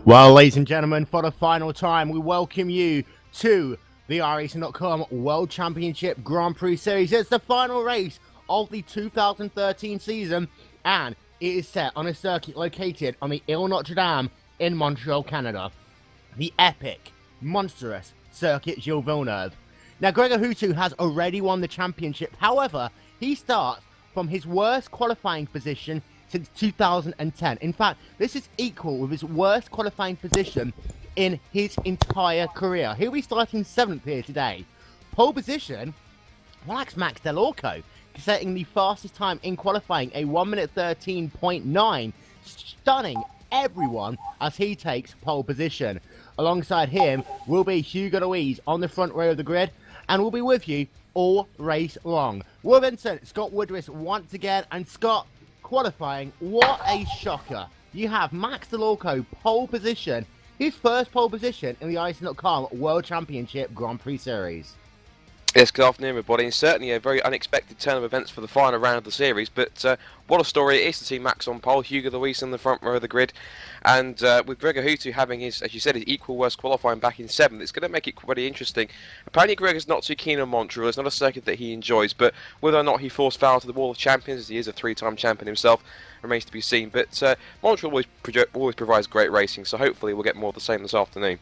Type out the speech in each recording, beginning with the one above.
Well, ladies and gentlemen, for the final time, we welcome you to the iRacing.com World Championship Grand Prix Series. It's the final race of the 2013 season, and it is set on a circuit located on the Ile Notre Dame in Montreal, Canada. The epic, monstrous Circuit Gilles Villeneuve. Now, Gregor Houtu has already won the championship. However, he starts from his worst qualifying position since 2010. In fact, this is equal with his worst qualifying position in his entire career. He'll be starting 7th here today. Pole position, Max Delorco, setting the fastest time in qualifying, a 1 minute 13.9, stunning everyone as he takes pole position. Alongside him will be Hugo Louise on the front row of the grid, and we'll be with you all race long. Will Vincent, Scott Woodris once again, and Scott, qualifying, what a shocker. You have Max Delorco pole position, his first pole position in the iRacing.com World Championship Grand Prix Series. Yes, good afternoon everybody, and certainly a very unexpected turn of events for the final round of the series, but what a story it is to see Max on pole, Hugo Louise in the front row of the grid, and with Gregor Houtu having his, as you said, his equal worst qualifying back in 7th, it's going to make it pretty interesting. Apparently Gregor's not too keen on Montreal, it's not a circuit that he enjoys, but whether or not he falls foul to the Wall of Champions, as he is a 3-time champion himself, remains to be seen, but Montreal always provides great racing, so hopefully we'll get more of the same this afternoon.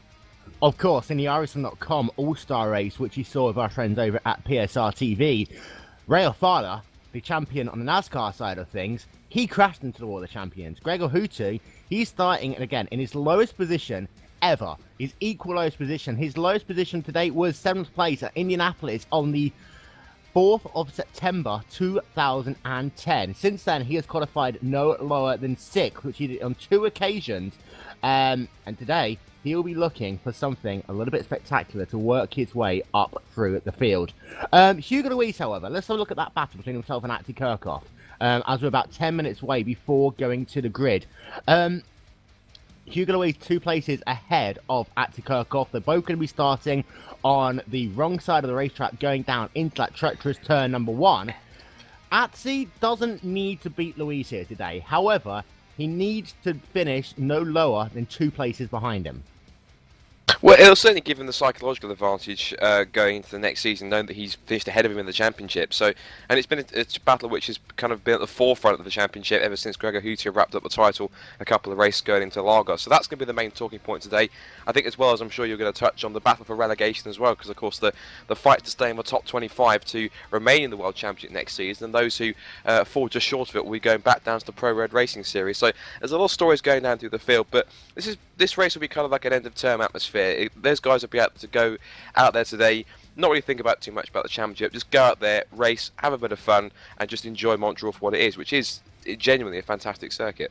Of course, in the iRacing.com All-Star Race, which you saw with our friends over at PSR-TV, Ray Alfala, the champion on the NASCAR side of things, he crashed into the Wall of Champions. Gregor Houtu, he's starting, again, in his lowest position ever. His equal lowest position. His lowest position to date was 7th place at Indianapolis on the 4th of September 2010. Since then, he has qualified no lower than 6th, which he did on 2 occasions. And today, he'll be looking for something a little bit spectacular to work his way up through the field. Hugo Louise, however, let's have a look at that battle between himself and Ati Kirchhoff, as we're about 10 minutes away before going to the grid. Hugo Louise 2 places ahead of Ati Kirchhoff. They're both going to be starting on the wrong side of the racetrack, going down into that treacherous turn number 1. Atsi doesn't need to beat Louise here today. However, he needs to finish no lower than 2 places behind him. Well, it'll certainly give him the psychological advantage going into the next season, knowing that he's finished ahead of him in the championship. So, and it's been a battle which has kind of been at the forefront of the championship ever since Gregor Houtu wrapped up the title a couple of races going into Lagos. So that's going to be the main talking point today. I think, as well as I'm sure you're going to touch on the battle for relegation as well, because of course the fight to stay in the top 25 to remain in the World Championship next season, and those who fall just short of it will be going back down to the Pro Road Racing Series. So there's a lot of stories going down through the field, but this race will be kind of like an end of term atmosphere. Those guys will be able to go out there today, not really think about too much about the championship, just go out there, race, have a bit of fun, and just enjoy Montreal for what it is, which is genuinely a fantastic circuit.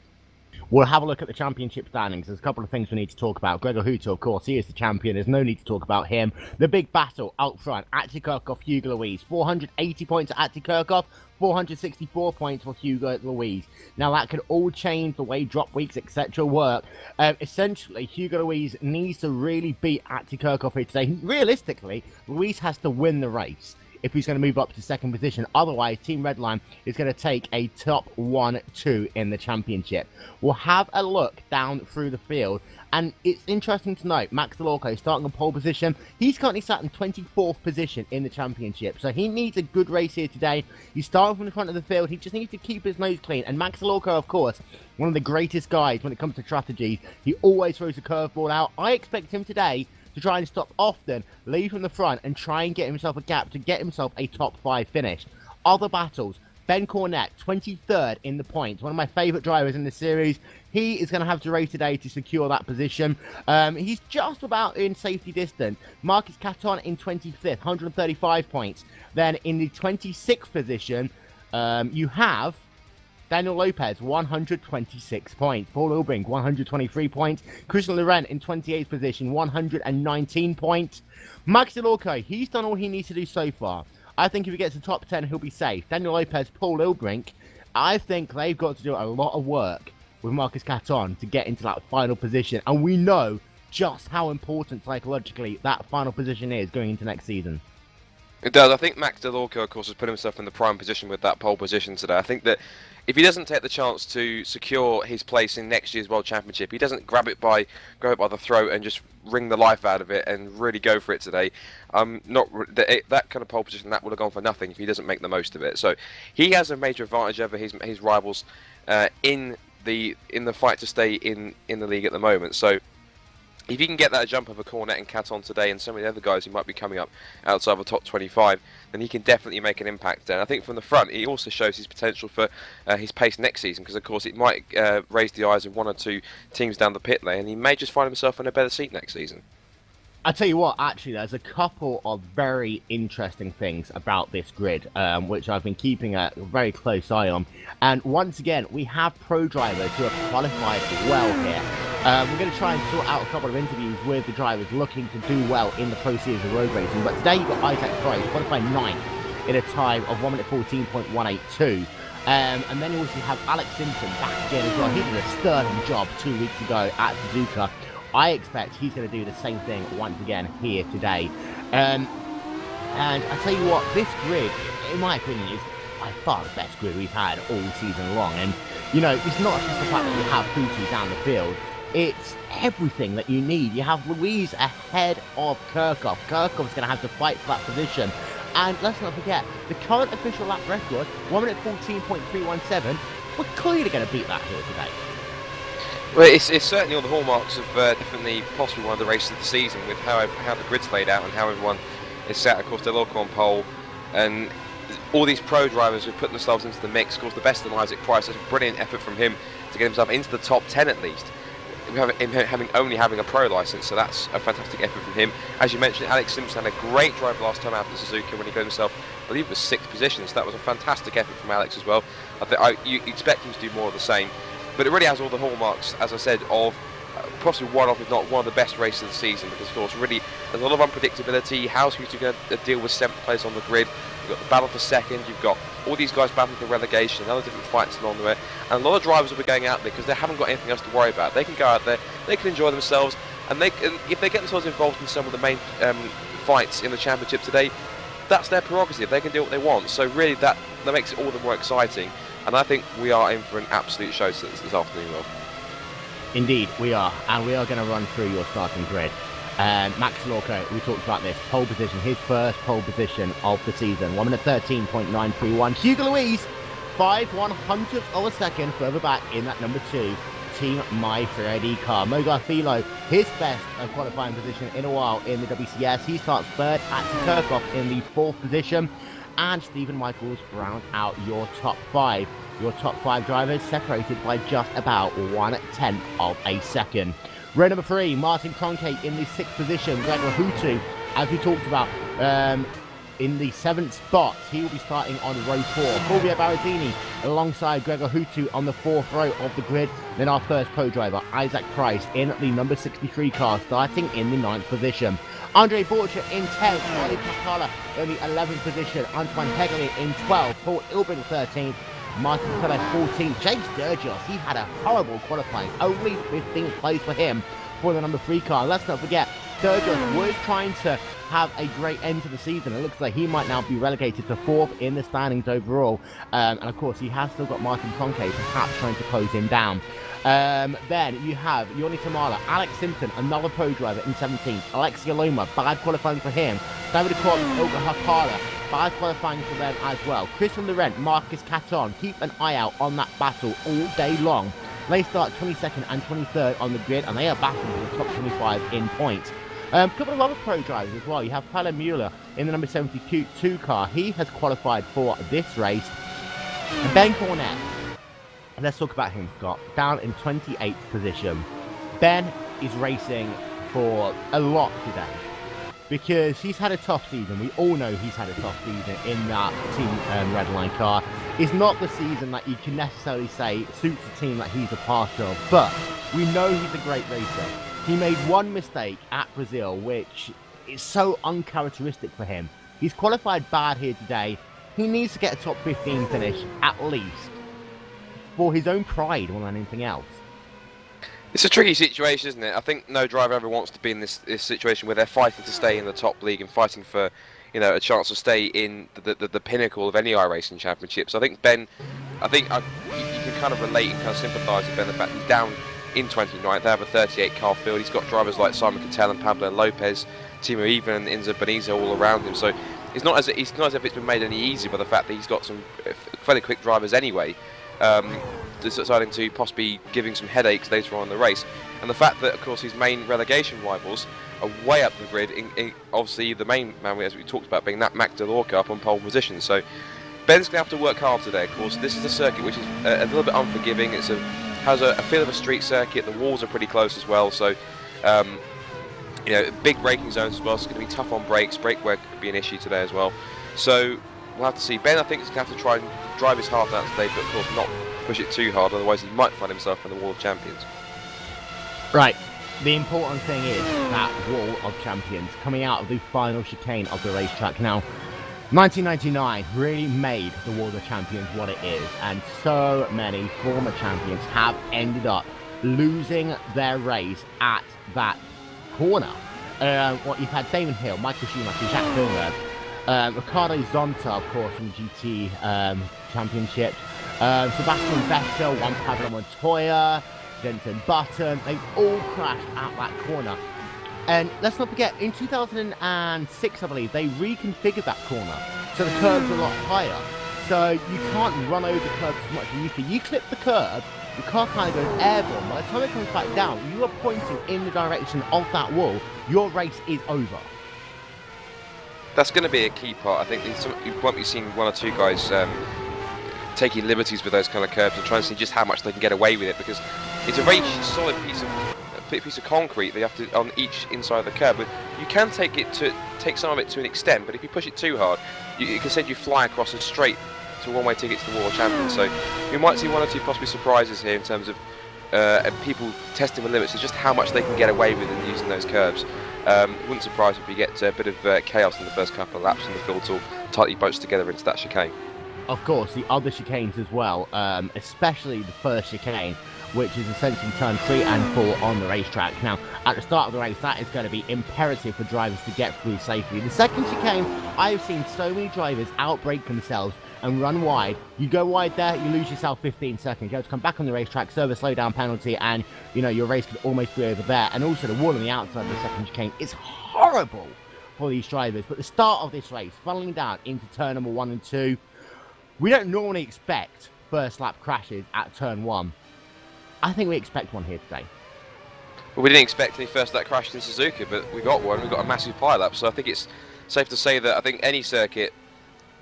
We'll have a look at the championship standings. There's a couple of things we need to talk about. Gregor Houtu, of course, he is the champion. There's no need to talk about him. The big battle out front, Ati Kirchhoff, Hugo Louise. 480 points at Ati Kirchhoff, 464 points for Hugo Louise. Now, that could all change the way drop weeks, etc. work. Essentially, Hugo Louise needs to really beat Ati Kirchhoff here today. Realistically, Louise has to win the race if he's going to move up to 2nd position. Otherwise, Team Redline is going to take a top 1-2 in the championship. We'll have a look down through the field, and it's interesting to note, Max Delorco starting on pole position. He's currently sat in 24th position in the championship, so he needs a good race here today. He's starting from the front of the field. He just needs to keep his nose clean, and Max Delorco, of course, one of the greatest guys when it comes to strategies. He always throws a curveball out. I expect him today to try and stop often, lead from the front, and try and get himself a gap to get himself a top 5 finish. Other battles, Ben Cornett, 23rd in the points, one of my favourite drivers in the series. He is going to have to race today to secure that position. He's just about in safety distance. Marcus Caton in 25th, 135 points. Then in the 26th position, you have Daniel Lopez, 126 points. Paul Ilbrink, 123 points. Christian Laurent in 28th position, 119 points. Max Delorco, he's done all he needs to do so far. I think if he gets to top 10, he'll be safe. Daniel Lopez, Paul Ilbrink, I think they've got to do a lot of work with Marcus Caton to get into that final position. And we know just how important psychologically that final position is going into next season. It does. I think Max Delorco, of course, has put himself in the prime position with that pole position today. I think that if he doesn't take the chance to secure his place in next year's World Championship, he doesn't grab it by the throat and just wring the life out of it and really go for it today. That kind of pole position that would have gone for nothing if he doesn't make the most of it. So he has a major advantage over his rivals in the fight to stay in the league at the moment. So if you can get that jump over Cornet and Caton today and some of the other guys who might be coming up outside the top 25, then he can definitely make an impact there. And I think from the front, he also shows his potential for his pace next season, because of course it might raise the eyes of one or two teams down the pit lane, and he may just find himself in a better seat next season. I tell you what, actually, there's a couple of very interesting things about this grid, which I've been keeping a very close eye on. And once again, we have pro drivers who have qualified well here. We're going to try and sort out a couple of interviews with the drivers looking to do well in the Pro Series of road racing. But today you've got Isaac Price qualified 9th in a time of 1 minute 14.182. And then you also have Alex Simpson back again as well. He did a sterling job 2 weeks ago at Suzuka. I expect he's going to do the same thing once again here today. And I tell you what, this grid, in my opinion, is by far the best grid we've had all season long. And, you know, it's not just the fact that you have Hutu down the field. It's everything that you need. You have Louise ahead of Kirchhoff. Kirchhoff's going to have to fight for that position. And let's not forget, the current official lap record, 1 minute 14.317, we're clearly going to beat that here today. Well, it's certainly all the hallmarks of definitely possibly one of the races of the season, with how the grid's laid out and how everyone is set. Of course, they're local on pole, and all these pro drivers who've put themselves into the mix. Of course, the best in Isaac Price. That's a brilliant effort from him to get himself into the top 10 at least. Only having a pro license, so that's a fantastic effort from him. As you mentioned, Alex Simpson had a great drive last time out at Suzuka when he got himself, I believe it was 6th position, so that was a fantastic effort from Alex as well. You expect him to do more of the same, but it really has all the hallmarks, as I said, of possibly one of, if not one of the best races of the season, because of course really there's a lot of unpredictability. How's Hutu going to deal with 7th place on the grid? You've got the battle for 2nd, you've got all these guys battling for relegation, and other different fights along the way, and a lot of drivers will be going out there because they haven't got anything else to worry about. They can go out there, they can enjoy themselves, and if they get themselves involved in some of the main fights in the championship today, that's their prerogative. They can do what they want. So really that makes it all the more exciting, and I think we are in for an absolute show this afternoon, Will. Indeed, we are, and we are going to run through your starting grid. Max Lorco, we talked about this, pole position, his first pole position of the season, 1 minute 13.931. Hugo Louise, 5/100th of a second further back in that number 2 Team My Ferrari car. Mo Garfilo, his best qualifying position in a while in the WCS. He starts 3rd at Kirchhoff in the 4th position. And Stephen Michaels rounds out your top 5. Your top 5 drivers separated by just about 1/10 of a second. Row number 3, Martin Kroenke in the 6th position. Gregor Hutu, as we talked about, in the 7th spot. He will be starting on row 4. Fulvio Barazzini alongside Gregor Hutu on the 4th row of the grid. Then our first pro driver, Isaac Price, in the number 63 car, starting in the 9th position. Andre Borcher in 10th, Ollie Pakala in the 11th position, Antoine Pegoli in 12th, Paul Ilbin 13th, Martin Pelle 14th, James Sturgis, he had a horrible qualifying, only 15th place for him for the number 3 car. Let's not forget, Sturgis was trying to have a great end to the season. It looks like he might now be relegated to 4th in the standings overall. And of course, he has still got Martin Kroenke perhaps trying to close him down. Then you have Yoni Tamala, Alex Simpson, another pro driver in 17th. Alexia Loma, bad qualifying for him. David Corbin, Olga Hakara, bad qualifying for them as well. Christian Laurent, Marcus Caton, keep an eye out on that battle all day long. They start 22nd and 23rd on the grid, and they are battling for the top 25 in points. A couple of other pro drivers as well. You have Tyler Mueller in the number 72 car. He has qualified for this race. And Ben Cornett, let's talk about him, Scott. Down in 28th position. Ben is racing for a lot today because he's had a tough season. We all know he's had a tough season in that Team Redline car. It's not the season that you can necessarily say suits the team that he's a part of, but we know he's a great racer. He made one mistake at Brazil, which is so uncharacteristic for him. He's qualified bad here today. He needs to get a top 15 finish, at least, for his own pride more than anything else. It's a tricky situation, isn't it? I think no driver ever wants to be in this situation where they're fighting to stay in the top league and fighting for, a chance to stay in the pinnacle of any iRacing championship. So I think Ben, you can kind of relate and kind of sympathise with Ben, the fact he's down in 29th. They have a 38 car field. He's got drivers like Simon Cattell and Pablo Lopez, Timo Even and Enzo Benizo all around him. So it's not as if it's been made any easier by the fact that he's got some fairly quick drivers anyway, deciding to possibly giving some headaches later on in the race. And the fact that, of course, his main relegation rivals are way up the grid, obviously the main man, as we talked about, being that Max Delorca up on pole position. So Ben's going to have to work hard today, of course. This is a circuit which is a little bit unforgiving. Has a feel of a street circuit. The walls are pretty close as well, so big braking zones as well. So it's going to be tough on brakes. Brake work could be an issue today as well. So we'll have to see. Ben, I think, is going to have to try and drive his heart out today, but of course not push it too hard. Otherwise, he might find himself in the Wall of Champions. Right. The important thing is that Wall of Champions coming out of the final chicane of the racetrack. Now, 1999 really made the Wall of Champions what it is, and so many former champions have ended up losing their race at that corner. You've had Damon Hill, Michael Schumacher, Jacques Villeneuve, Ricardo Zonta, of course, from the GT Championship, Sebastian Vettel, Juan Pablo Montoya, Jenson Button. They've all crashed at that corner. And let's not forget, in 2006, I believe, they reconfigured that corner, so the curbs are a lot higher. So you can't run over the curbs as much as you used to. You clip the curb, the car kind of goes airborne. By the time it comes back down, you are pointing in the direction of that wall. Your race is over. That's going to be a key part. I think you won't be seeing one or two guys taking liberties with those kind of curbs and trying to see just how much they can get away with it, because it's a very solid piece of concrete they have to on each inside of the curb. But you can take some of it to an extent, but if you push it too hard, it can send you flying across a straight to one-way ticket to the World Champions. So you might see one or two possibly surprises here in terms of people testing the limits of just how much they can get away with in using those curbs. Wouldn't surprise if you get a bit of chaos in the first couple of laps and the field all tightly bunched together into that chicane. Of course, the other chicanes as well, especially the first chicane, which is essentially turn 3 and 4 on the racetrack. Now, at the start of the race, that is going to be imperative for drivers to get through safely. The second chicane, I've seen so many drivers outbrake themselves and run wide. You go wide there, you lose yourself 15 seconds. You have to come back on the racetrack, serve a slowdown penalty, and your race could almost be over there. And also, the wall on the outside of the second chicane is horrible for these drivers. But the start of this race, funneling down into turn number 1 and 2, we don't normally expect first lap crashes at turn 1. I think we expect one here today. Well, we didn't expect any first lap crashes in Suzuka, but we got one. We got a massive pile-up, so I think it's safe to say that I think any circuit,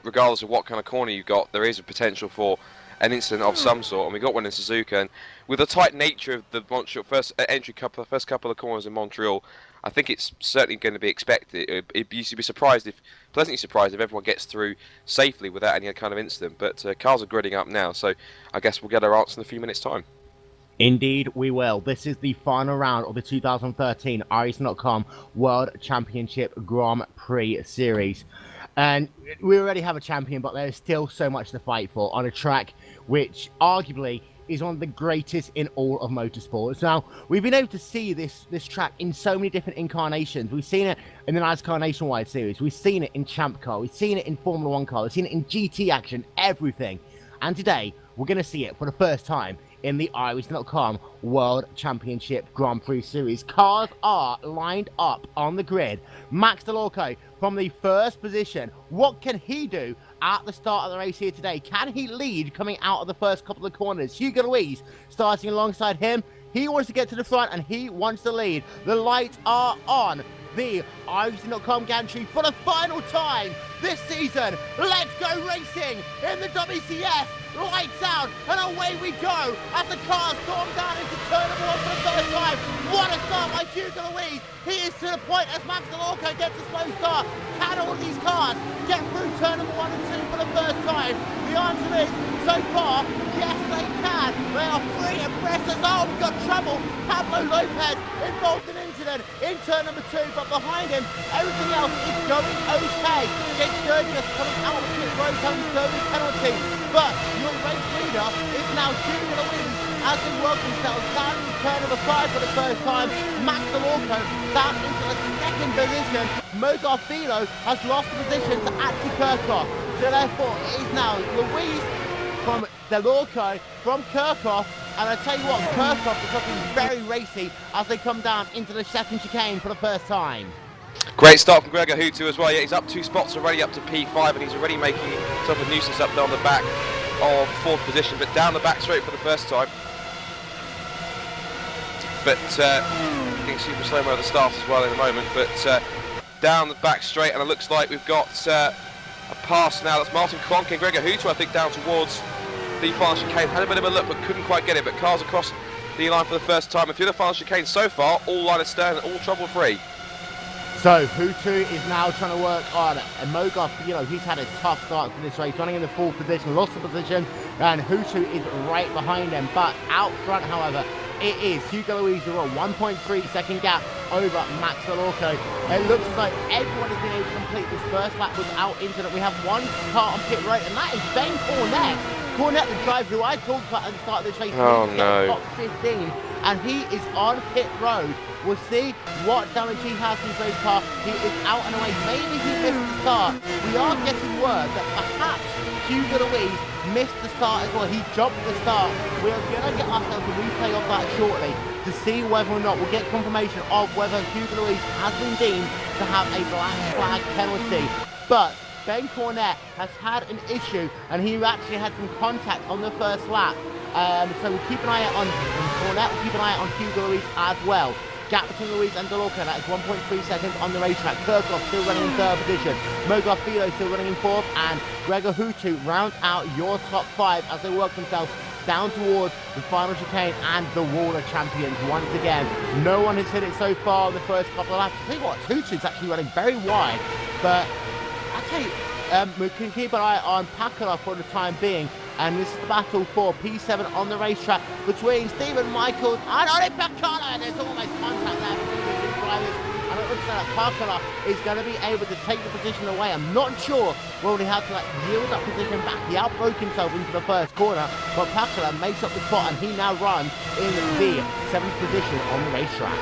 regardless of what kind of corner you got, there is a potential for an incident of some sort, and we got one in Suzuka. And with the tight nature of the Montreal first couple of corners in Montreal, I think it's certainly going to be expected. You should be pleasantly surprised if everyone gets through safely without any kind of incident. But cars are gridding up now, so I guess we'll get our answer in a few minutes' time. Indeed, we will. This is the final round of the 2013 iRacing.com World Championship Grand Prix Series. And we already have a champion, but there's still so much to fight for on a track which arguably is one of the greatest in all of motorsports. Now, we've been able to see this track in so many different incarnations. We've seen it in the NASCAR Nationwide Series. We've seen it in Champ Car. We've seen it in Formula 1 car. We've seen it in GT action, everything. And today, we're going to see it for the first time in the iRacing.com World Championship Grand Prix Series. Cars are lined up on the grid. Max Delorca from the first position. What can he do at the start of the race here today? Can he lead coming out of the first couple of corners? Hugo Luis starting alongside him. He wants to get to the front and he wants to lead. The lights are on the iRacing.com gantry for the final time this season. Let's go racing in the WCS. Lights out and away we go as the cars storm down into turn number 1 for the first time. What a start by Hugo Luis. He is to the point as Max Delorca gets a slow start. Can all these cars get through turn number 1 and 2 for the first time? The answer is, so far, yes they can. They are free and breathless. Oh, we've got trouble. Pablo Lopez involved in an incident in turn number 2, but behind him, everything else is going okay. Jake Sturgis coming out of the pit road, having Sturgis penalty. But your race leader is now Hugo Luis as they work themselves down in turn number 5 for the first time. Max Delorca down into the second position. Mogar Philo has lost the position to Atli Kirchhoff. So therefore, it is now Louise from Delorco, from Kirchhoff. And I tell you what, Kirchhoff is looking very racy as they come down into the second chicane for the first time. Great start from Gregor Hutu as well. Yeah, he's up 2 spots already, up to P5, and he's already making himself a nuisance up down the back of 4th position, but down the back straight for the first time. But getting super slow-mo at the start as well in a moment, but down the back straight, and it looks like we've got a pass now. That's Martin Kronk and Gregor Hutu, I think, down towards the final chicane. Had a bit of a look, but couldn't quite get it, but cars across the line for the first time. And through the final chicane so far, all line astern and all trouble-free. So Hutu is now trying to work on Mogar Philo. He's had a tough start to this race, running in the 4th position, lost the position, and Hutu is right behind him. But out front, however, it is Hugo Louise who are 1.3 second gap over Max Delorco. It looks like everyone has been able to complete this first lap without incident. We have one car on pit road, and that is Ben Cornett. Cornett, the driver who I talked about at the start of this race, top 15, and he is on pit road. We'll see what damage he has in his car. He is out and away. Maybe he missed the start. We are getting word that perhaps Hugo Louise missed the start as well. He jumped the start. We're going to get ourselves a replay of that shortly to see whether or not we'll get confirmation of whether Hugo Louise has been deemed to have a black flag penalty. But Ben Cornett has had an issue, and he actually had some contact on the first lap. So we'll keep an eye out on Cornett. We'll keep an eye out on Hugo Louise as well. Gap between Louise and Delorco, that is 1.3 seconds on the racetrack. Kirchhoff still running in 3rd position. Mogar Philo still running in 4th, and Gregor Hutu rounds out your top 5 as they work themselves down towards the final chicane and the wall of champions once again. No one has hit it so far in the first couple of laps. I tell you what, Hutu's actually running very wide, but I tell you, we can keep an eye on Pakala for the time being. And this is the battle for P7 on the racetrack between Stephen Michaels and Oli Pakala. And there's almost contact there between the 2 drivers. And it looks like Pakala is going to be able to take the position away. I'm not sure whether he had to yield that position back. He outbroke himself into the first corner, but Pakala makes up the spot, and he now runs in the 7th position on the racetrack.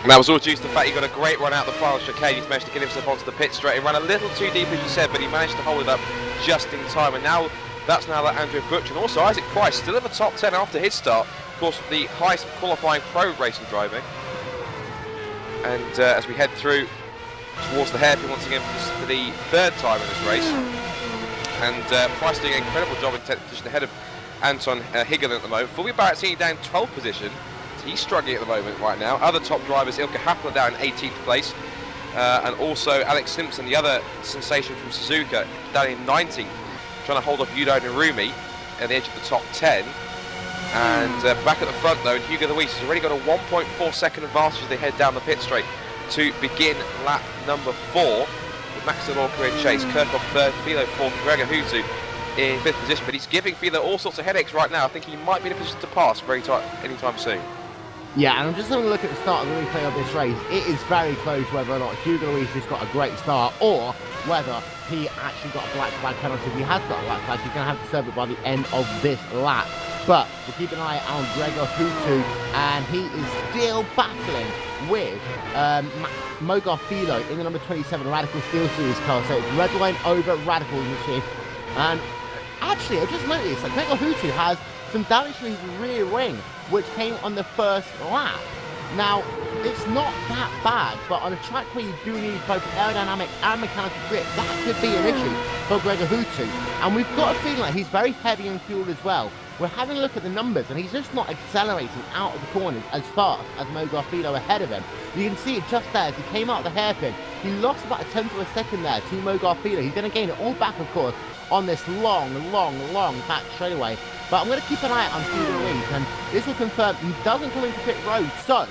And that was all due to the fact he got a great run out the final chicane. He's managed to get himself onto the pit straight. He ran a little too deep, as you said, but he managed to hold it up just in time. And now that's now that Andrew Butch and also Isaac Price still in the top 10 after his start. Of course, the highest qualifying pro racing driving. And as we head through towards the hairpin once again for the 3rd time in this race. And Price doing an incredible job in 10th position ahead of Anton Higgin at the moment. Fulvio Barrett sitting down 12th position. He's struggling at the moment right now. Other top drivers, Ilka Hapler down in 18th place. And also Alex Simpson, the other sensation from Suzuka, down in 19th. Trying to hold off Yudo Narumi at the edge of the top 10. And back at the front though, and Hugo Louise has already got a 1.4 second advantage as they head down the pit straight to begin lap number 4. With Max Delorco in chase, Kirchhoff 3rd, Philo 4th, Gregor Hutu in 5th position. But he's giving Philo all sorts of headaches right now. I think he might be in a position to pass anytime soon. Yeah, and I'm just having a look at the start of the replay of this race. It is very close whether or not Hugo Louise has got a great start or whether he actually got a black flag penalty. If he has got a black flag, he's going to have to serve it by the end of this lap. But we'll keep an eye on Gregor Hutu, and he is still battling with Mogar Philo in the number 27 Radical Steel Series car. So it's Redline over Radical machine. And actually, I just noticed that Gregor Hutu has some damage to his rear wing, which came on the first lap. Now, it's not that bad, but on a track where you do need both aerodynamic and mechanical grip, that could be an issue for Gregor Hutu. And we've got a feeling like he's very heavy in fuel as well. We're having a look at the numbers, and he's just not accelerating out of the corners as fast as Mogar Philo ahead of him. You can see it just there as he came out of the hairpin. He lost about a tenth of a second there to Mogar Philo. He's going to gain it all back, of course, on this long back straightaway. But I'm going to keep an eye on Hugo Louise, and this will confirm he doesn't come into pit road. So,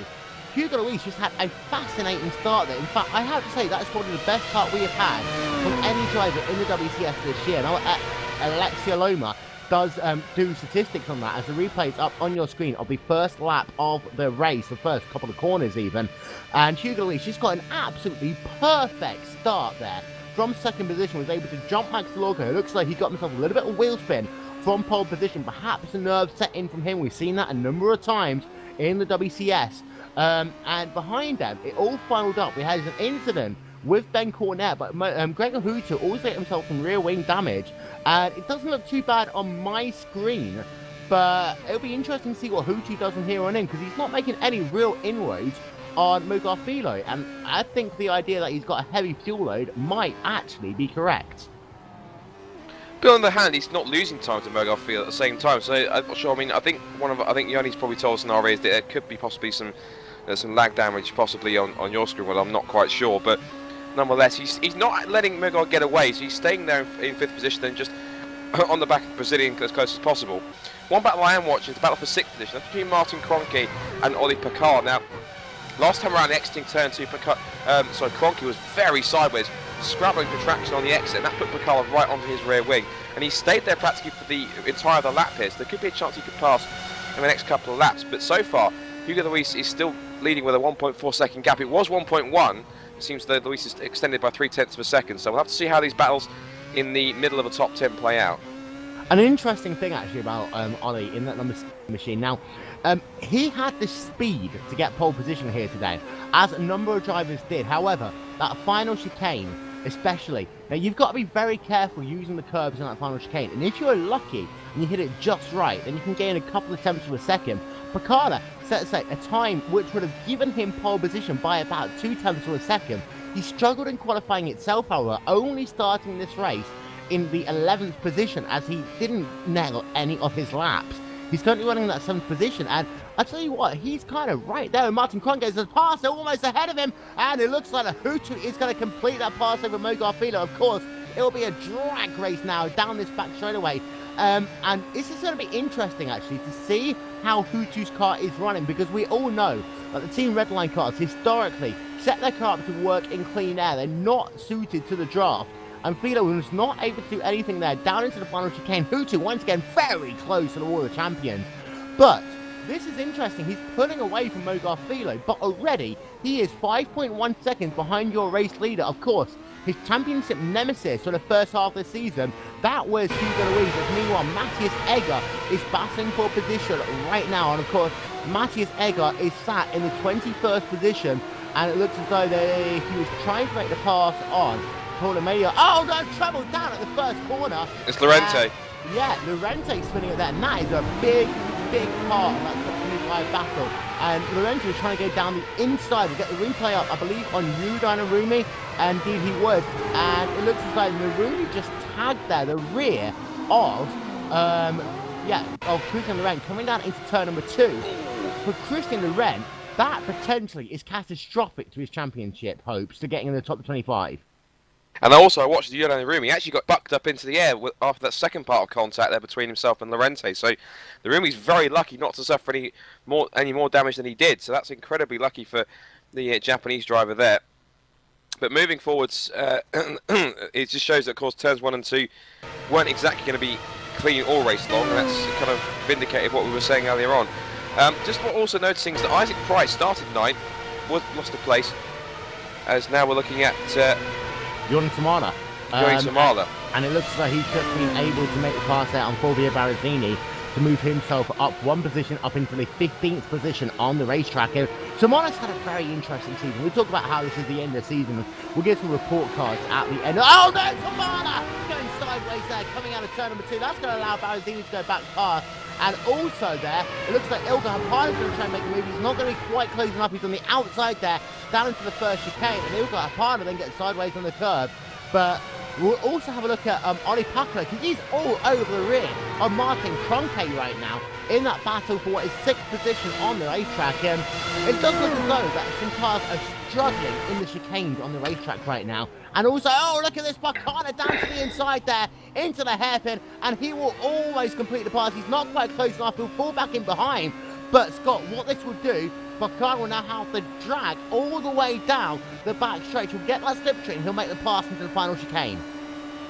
Hugo Louise just had a fascinating start there. In fact, I have to say that is probably the best start we have had from any driver in the WCS this year. Now, Alexia Loma does do statistics on that as the replay is up on your screen of the first lap of the race, the first couple of corners even. And Hugo Louise just got an absolutely perfect start there. From second position, was able to jump Max Delorco. It looks like he got himself a little bit of wheel spin from pole position. Perhaps a nerve set in from him. We've seen that a number of times in the WCS. And behind them, it all funneled up. We had an incident with Ben Cornette, but Gregor Hooter also hit himself some rear wing damage, and it doesn't look too bad on my screen, but it'll be interesting to see what Hooter does from here on in, because he's not making any real inroads on Mogarfilo, and I think the idea that he's got a heavy fuel load might actually be correct. But on the hand, he's not losing time to Mogarfilo at the same time, so I'm not sure. I mean, I think Yanni's probably told us in our ears that there could be possibly some lag damage possibly on your screen. Well, I'm not quite sure, but nonetheless, he's not letting Mogar get away, so he's staying there in 5th position and just on the back of the Brazilian as close as possible. One battle I am watching is the battle for 6th position. That's between Martin Kroenke and Ollie Picard. Now, last time around, exiting turn 2, Kroenke was very sideways, scrabbling for traction on the exit, and that put Picard right onto his rear wing. And he stayed there practically for the entire of the lap here, so there could be a chance he could pass in the next couple of laps. But so far, Hugo Luis is still leading with a 1.4 second gap. It was 1.1. It seems that Luis is extended by 0.3 of a second. So we'll have to see how these battles in the middle of a top 10 play out. An interesting thing actually about Ollie in that number 6 machine. Now, he had the speed to get pole position here today, as a number of drivers did. However, that final chicane, especially, now you've got to be very careful using the curbs in that final chicane. And if you're lucky and you hit it just right, then you can gain a couple of tenths of a second. Picarda set a time which would have given him pole position by about 0.2 of a second. He struggled in qualifying itself, however, only starting this race in the 11th position, as he didn't nail any of his laps. He's currently running in that 7th position, and I tell you what, he's kind of right there. Martin Kroenke is a pass, they're almost ahead of him, and it looks like a Hooter is going to complete that pass over Mogarfilo. Of course, it will be a drag race now down this back straightaway. And this is going to be interesting, actually, to see how Hooter's car is running, because we all know that the Team Redline cars historically set their car up to work in clean air. They're not suited to the draft. And Philo was not able to do anything there. Down into the final chicane. Hooter, once again, very close to the Wall of Champions. But this is interesting. He's pulling away from Mogarfilo, but already he is 5.1 seconds behind your race leader. Of course, his championship nemesis for the first half of the season, that was Hugo Luis. Meanwhile, Matthias Egger is battling for position right now. And of course, Matthias Egger is sat in the 21st position. And it looks as though he was trying to make the pass on Media. Oh, no, trouble down at the first corner. It's Lorente. Yeah, Lorente spinning it there, and that is a big part of that top 25 battle. And Lorente was trying to go down the inside. We get the replay up, I believe, on Yuda and Narumi, and indeed he was. And it looks as though Narumi just tagged there the rear of Christian Laurent coming down into turn number 2. For Christian Laurent, that potentially is catastrophic to his championship hopes to getting in the top 25. And also, I watched the Yuda Narumi. He actually got bucked up into the air after that second part of contact there between himself and Lorente. So Narumi's very lucky not to suffer any more damage than he did. So that's incredibly lucky for the Japanese driver there. But moving forwards, it just shows that, of course, turns 1 and 2 weren't exactly going to be clean all race long. And that's kind of vindicated what we were saying earlier on. Just also noticing is that Isaac Price started 9th, lost a place, as now we're looking at Jordan Tamala. And it looks like he's just been able to make the pass out on Fulvio Barazzini to move himself up 1 position up into the 15th position on the racetrack. Tamala's had a very interesting season. We'll talk about how this is the end of the season. We'll get some report cards at the end. Oh no, Tamala going sideways there, coming out of turn number 2. That's going to allow Barazzini to go back past. And also there, it looks like Ilga Hapana's going to try and make a move. He's not going to be quite closing up. He's on the outside there, down into the first chicane. And Ilga Hapana then gets sideways on the curb. But we'll also have a look at Ollie Pakler, because he's all over the rear of Martin Kroenke right now in that battle for what is 6th position on the racetrack. And it does look as though that some cars are struggling in the chicanes on the racetrack right now. And also, oh, look at this, Bakana down to the inside there, into the hairpin, and he will almost complete the pass. He's not quite close enough, he'll fall back in behind. But Scott, what this will do, Bakana will now have to drag all the way down the back straight. He'll get that slipstream, and he'll make the pass into the final chicane.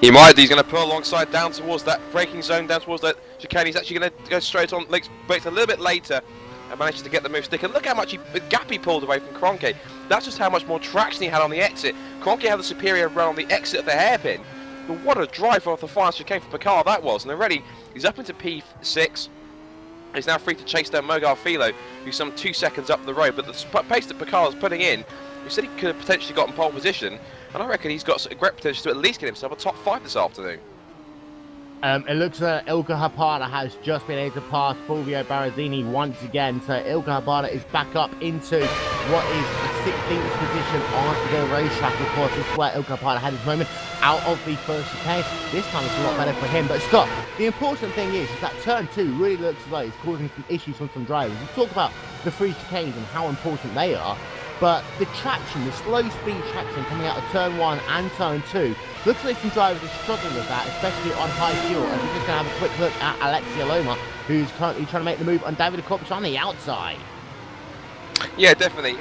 He might. He's going to pull alongside down towards that braking zone, down towards that chicane. He's actually going to go straight on, brakes a little bit later, and manages to get the move stick. And look how much gap he pulled away from Kroenke. That's just how much more traction he had on the exit. Kroenke had the superior run on the exit of the hairpin. But what a drive off the final chicane for Picard that was. And already he's up into P6. He's now free to chase down Mogarfilo, who's some 2 seconds up the road. But the pace that Picard is putting in, you said he could have potentially gotten pole position. and I reckon he's got a great potential to at least get himself a top 5 this afternoon. It looks like Ilka Hapala has just been able to pass Fulvio Barrazzini once again. So Ilka Hapala is back up into what is the 16th position on the racetrack. Of course, this is where Ilka Hapala had his moment out of the first chicane. This time it's a lot better for him. But Scott, the important thing is that turn 2 really looks as though it's causing some issues from some drivers. We talk about the 3 chicanes and how important they are. But the traction, the slow speed traction coming out of turn 1 and turn 2, looks like some drivers are struggling with that, especially on high fuel. And we're just going to have a quick look at Alexia Loma, who's currently trying to make the move on David Kopic on the outside. Yeah, definitely.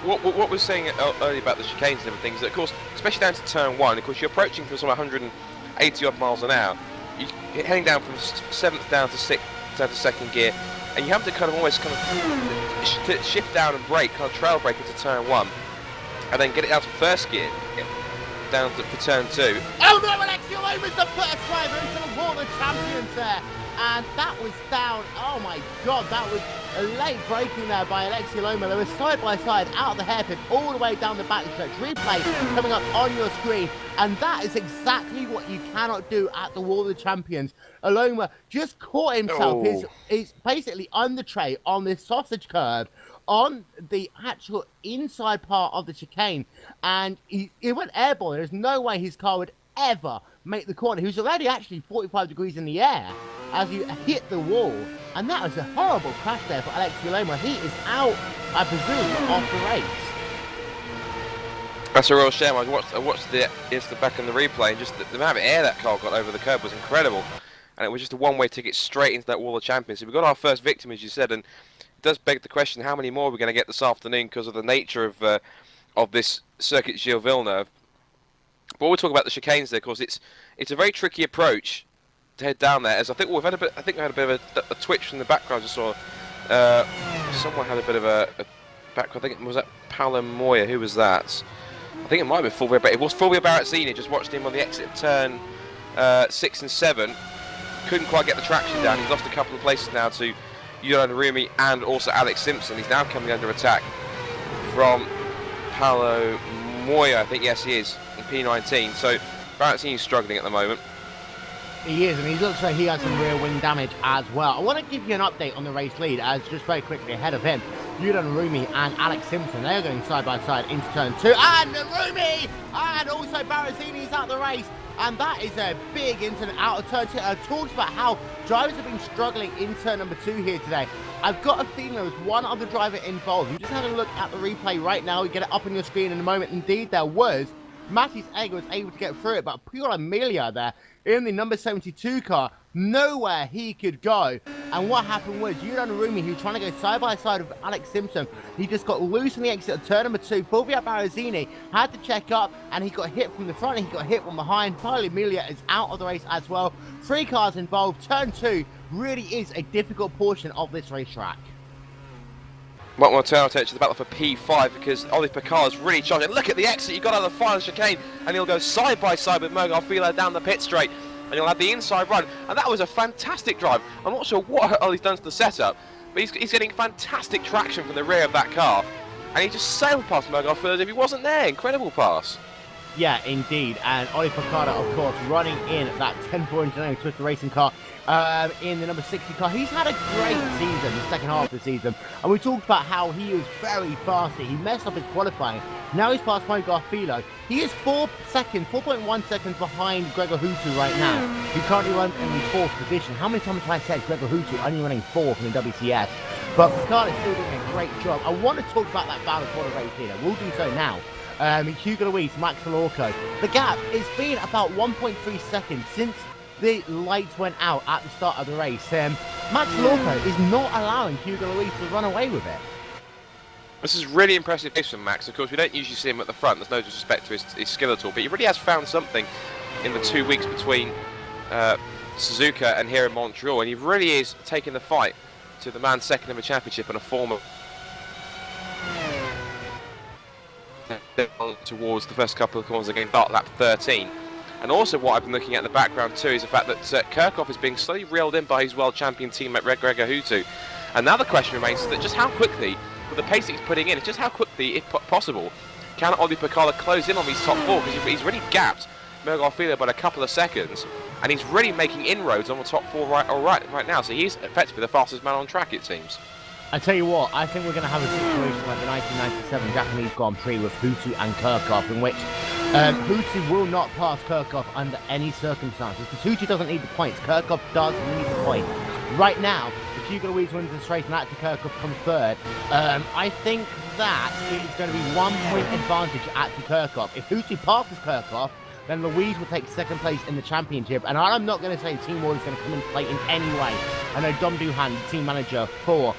What we're saying earlier about the chicanes and everything is that, of course, especially down to turn 1, of course, you're approaching from sort of 180 odd miles an hour. You're heading down from 7th down to 6th, down to 2nd gear, and you have to kind of almost kind of shift down and brake, kind of trail brake into turn 1, and then get it out to 1st gear, down for turn 2. Oh no, Alexia Loma's the first driver into the Wall of Champions there. And that was down, oh my god, that was a late braking there by Alexia Loma. They were side by side, out of the hairpin, all the way down the backstretch. Replay coming up on your screen. And that is exactly what you cannot do at the Wall of Champions. Aloma just caught himself. He's basically on the tray, on this sausage curve, on the actual inside part of the chicane. And he went airborne. There's no way his car would ever make the corner. He was already actually 45 degrees in the air as you hit the wall, and that was a horrible crash there for Alexia Loma. He is out, I presume, off the race. That's a real shame. I watched the back in the replay, and just the amount of air that car got over the curb was incredible, and it was just a one-way ticket straight into that Wall of Champions. So we got our first victim, as you said, and it does beg the question: how many more are we going to get this afternoon because of the nature of this circuit, Gilles Villeneuve? But we'll talk about the chicanes there, because it's a very tricky approach to head down there. As I think we had a bit of a twitch from the background. I just saw someone had a bit of a background. I think was that Paolo Moya. Who was that? I think it might have been Fulvio, but it was Fulvio Barrazzini. Just watched him on the exit of turn 6 and 7. Couldn't quite get the traction down. He's lost a couple of places now to Yuran Rumi and also Alex Simpson. He's now coming under attack from Paolo Moya. I think, yes, he is, in P19. So Barrazzini's struggling at the moment. He is, and he looks like he has some rear wing damage as well. I want to give you an update on the race lead, as just very quickly ahead of him, Yuran Rumi and Alex Simpson. They are going side by side into turn 2, and Rumi, and also Barrazzini's out the race, and that is a big incident out of turn 2. I talked about how drivers have been struggling in turn number 2 here today. I've got a feeling there was one other driver involved. I'm just having a look at the replay right now. You get it up on your screen in a moment. Indeed, there was. Matis Egger was able to get through it, but Pure Amelia there in the number 72 car, nowhere he could go. And what happened was Yuran Rumi, who was trying to go side by side with Alex Simpson, he just got loose on the exit of turn number 2. Fulvio Barrazzini had to check up, and he got hit from the front, and he got hit from behind. Paolo Amelia is out of the race as well. 3 cars involved. Turn 2 really is a difficult portion of this racetrack. Might want to turn our attention to the battle for P5, because Ollie Picard is really charging. Look at the exit, you got out of the final chicane, and he'll go side by side with Mo Garfilo down the pit straight, and he'll have the inside run. And that was a fantastic drive. I'm not sure what Ollie's done to the setup, but he's getting fantastic traction from the rear of that car, and he just sailed past Mo Garfilo as if he wasn't there. Incredible pass. Yeah, indeed. And Ollie Picard, of course, running in that 10-4 engineering Twister racing car in the number 60 car. He's had a great season, the second half of the season. And we talked about how he was very fast. He messed up his qualifying. Now he's past Mo Garfilo. He is 4.1 seconds behind Gregor Hutu right now. He currently runs in the 4th position. How many times have I said Gregor Hutu only running 4th in the WCS? But Picard is still doing a great job. I want to talk about that battle for the race here. We'll do so now. Hugo Luis, Max Valorco. The gap has been about 1.3 seconds since the lights went out at the start of the race. Max Valorco is not allowing Hugo Luis to run away with it. This is really impressive pace from Max. Of course, we don't usually see him at the front. There's no disrespect to his skill at all, but he really has found something in the 2 weeks between Suzuka and here in Montreal, and he really is taking the fight to the man second in the championship and a former towards the first couple of corners again, start lap 13. And also what I've been looking at in the background too is the fact that Kirchhoff is being slowly reeled in by his world champion teammate Gregor Hutu. And now the question remains that just how quickly, with the pace that he's putting in, just how quickly, if possible, can Ollie Picala close in on these top 4? Because he's really gapped Mergarfield by a couple of seconds, and he's really making inroads on the top 4 right now. So he's effectively the fastest man on track, it seems. I tell you what, I think we're going to have a situation like the 1997 Japanese Grand Prix with Hutu and Kirchhoff, in which Hutu will not pass Kirchhoff under any circumstances, because Hutu doesn't need the points, Kirchhoff does need the points. Right now, if Hugo Louise wins this race and Actor Kirchhoff comes third, I think that it's going to be 1 point advantage at Actor Kirchhoff. If Hutu passes Kirchhoff, then Louise will take second place in the championship. And I'm not going to say Team Ward is going to come into play in any way. I know Dom Duhan, the team manager for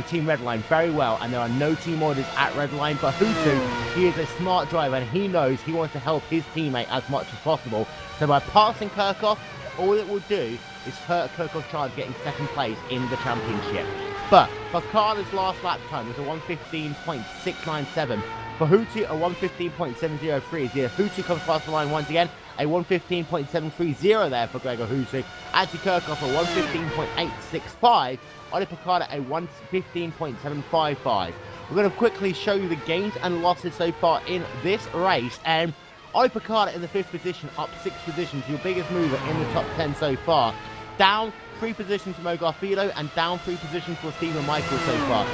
Team Redline, very well, and there are no team orders at Redline. But Hutu, he is a smart driver, and he knows he wants to help his teammate as much as possible. So by passing Kirchhoff, all it will do is hurt Kirchhoff's chance of getting second place in the championship. But Picala's last lap time was a 1:15.697. For Hutu, a 1:15.703 is here. Hutu comes past the line once again. A 1:15.730 there for Gregor Hutu. Antti Kirchhoff, a 1:15.865. Ollie Picala, a 1:15.755. We're going to quickly show you the gains and losses so far in this race. And Ollie Picala in the 5th position, up 6 positions. Your biggest mover in the top 10 so far. Down 3 positions for Mo Garfido and down 3 positions for Stephen Michael so far.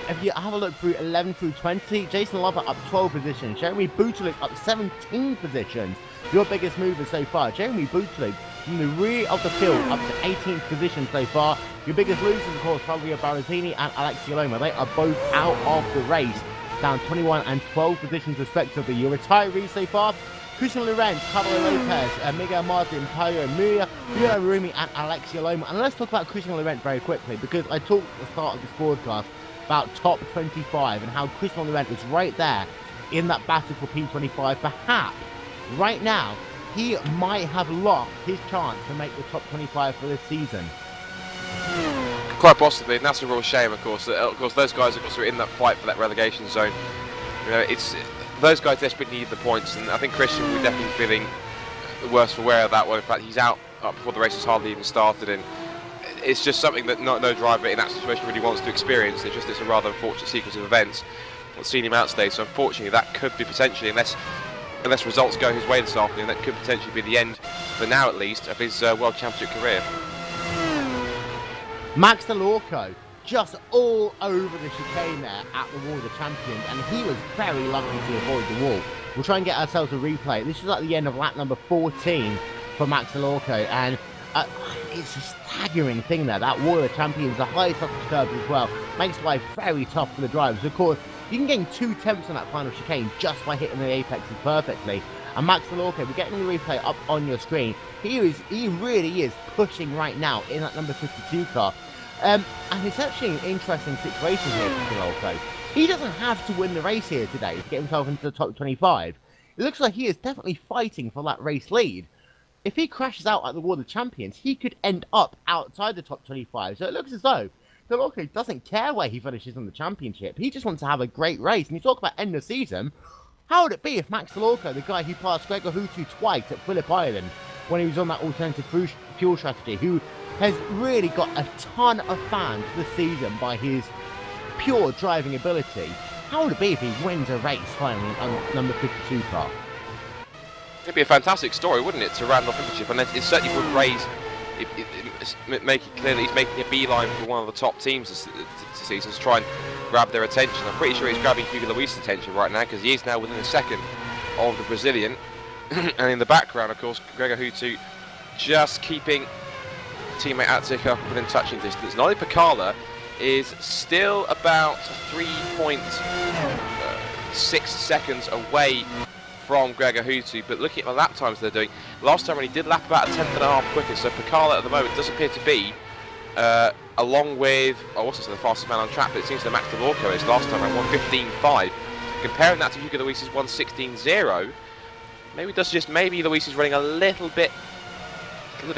If you have a look through 11 through 20, Jason Lover up 12 positions. Jeremy Butalik up 17 positions. Your biggest mover so far. Jeremy Butalik from the rear of the field up to 18th position so far. Your biggest losers, of course, Fabio Barazzini and Alexia Loma. They are both out of the race, down 21 and 12 positions respectively. Your retirees so far: Christian Lorenz, Pablo Lopez, Miguel Martin, Paolo Muya, Bruno Rumi, and Alexia Loma. And let's talk about Christian Lorenz very quickly, because I talked at the start of this broadcast about top 25 and how Christian Lorenz was right there in that battle for P25. Perhaps right now he might have lost his chance to make the top 25 for this season. Quite possibly, and that's a real shame, of course. Of course, those guys are in that fight for that relegation zone. You know, those guys desperately need the points, and I think Christian will be definitely feeling worse for wear of that one. In fact, he's out before the race has hardly even started, and it's just something that no driver in that situation really wants to experience. It's a rather unfortunate sequence of events that's seen him outstay. So unfortunately, that could be potentially, unless results go his way this afternoon, that could potentially be the end, for now at least, of his World Championship career. Max DeLorco just all over the chicane there at the Wall of the Champions, and he was very lucky to avoid the wall. We'll try and get ourselves a replay. This is at the end of lap number 14 for Max DeLorco, and it's a staggering thing there. That Wall of the Champions, the highest up the curves as well, makes life very tough for the drivers. Of course, you can gain 2 tenths on that final chicane just by hitting the apexes perfectly. And Max DeLorco, we're getting the replay up on your screen. He really is pushing right now in that number 52 car. And it's actually an interesting situation here for DeLorco. He doesn't have to win the race here today to get himself into the top 25. It looks like he is definitely fighting for that race lead. If he crashes out at the World of Champions, he could end up outside the top 25. So it looks as though DeLorco doesn't care where he finishes in the championship. He just wants to have a great race. And you talk about end of season. How would it be if Max DeLorco, the guy who passed Gregor Hutu twice at Phillip Island when he was on that alternative fuel strategy, who has really got a ton of fans this season by his pure driving ability, how would it be if he wins a race finally on number 52 car? It'd be a fantastic story, wouldn't it, to round off the championship, and it certainly would make it clear that he's making a beeline for one of the top teams this season to try and grab their attention. I'm pretty sure he's grabbing Hugo Luis's attention right now, because he is now within a second of the Brazilian. And in the background, of course, Gregor Hutu just keeping teammate Attica within touching distance. Ollie Picala is still about 3.6 seconds away from Gregor Hutu, but looking at the lap times they're doing, last time when he did lap about a 10.5 quicker, so Picala at the moment does appear to be along with, I also say the fastest man on track, but it seems that Max DeLorco is last time around 1:15.5. Comparing that to Hugo Luis's 1:16.0, maybe Luis is running a little bit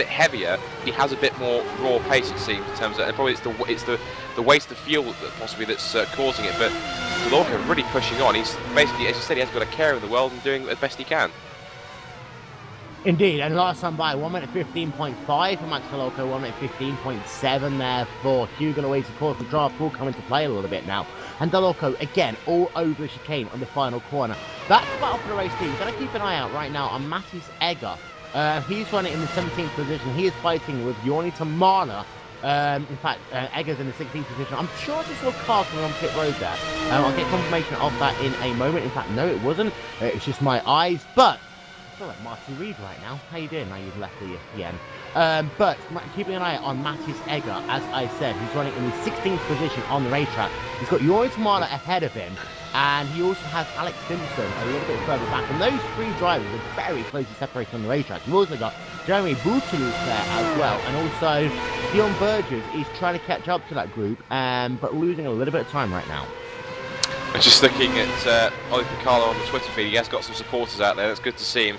heavier. He has a bit more raw pace, it seems, in terms of, and probably it's the waste of fuel that possibly that's causing it. But DeLorco really pushing on. He's basically, as you said, he hasn't got a care in the world and doing the best he can. Indeed, and last time by 1 minute 15.5 for Max Coloco, 1 minute 15.7 there for Hugo Luis. Of course, the draft will come into play a little bit now. And Doloco, again, all over the chicane on the final corner. That's the battle for the race team. You've got to keep an eye out right now on Mattis Egger. He's running in the 17th position. He is fighting with Yorni Tamala. In fact, Egger's in the 16th position. I'm sure I just saw cars coming on pit road there. I'll get confirmation of that in a moment. In fact, no, it wasn't. It's just my eyes. But I feel like Marty Reed right now. How you doing? Now you've left the ESPN. But keeping an eye on Mattis Egger, as I said, he's running in the 16th position on the racetrack. He's got Yori Tamala ahead of him, and he also has Alex Simpson a little bit further back. And those three drivers are very closely separated on the racetrack. You've also got Jeremy Bouteloup there as well, and also Dion Burgess is trying to catch up to that group, but losing a little bit of time right now. Just looking at Oli Picalo on the Twitter feed, he has got some supporters out there. That's good to see him.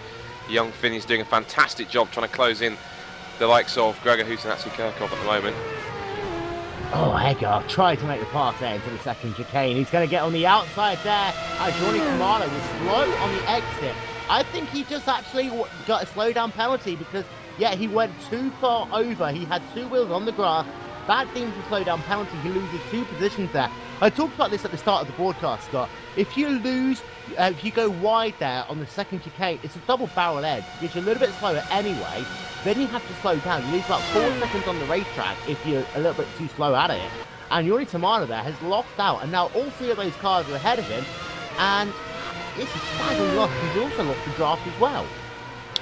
The young Finn is doing a fantastic job trying to close in the likes of Gregor Hooten and Atsu Kirkov at the moment. Oh, Egger tried to make the pass there into the second chicane. He's going to get on the outside there. Johnny Kamala was slow on the exit. I think he just actually got a slowdown penalty because, yeah, he went too far over. He had two wheels on the grass. That deemed a slowdown penalty. He loses 2 positions there. I talked about this at the start of the broadcast, Scott. If you lose, if you go wide there on the second chicane, it's a double barrel edge. It gets you a little bit slower anyway. Then you have to slow down. You lose about 4 seconds on the racetrack if you're a little bit too slow at it. And Yuri Tamara there has lost out. And now all 3 of those cars are ahead of him. And it's a staggering loss. He's also lost the draft as well.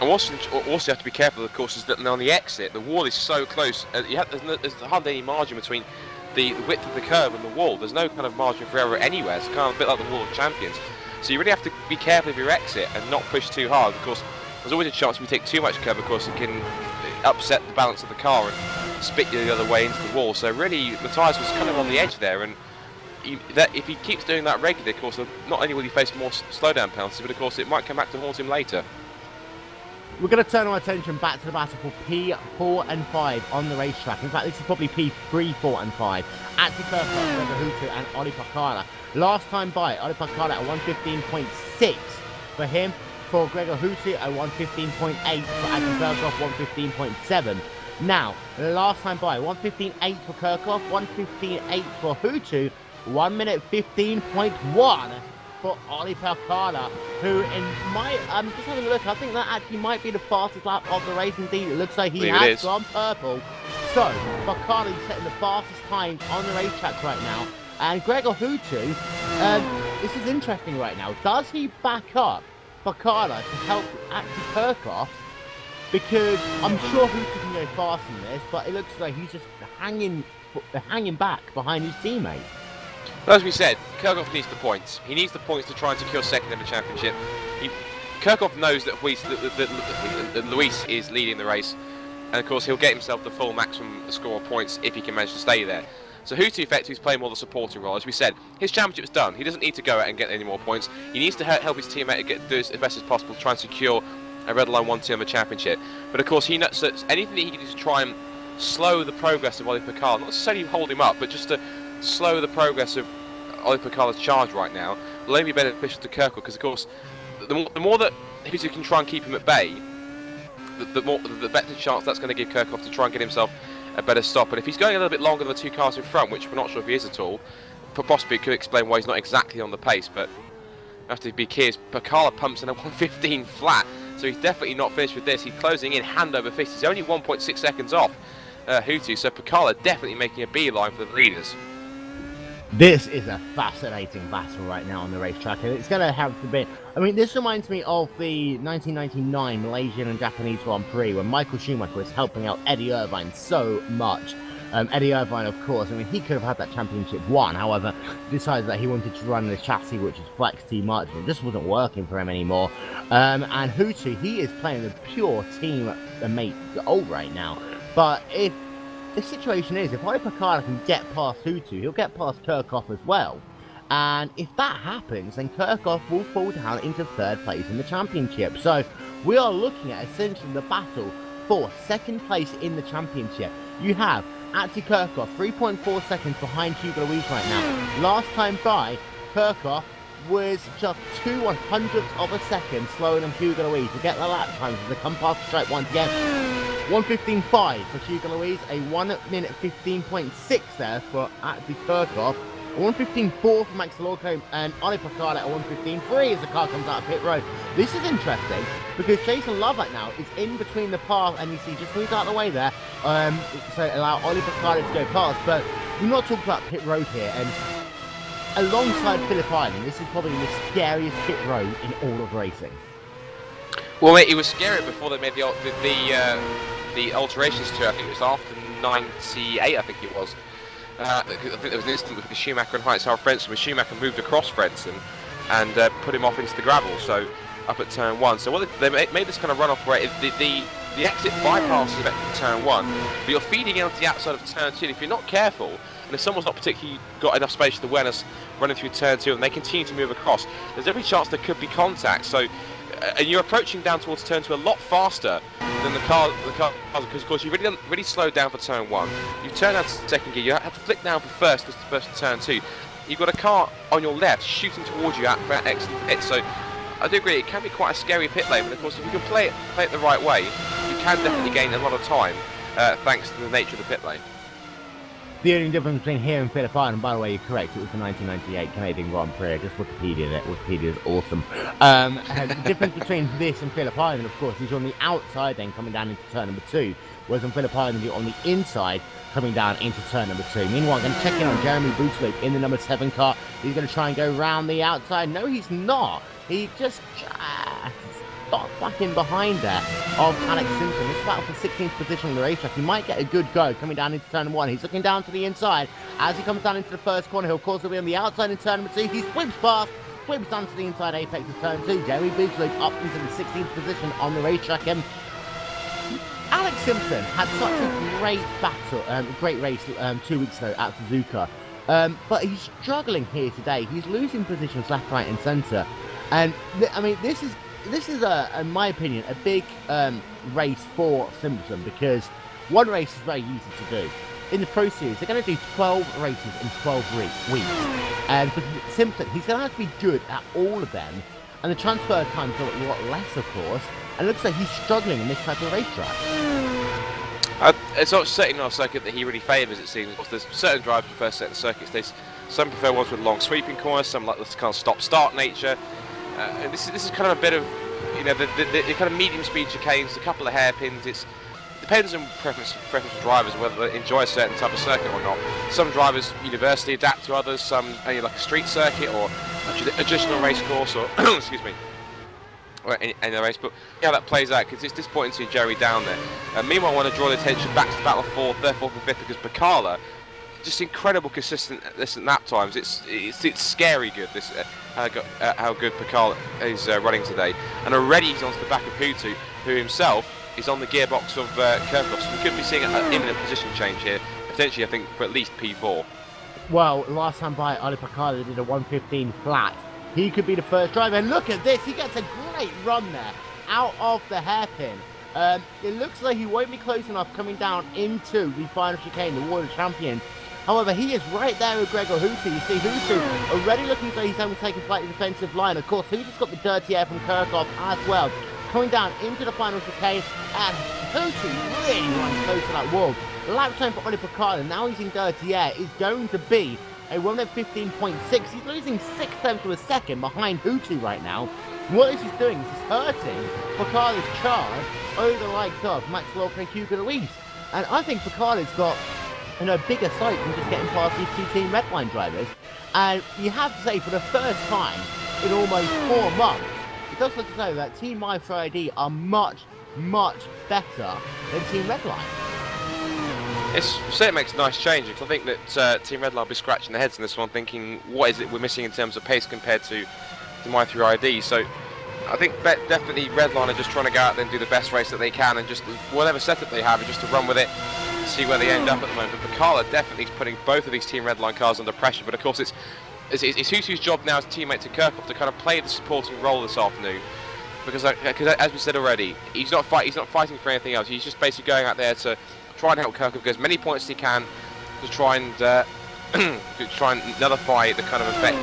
And also you have to be careful, of course, is that on the exit, the wall is so close. There's hardly any margin between the width of the curb and the wall. There's no kind of margin for error anywhere. It's kind of a bit like the Wall of Champions. So you really have to be careful of your exit and not push too hard. Of course, there's always a chance if you take too much curb, of course, it can upset the balance of the car and spit you the other way into the wall. So really, Matthias was kind of on the edge there, and if he keeps doing that regularly, of course, not only will he face more slowdown penalties, but of course it might come back to haunt him later. We're going to turn our attention back to the battle for P4 and 5 on the racetrack. In fact, this is probably P3, 4 and 5. Atsu Kirkov, Gregor Hooten and Oli Pakala. Last time by, Oli Pakala at 115.6 for him. For Gregor Hooten at 115.8. For Atsu Kirkov, 115.7. Now, last time by, 115.8 for Kirkov, 115.8 for Hooten, 1 minute 15.1 for Oli Pakala, who in my just having a look, I think that actually might be the fastest lap of the race. Indeed, it looks like he has gone purple. So Pakala is setting the fastest times on the racetrack right now. And Gregor Hooten, this is interesting right now. Does he back up Pakala to help Atsu Kirkov? Because I'm sure Hooten can go faster than this, but it looks like he's just hanging back behind his teammate. As we said, Kirkov needs the points. He needs the points to try and secure second in the championship. Kirkov knows that Luis is leading the race, and of course he'll get himself the full maximum score of points if he can manage to stay there. So Hooten, effectively, is playing more the supporting role. As we said, his championship's done. He doesn't need to go out and get any more points. He needs to help his teammate do this as best as possible to try and secure a red line 1-2 on the championship. But of course, he knows that anything that he can do to try and slow the progress of Oli Pakala, not necessarily hold him up, but just to slow the progress of Oli Pakala's charge right now, will only be beneficial to Kirkov, because of course the more that Hooten can try and keep him at bay, the better chance that's going to give Kirkov to try and get himself a better stop. And if he's going a little bit longer than the 2 cars in front, which we're not sure if he is at all, possibly could explain why he's not exactly on the pace, but we have to be clear, Pakala pumps in a 115 flat, so he's definitely not finished with this. He's closing in hand over fist. He's only 1.6 seconds off Hooten, so Pakala definitely making a beeline for the leaders. This is a fascinating battle right now on the racetrack, and it's going to have to be... I mean, this reminds me of the 1999 Malaysian and Japanese Grand Prix, when Michael Schumacher was helping out Eddie Irvine so much. Eddie Irvine, of course, I mean, he could have had that championship won, however, decided that he wanted to run the chassis, which is Flex T Martin. It just wasn't working for him anymore. And Hooten, he is playing the pure teammate role right now. But if the situation is, if Oli Pakala can get past Hooten, he'll get past Kirkov as well. And if that happens, then Kirkov will fall down into 3rd place in the championship. So we are looking at essentially the battle for 2nd place in the championship. You have Atsu Kirkov 3.4 seconds behind Hugo Luis right now. Last time by, Kirkov was just 2/100ths of a second slower than Hugo Louise to get the lap times as they come past the stripe once again. 1:15.5 for Hugo Louise, a 1 minute 15.6 there for Atzi Kirchhoff, a 1:15.4 for Max Lorco, and Ollie Picard at a 1:15.3 as the car comes out of pit road. This is interesting because Jason Lovatt now is in between the path, and you see just moves out of the way there, so allow Ollie Picard to go past. But we're not talking about pit road here, and alongside Phillip Island, this is probably the scariest pit road in all of racing. Well, mate, it was scary before they made the alterations to it. I think it was after 98, I think it was. I think there was an incident with Schumacher and Heinz Frentzen, where Schumacher moved across Frentzen and put him off into the gravel, so up at turn 1. So what they made this kind of runoff where the exit bypasses at turn 1, but you're feeding into the outside of turn 2. And if you're not careful, and if someone's not particularly got enough spatial awareness running through turn 2 and they continue to move across, there's every chance there could be contact. So, and you're approaching down towards turn 2 a lot faster than the car, because of course you've really slowed down for turn 1. You've turned out to second gear, you have to flick down for first turn 2. You've got a car on your left shooting towards you for an excellent hit. So I do agree, it can be quite a scary pit lane, but of course if you can play it the right way, you can definitely gain a lot of time thanks to the nature of the pit lane. The only difference between here and Phillip Island, by the way, you're correct, it was the 1998 Canadian Grand Prix. I just Wikipedia'd it. Wikipedia is awesome. And the difference between this and Phillip Island, of course, is you're on the outside then coming down into turn number 2, whereas on Phillip Island you're on the inside coming down into turn number 2. Meanwhile, I'm going to check in on Jeremy Bootsloop in the number 7 car. He's going to try and go round the outside. No, he's not. He just got back in behind there of Alex Simpson. This is battle for 16th position on the racetrack. He might get a good go coming down into turn 1. He's looking down to the inside. As he comes down into the first corner, he'll of course be on the outside in turn number 2. He sweeps past, sweeps down to the inside apex of turn 2. Jeremy Bootsloop up into the 16th position on the racetrack. And Alex Simpson had such a great battle, great race 2 weeks ago at Suzuka. But he's struggling here today. He's losing positions left, right, and centre. And I mean, this is in my opinion, a big race for Simpson, because one race is very easy to do. In the Pro Series, they're going to do 12 races in 12 weeks. And for Simpson, he's going to have to be good at all of them. And the transfer time's a lot less, of course. And it looks like he's struggling in this type of racetrack. It's not certainly not a circuit that he really favours, it seems. There's certain drivers prefer certain circuits. Some prefer ones with long sweeping corners, some like this kind of stop-start nature. This is kind of a bit of, you know, the kind of medium speed chicanes, a couple of hairpins. It depends on preference of drivers, whether they enjoy a certain type of circuit or not. Some drivers universally adapt to others, some like a street circuit or a traditional race course, or excuse me, or any race. But yeah, that plays out, because it's disappointing to see Jerry down there. Meanwhile, I want to draw the attention back to the battle for third, fourth and fifth, because Bacala, just incredible consistent lap times. It's scary good, this how good Bacala is running today. And already he's onto the back of Hutu, who himself is on the gearbox of Kirchhoff. So we could be seeing an imminent position change here, potentially I think for at least P4. Well, last time by Ollie Picard did a 1:15 flat. He could be the first driver, and look at this, he gets a great run there out of the hairpin. It looks like he won't be close enough coming down into the final chicane, the World Champions. However, he is right there with Gregor Hutu. You see Hutu already looking as though he's only taking slightly defensive line. Of course, Hutu's got the dirty air from Kirchhoff as well. Coming down into the final chicane, and Hutu really runs close to that wall. The lap time for Ollie Picard, and now he's in dirty air, is going to be a 1:15.6. He's losing 6 tenths of a second behind Hutu right now. And what this is doing is it's hurting Picard's charge over the likes of Max Lorca and Hugo Louise. And I think Picard's got, you know, bigger sight than just getting past these two Team Redline drivers. And you have to say, for the first time in almost 4 months, it does look as though that Team MyFriday are much, much better than Team Redline. It certainly makes a nice change, because I think that Team Redline will be scratching their heads in this one, thinking, what is it we're missing in terms of pace compared to My3ID? So I think definitely Redline are just trying to go out there and do the best race that they can, and just whatever setup they have, just to run with it and see where they end up at the moment. But Bacala definitely is putting both of these Team Redline cars under pressure, but of course it's Hutu's job now as teammate to Kirchhoff to kind of play the supporting role this afternoon, because as we said already, he's not fighting for anything else. He's just basically going out there to try and help Kirchhoff get as many points as he can, to try and to try and nullify the kind of effect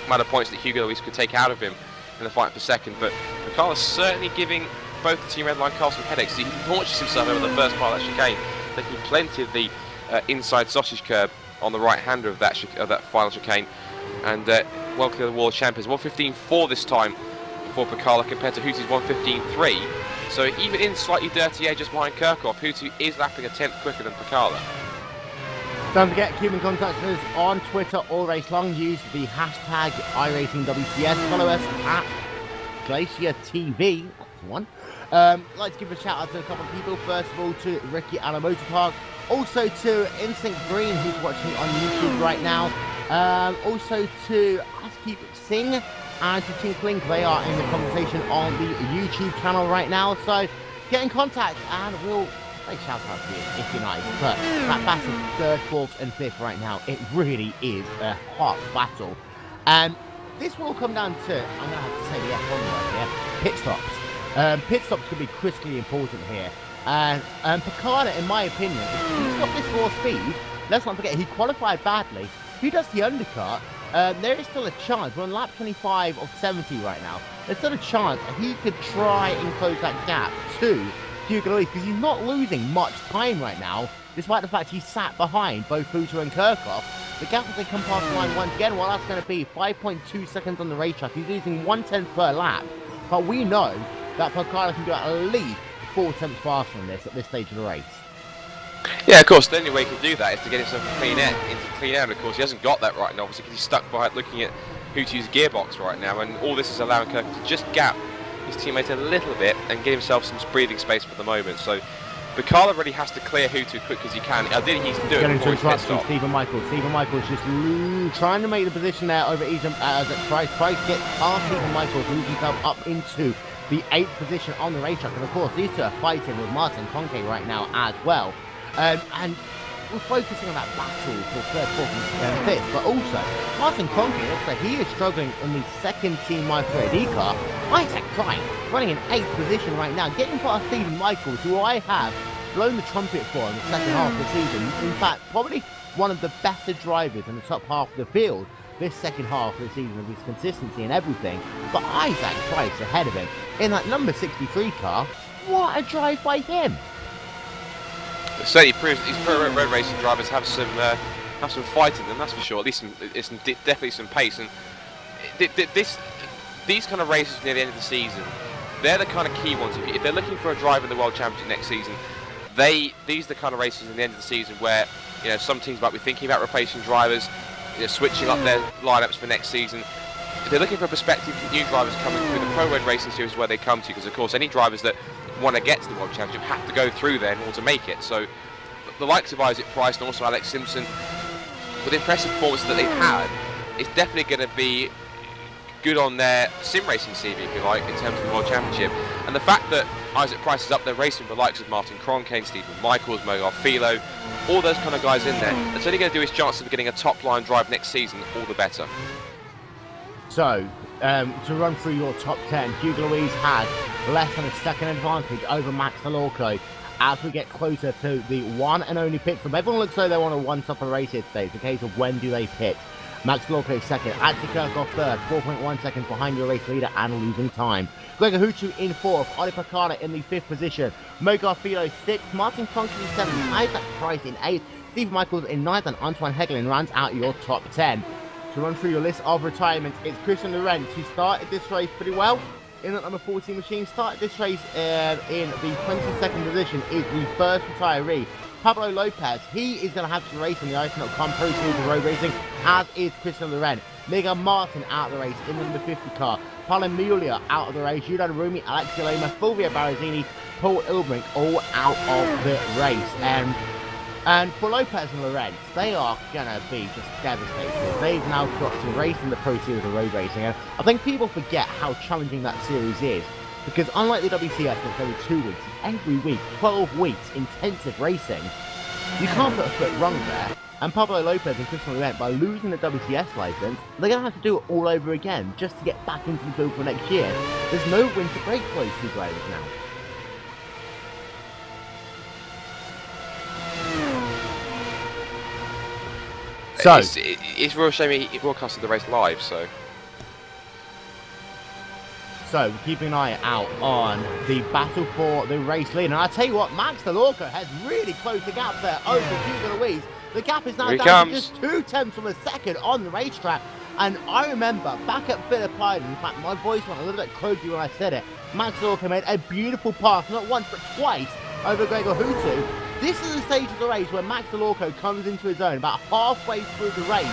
amount of points that Hugo Luis could take out of him in the fight for second. But Pecara's certainly giving both the Team Redline cars some headaches. He launches himself over the first part of that chicane, taking plenty of the inside sausage curb on the right-hander of that final chicane, and well clear the world champions. 1:15.4 this time for Peccara compared to Hooty's 1:15.3. So even in slightly dirty air just behind Kirchhoff, Hooty is lapping a tenth quicker than Peccara. Don't forget, keep in contact with us on Twitter all race long. Use the hashtag iRacingWCS. Follow us at GlacierTV. That's the one. I'd like to give a shout out to a couple of people. First of all, to Ricky Allen Motor Park. Also to Instinct Green, who's watching on YouTube right now. Also to Askeep Singh and to Tinklink. They are in the conversation on the YouTube channel right now. So get in contact and we'll say shout out to you if you're nice. But that battle, 3rd, 4th and 5th right now, it really is a hot battle. And this will all come down to, I'm going to have to say the F1 word here, pit stops. Pit stops could be critically important here. And Peccara, in my opinion, if he's got this raw speed, let's not forget, he qualified badly. If he does the undercut, there is still a chance. We're on lap 25 of 70 right now. There's still a chance he could try and close that gap to Hugo Luis, because he's not losing much time right now, despite the fact he sat behind both Hooter and Kirchhoff. The gap as they come past the line once again, well, that's going to be 5.2 seconds on the racetrack. He's losing 1/10 per lap. But we know that Peccara can do at least 4 tenths faster than this at this stage of the race. Yeah, of course, the only way he can do that is to get himself into clean air, and of course he hasn't got that right now, obviously, because he's stuck by looking at Hooty's gearbox right now, and all this is allowing Kirk to just gap his teammate a little bit and give himself some breathing space for the moment. So Peccara really has to clear Hooty as quick as he can. Ideally, he's to do it before his pit stop. Stephen Michaels just trying to make the position there over Ethan as Price. Price gets past Stephen Michaels, moves himself up into the 8th position on the racetrack, and of course these two are fighting with Martin Conke right now as well. And we're focusing on that battle for 3rd, 4th and 5th, but also Martin Conke looks like he is struggling in the second Team Micro AD car. Isaac Price running in 8th position right now, getting past Stephen Michaels, who I have blown the trumpet for in the second half of the season. In fact, probably one of the better drivers in the top half of the field this second half of the season, with his consistency and everything. But Isaac Price ahead of him in that number 63 car. What a drive by him! It certainly proves that these pro road racing drivers have some fight in them, that's for sure. At least definitely some pace. And these kind of races near the end of the season, they're the kind of key ones. If they're looking for a driver in the World Championship next season, these are the kind of races at the end of the season where, you know, some teams might be thinking about replacing drivers, you know, switching up their lineups for next season. If they're looking for prospective new drivers coming through, the pro road racing series where they come to, because of course any drivers that want to get to the World Championship have to go through there in order to make it. So the likes of Isaac Price and also Alex Simpson, with the impressive performances that they've had, it's definitely going to be good on their sim racing CV, if you like, in terms of the World Championship. And the fact that Isaac Price is up there racing with the likes of Martin Kronkane, Stephen Michaels, Mogar Philo, all those kind of guys in there, that's only going to do his chances of getting a top line drive next season all the better. So, to run through your top 10, Hugo Luis has less than a second advantage over Max Delorco as we get closer to the one and only pit stop. Everyone looks like they want to one-stop a race here today. It's a case of when do they pit. Max Delorco second, Atsi Kirchhoff third, 4.1 seconds behind your race leader and losing time. Gregor Hootu in 4th, Oli Peccara in the 5th position, Mogar Philo 6th, Martin Conklin 7th, Isaac Price in 8th, Steve Michaels in 9th, and Antoine Hegelin rounds out your top 10. To run through your list of retirements, it's Christian Lorenz, who started this race pretty well in that number 14 machine, started this race in the 22nd position, is the first retiree. Pablo Lopez, he is going to have to race in the Ice.com Pro Series of Road Racing, as is Christian Lorenz. Miguel Martin out of the race in the number 50 car. Paolo Mulia out of the race. Julian Rumi, Alexia Loma, Fulvio Barazzini, Paul Ilbrink all out of the race. And for Lopez and Lorenz, they are going to be just devastated. They've now got to race in the Pro Series of Road Racing. And I think people forget how challenging that series is. Because unlike the WCS, it's every 2 weeks, every week, 12 weeks, intensive racing, you can't put a foot wrong there. And Pablo Lopez and Christian Lorenz, by losing the WCS license, they're going to have to do it all over again just to get back into the field for next year. There's no winter break for those two drivers now. So it's a real shame he broadcasted the race live, so So, keeping an eye out on the battle for the race lead. And I'll tell you what, Max DeLorco has really closed the gap there over Hugo Louise. The gap is now down to just 0.2 of a second on the racetrack. And I remember back at Phillip Island, in fact, my voice went a little bit croaky when I said it. Max DeLorco made a beautiful pass, not once but twice, over Gregor Hutu. This is the stage of the race where Max DeLorco comes into his own about halfway through the race.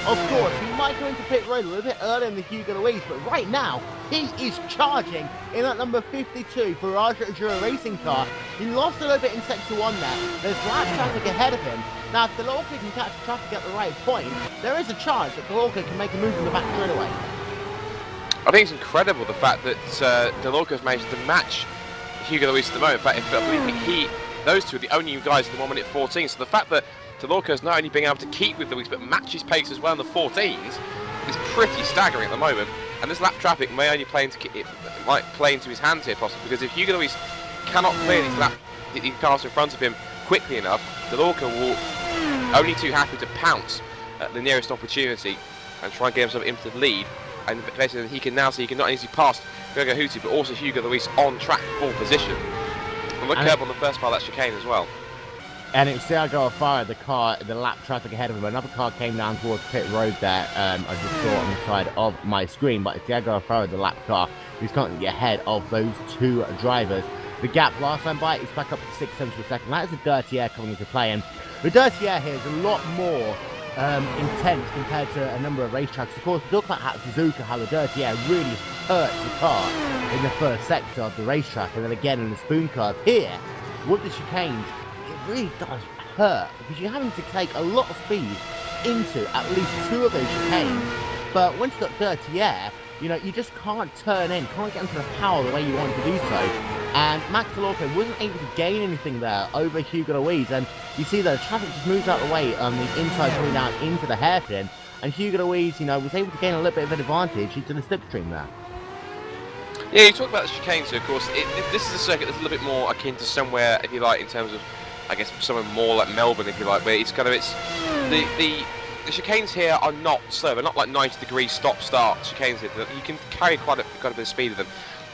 Of course, he might go into pit road a little bit earlier than the Hugo Louise, but right now, he is charging in that number 52 Ferrari Jura racing car. He lost a little bit in sector 1 there. There's lap traffic ahead of him. Now, if DeLorco can catch the traffic at the right point, there is a chance that DeLorco can make a move in the back straight away. I think it's incredible the fact that DeLorco has managed to match Hugo Louise at the moment. In fact, I believe those two are the only guys in the 1 minute 14. So the fact that DeLorco is not only being able to keep with Louise but match his pace as well in the 14s is pretty staggering at the moment. And this lap traffic may only play into his hands here possibly, because if Hugo Louise cannot clear these cars in front of him quickly enough, DeLorco will only too happy to pounce at the nearest opportunity and try and get himself into the lead. And basically he can now see he can not only pass Gregor Hutu but also Hugo Louise on track for pole position. And look curb on the first part of that chicane as well. And it's Thiago Alfaro, the lap traffic ahead of him. Another car came down towards pit road there. I just saw on the side of my screen. But it's Thiago Alfaro, the lap car, who's currently ahead of those two drivers. The gap last time by is back up to 6 tenths per second. That is a dirty air coming into play. And the dirty air here is a lot more intense compared to a number of racetracks. Of course, we talk about at Suzuka how the dirty air really hurts the car in the first sector of the racetrack. And then again in the spoon curve here, with the chicanes, it really does hurt because you're having to take a lot of speed into at least 2 of those chicanes. But once you've got dirty air, you know, you just can't turn in, can't get into the power the way you want to do so. And Max DeLorco wasn't able to gain anything there over Hugo Louise. And you see that the traffic just moves out of the way on the inside coming down into the hairpin. And Hugo Louise, you know, was able to gain a little bit of an advantage into the slipstream there. Yeah, you talk about the chicane, so of course, this is a circuit that's a little bit more akin to somewhere, if you like, in terms of, I guess, somewhere more like Melbourne, if you like, where it's kind of, the chicanes here are not slow. They're not like 90-degree stop-start chicanes here. You can carry quite a bit of speed with them.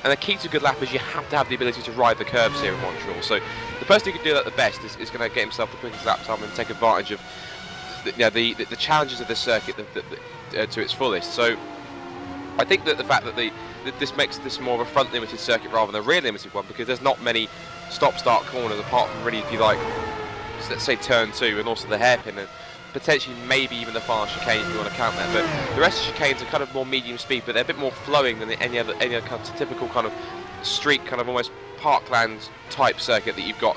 And the key to a good lap is you have to have the ability to ride the curbs here in Montreal. So the person who can do that the best is going to get himself the quickest lap time and take advantage of the challenges of this circuit to its fullest. So I think that the fact that this makes this more of a front-limited circuit rather than a rear-limited one, because there's not many stop-start corners apart from really, if you like, let's say turn 2 and also the hairpin and potentially maybe even the final chicane if you want to count that. But the rest of the chicanes are kind of more medium speed, but they're a bit more flowing than any other kind of typical kind of street, kind of almost parkland type circuit that you've got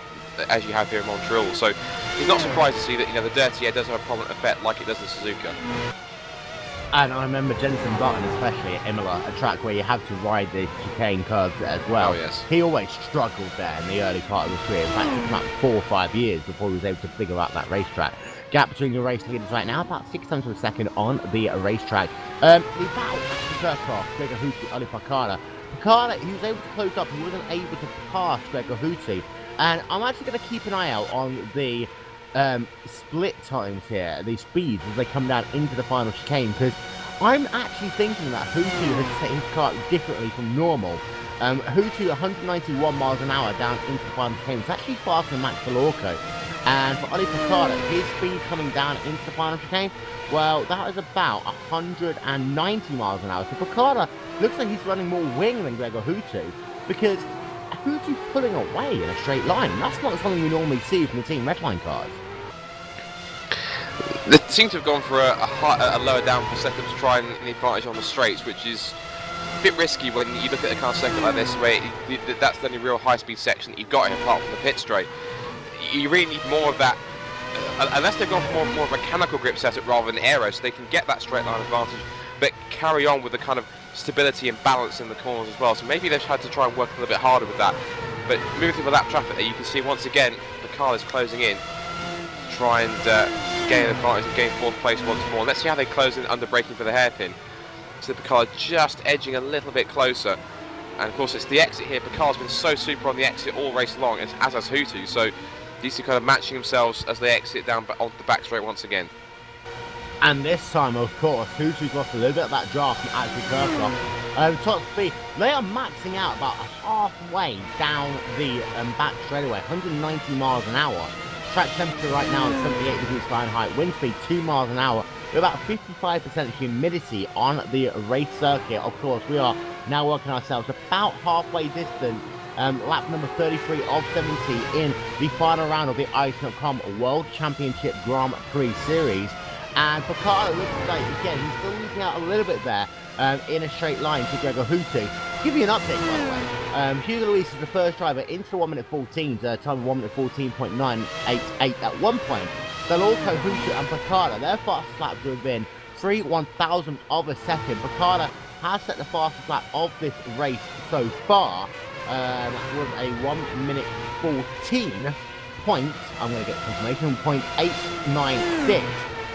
as you have here in Montreal. So it's not surprised to see that, you know, the dirty air does have a prominent effect like it does in Suzuka. And I remember Jenson Button, especially at Imola, a track where you have to ride the chicane curves as well. Oh, yes. He always struggled there in the early part of his career. In fact, it took him about 4 or 5 years before he was able to figure out that racetrack. Gap between the race leaders right now, about 6 tenths of a second on the racetrack. The battle actually first off, Gregor Hutu, Ali Pakala. Pakala, he was able to close up, he wasn't able to pass Gregor Hutu. And I'm actually going to keep an eye out on the split times here, the speeds as they come down into the final chicane, because I'm actually thinking that Hutu has set his car differently from normal. Hutu 191 miles an hour down into the final chicane was actually faster than Max DeLorco. And for Ali Picard, his speed coming down into the final chicane, well, that is about 190 miles an hour. So Picard looks like he's running more wing than Gregor Hutu, because Hutu's pulling away in a straight line. That's not something we normally see from the Team Redline cars. They seem to have gone for a lower downforce setup to try and the advantage on the straights, which is a bit risky when you look at a car circuit like this, where that's the only real high-speed section that you've got here apart from the pit straight. You really need more of that, unless they've gone for more of a mechanical grip setup rather than aero, so they can get that straight line advantage, but carry on with the kind of stability and balance in the corners as well. So maybe they've had to try and work a little bit harder with that. But moving through the lap traffic there, you can see once again the car is closing in, try and gain an advantage and gain 4th place once more. Let's see how they close in under braking for the hairpin. So Picard just edging a little bit closer. And of course it's the exit here. Picard's been so super on the exit all race long, as has Hutu. So these two kind of matching themselves as they exit down onto the back straight once again. And this time, of course, Hutu's lost a little bit of that draft from Ashley Kirchhoff. Top speed, they are maxing out about halfway down the back straightaway, 190 miles an hour. Track temperature right now is 78 degrees Fahrenheit, wind speed 2 miles an hour, with about 55% humidity on the race circuit. Of course, we are now working ourselves about halfway distance, lap number 33 of 70 in the final round of the Ice.com World Championship Grand Prix Series. And Picard looks like, again, he's still losing out a little bit there in a straight line to Gregor Huttu. To give you an update, by the way, Hugo Luis is the first driver into 1 minute 14, time of 1 minute 14.988 at one point. Delorco, Huttu and Picard, their fastest laps have been 3/1000th of a second. Picard has set the fastest lap of this race so far with a 1 minute 14 point, I'm going to get confirmation, 0.896.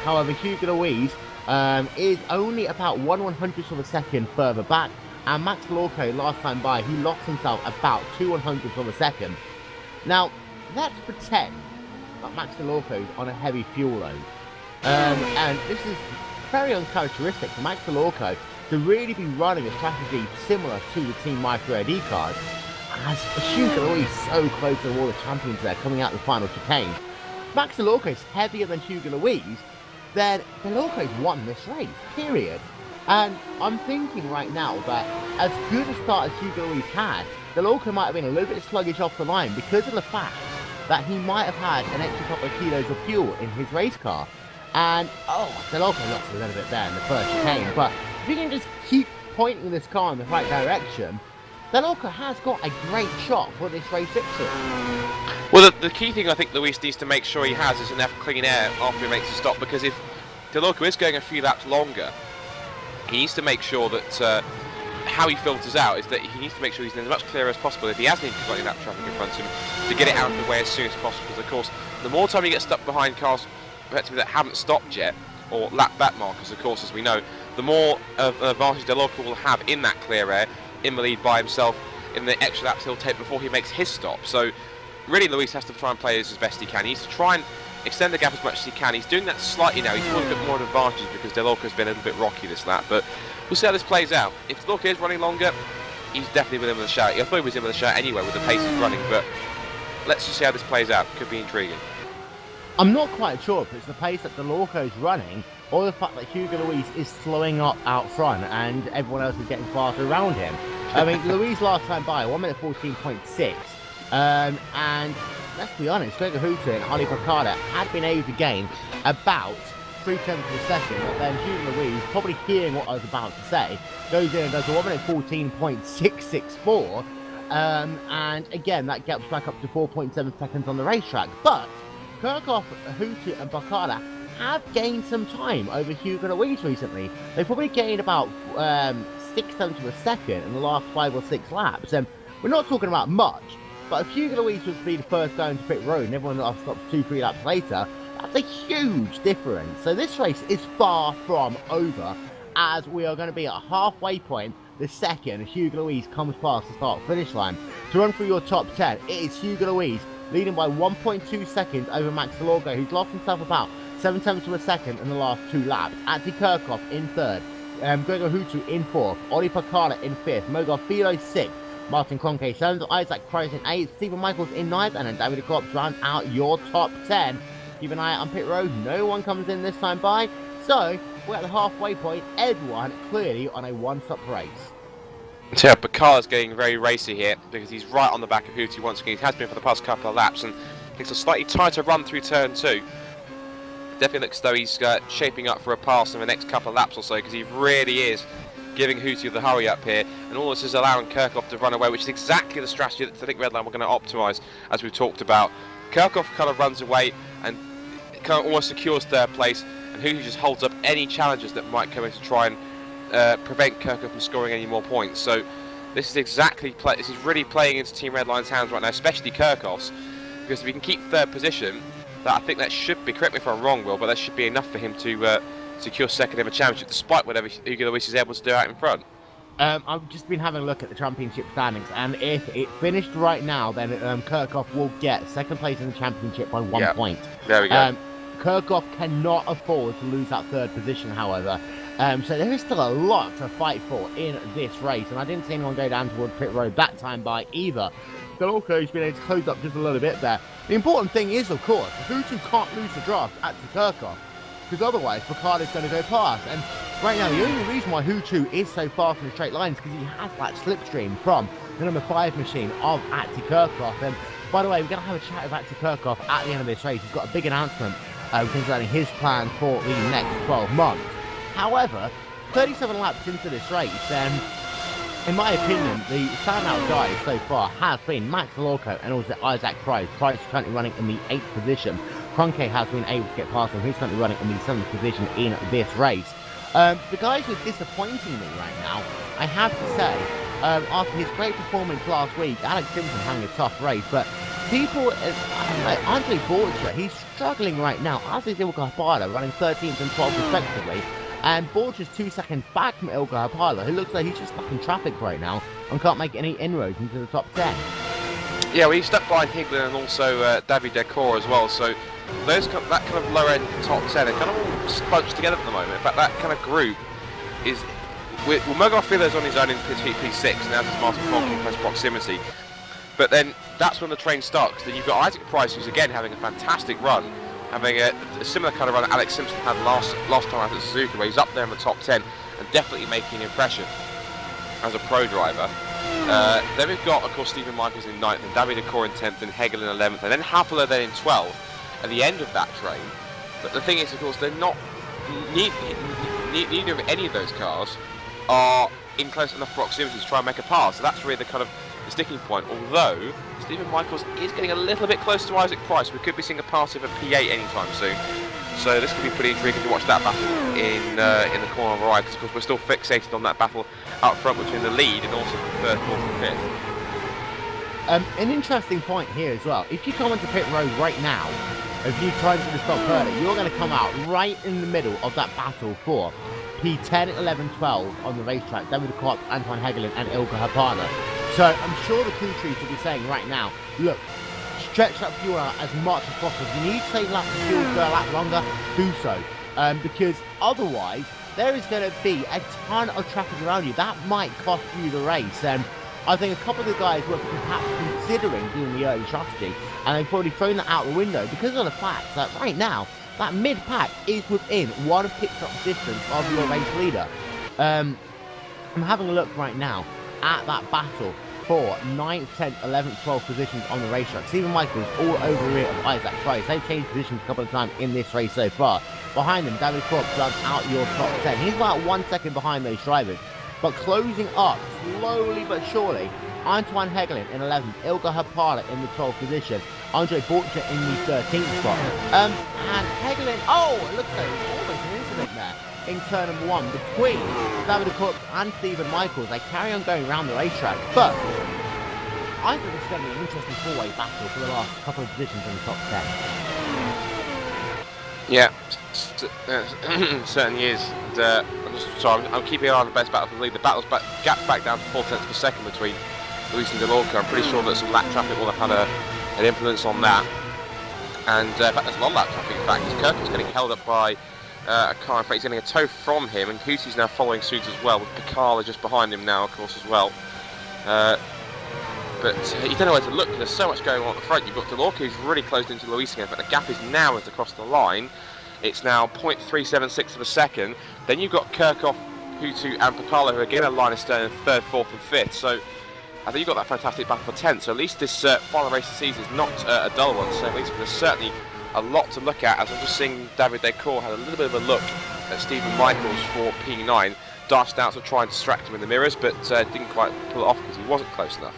However, Hugo Luis is only about 1/100th of a second further back, and Max Delorco, last time by, he lost himself about 2/100th of a second. Now, let's pretend that Max Delorco is on a heavy fuel load, and this is very uncharacteristic for Max Delorco to really be running a strategy similar to the Team Micro AD cars, as Hugo Luis so close to all the champions there coming out in the final chicane. Max Delorco is heavier than Hugo Luis, then Delorco's won this race, period. And I'm thinking right now that as good a start as Hugo Luis had, Delorco might have been a little bit sluggish off the line because of the fact that he might have had an extra couple of kilos of fuel in his race car. And, Delorco lost a little bit there in the first chicane, but if he can just keep pointing this car in the right direction, Delorco has got a great shot for this race victory. Well, the key thing I think Luis needs to make sure he has is enough clean air after he makes a stop, because if Delorco is going a few laps longer, he needs to make sure that how he filters out is that he needs to make sure he's in as much clearer as possible if he hasn't even got any lap traffic in front of him, to get it out of the way as soon as possible. Because of course, the more time you get stuck behind cars effectively that haven't stopped yet, or lap back markers, of course, as we know, the more of an advantage Delorco will have in that clear air, in the lead by himself, in the extra laps he'll take before he makes his stop. So really, Luis has to try and play this as best he can. He needs to try and extend the gap as much as he can. He's doing that slightly now. He's got a bit more advantage because Delorco's been a little bit rocky this lap, but we'll see how this plays out. If Delorco is running longer, he's definitely within with a shout. I thought he was in with a shout anyway with the pace he's running, but let's just see how this plays out. Could be intriguing. I'm not quite sure if it's the pace that Delorco's running or the fact that Hugo Luis is slowing up out front and everyone else is getting faster around him. I mean, Luis last time by, 1 minute 14.6. And let's be honest, Gregor Huttu and Oli Picard had been able to gain about 3/10 of a second, but then Hugo Luis, probably hearing what I was about to say, goes in and does a 1 minute 14.664, and again, that gets back up to 4.7 seconds on the racetrack. But Kirchhoff, Huttu and Picard have gained some time over Hugo Luis recently. They've probably gained about 0.6 of a second in the last 5 or 6 laps, and we're not talking about much. But if Hugo Luis was to be the first going to pit road and everyone else stops 2-3 laps later, that's a huge difference. So this race is far from over, as we are going to be at a halfway point the second Hugo Luis comes past the start-finish line. To run through your top 10, it is Hugo Luis leading by 1.2 seconds over Max Delorco, who's lost himself about 0.7 of a second in the last 2 laps. Antti Kirchhoff in 3rd, Gregor Huttu in 4th, Oli Picard in 5th, Mogar Filo 6th, Martin Conke 7th, Isaac Price in 8th, Stephen Michaels in 9th, and then David Corps round out your top 10. Keep an eye out on pit road, no one comes in this time by, so we're at the halfway point, everyone clearly on a one-stop race. So yeah, Picard's getting very racy here because he's right on the back of Huttu once again. He has been for the past couple of laps, and it's a slightly tighter run through turn 2. Definitely looks as though he's shaping up for a pass in the next couple of laps or so, because he really is giving Huttu the hurry up here, and all this is allowing Kirchhoff to run away, which is exactly the strategy that I think Redline were going to optimise, as we've talked about. Kirchhoff kind of runs away and kind of almost secures 3rd place, and Huttu just holds up any challenges that might come in to try and prevent Kirchhoff from scoring any more points. So this is exactly this is really playing into Team Redline's hands right now, especially Kirchhoff's, because if he can keep 3rd position, that I think that should be, correct me if I'm wrong, Will, but that should be enough for him to secure 2nd ever championship, despite whatever Hugo Luis is able to do out in front. I've just been having a look at the championship standings, and if it finished right now, then Kirchhoff will get 2nd place in the championship by 1 point. There we go. Kirchhoff cannot afford to lose that 3rd position, however, So there is still a lot to fight for in this race, and I didn't see anyone go down toward pit road that time by either. Galorco's been able to close up just a little bit there. The important thing is, of course, Hutu can't lose the draft at Kirchhoff, because otherwise Ricardo's going to go past. And right now, the only reason why Hutu is so fast in the straight line is because he has that slipstream from the number 5 machine of Kirchhoff. And by the way, we're going to have a chat with Kirchhoff at the end of this race. He's got a big announcement concerning his plans for the next 12 months. However, 37 laps into this race, in my opinion, the standout guys so far has been Max Galorco and also Isaac Price. Price is currently running in the 8th position. Kroenke has been able to get past him. He's currently running in the 7th position in this race. The guys who are disappointing me right now, I have to say, after his great performance last week, Alex Simpson having a tough race, but people, Andre Borgia, he's struggling right now, as is Ilka Hapala, running 13th and 12th respectively. And Borgia's 2 seconds back from Ilka Hapala, who looks like he's just stuck in traffic right now and can't make any inroads into the top 10. Yeah, well, he's stuck behind Higlin and also David Decor as well, so that kind of lower end top 10 are kind of all bunched together at the moment. In fact, that kind of group is... Well, Mogarfilo's on his own in P6, now there's Martin Fonk in close proximity. But then that's when the train starts, because then you've got Isaac Price, who's again having a fantastic run, having a similar kind of run that Alex Simpson had last time out at Suzuka, where he's up there in the top 10 and definitely making an impression as a pro driver. Then we've got, of course, Stephen Michaels in 9th, and David Decor in 10th, and Hegel in 11th, and then Hapala then in 12th at the end of that train. But the thing is, of course, they're not... Neither of any of those cars are in close enough proximity to try and make a pass, so that's really the kind of the sticking point. Although Stephen Michaels is getting a little bit close to Isaac Price, we could be seeing a pass of a P8 anytime soon. So this could be pretty intriguing to watch that battle in the corner on the right, because of course we're still fixated on that battle out front between the lead and also the 3rd, 4th and 5th. An interesting point here as well. If you come onto pit road right now, if you try to stop further, you're going to come out right in the middle of that battle for P10, 11, 12 on the racetrack. David Decor, Antoine Hegelin and Ilka Hapala. So I'm sure the crew chief will be saying right now, look, stretch that fuel out as much as possible. If you need to save lap of fuel for a lap longer, do so. Because otherwise, there is going to be a ton of traffic around you. That might cost you the race. I think a couple of the guys were perhaps considering doing the early strategy, and they've probably thrown that out the window because of the fact that right now, that mid-pack is within 1 pit stop distance of your race leader. I'm having a look right now at that battle for 9th, 10th, 11th, 12th positions on the racetrack. Stephen Michaels all over the rear of Isaac Price. They've changed positions a couple of times in this race so far. Behind them, David Corp runs out your top 10. He's about 1 second behind those drivers. But closing up, slowly but surely, Antoine Hegelin in 11th, Ilka Hapala in the 12th position, Andre Borgia in the 13th spot. And Hegelin, it looks like there's almost an incident there in turn number 1 between David Cook and Stephen Michaels. They carry on going around the racetrack, but I think it's going to be an interesting four-way battle for the last couple of positions in the top 10. Yeah, certainly is. I'm keeping an eye on the best battle for the lead. The battle's gapped back down to 4 tenths per second between Luis and Galorco. I'm pretty sure that some lap traffic will have had an influence on that. And in fact, there's a lot of lap traffic. In fact, Kirkham's getting held up by a car. In fact, he's getting a tow from him, and Huti's now following suit as well, with Picala just behind him now, of course, as well. But you don't know where to look. There's so much going on at the front. You've got Galorco, who's really closed into Luis again, but the gap is now as across the line. It's now 0.376 of a second. Then you've got Kirchhoff, Hutu and Picala, who again are line astern in 3rd, 4th and 5th. So I think you've got that fantastic battle for 10th. So at least this final race of the season is not a dull one. So at least there's certainly a lot to look at, as I'm just seeing David Decor had a little bit of a look at Stephen Michaels for P9, dashed out to try and distract him in the mirrors, but didn't quite pull it off because he wasn't close enough.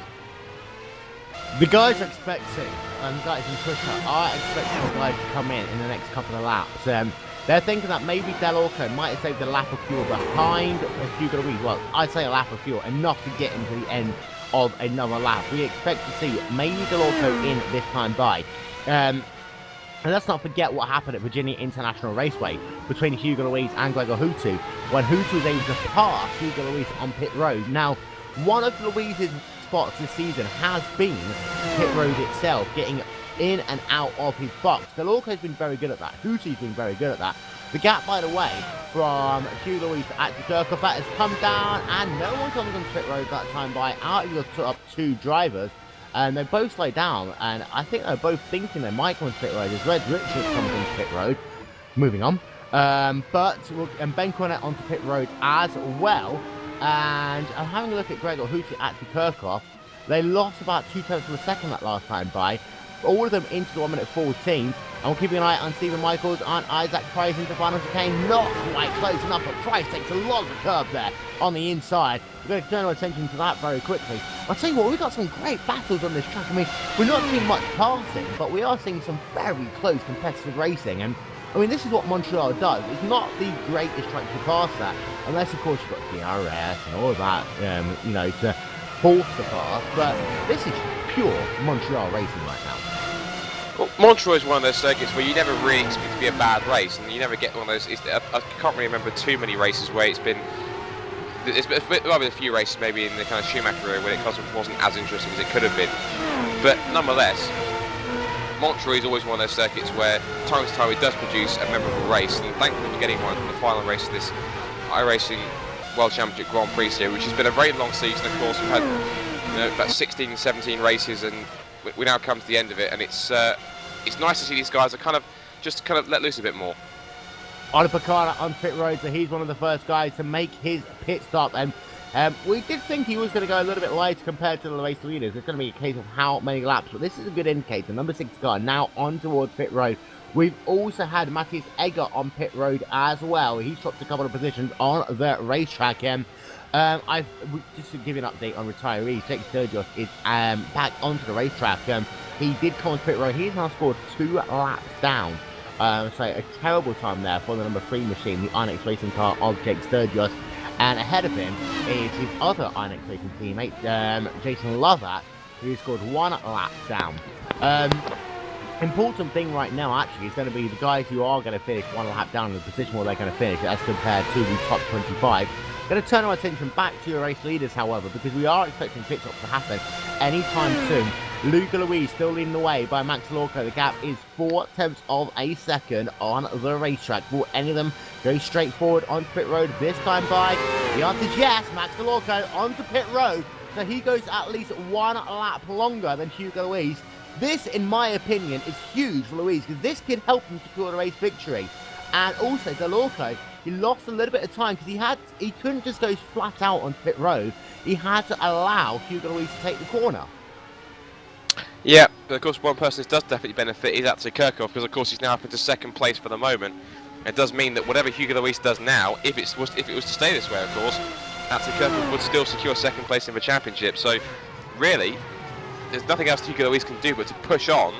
The guys are expecting, and guys in Twitter are expecting the guys to come in the next couple of laps. They're thinking that maybe Delorco might have saved a lap of fuel behind Hugo Louise. Well, I'd say a lap of fuel, enough to get into the end of another lap. We expect to see maybe Delorco in this time by. And let's not forget what happened at Virginia International Raceway between Hugo Louise and Gregor Hutu, when Hutu was able to pass Hugo Louise on pit road. Now, one of Louise's spots this season has been pit road itself, getting in and out of his box. Delorco's been very good at that. Hootie's been very good at that. The gap, by the way, from Hugo Louis to Kirchhoff, that has come down, and no one comes on pit road that time by out of your top 2 drivers. And they both slowed down, and I think they're both thinking they might come on pit road as Red Richards comes on pit road. Moving on. And Ben Cornett onto pit road as well. And I'm having a look at Gregor Hootie at Kirchhoff. They lost about 2/10 of a second that last time by. All of them into the 1 minute 14. And we're keeping an eye on Stephen Michaels and Isaac Price into final chicane. Not quite close enough, but Price takes a lot of the curb there on the inside. We're going to turn our attention to that very quickly. I'll tell you what, we've got some great battles on this track. I mean, we're not seeing much passing, but we are seeing some very close competitive racing. And I mean, this is what Montreal does. It's not the greatest track to pass that, unless of course you've got DRS and all of that, you know, to force the pass. But this is pure Montreal racing right now. Well, Montreal is one of those circuits where you never really expect it to be a bad race, and you never get one of those. I can't really remember too many races where it's been. It's been a few races maybe in the kind of Schumacher era when it wasn't as interesting as it could have been. But nonetheless, Montreal is always one of those circuits where time to time it does produce a memorable race, and thankfully we're getting one from the final race of this iRacing World Championship Grand Prix series, which has been a very long season. Of course, we've had about 16, 17 races, and we now come to the end of it, and it's nice to see these guys are kind of let loose a bit more. Oliver Carter on pit road, so he's one of the first guys to make his pit stop, and we did think he was going to go a little bit lighter compared to the race leaders. It's going to be a case of how many laps, but this is a good indicator. Number 6 car now on towards pit road. We've also had Matthias Egger on pit road as well. He's dropped a couple of positions on the racetrack. Just to give you an update on retirees, Jake Sturgis is back onto the racetrack. He did come on pit road. He's now scored 2 laps down. So a terrible time there for the number 3 machine, the Inex Racing car of Jake Sturgis. And ahead of him is his other Inex Racing teammate, Jason Lovat, who scored 1 lap down. Important thing right now actually is going to be the guys who are going to finish 1 lap down in the position where they're going to finish as compared to the top 25. Going to turn our attention back to your race leaders, however, because we are expecting pit stops to happen anytime soon. Luca Louise still leading the way by Max Lorco. The gap is 0.4 of a second on the racetrack. Will any of them go straight forward onto pit road this time by? The answer is yes. Max Lorco onto pit road. So he goes at least 1 lap longer than Hugo Louise. This, in my opinion, is huge for Louise because this could help him secure the race victory. And also, Delorco, he lost a little bit of time because he couldn't just go flat out on pit road. He had to allow Hugo Louise to take the corner. Yeah, but of course one person who does definitely benefit is actually Kirchhoff, because of course he's now up into 2nd place for the moment. It does mean that whatever Hugo Louise does now, if it was to stay this way, of course, actually Kirchhoff would still secure 2nd place in the championship. So really, there's nothing else Hugo Louise can do but to push on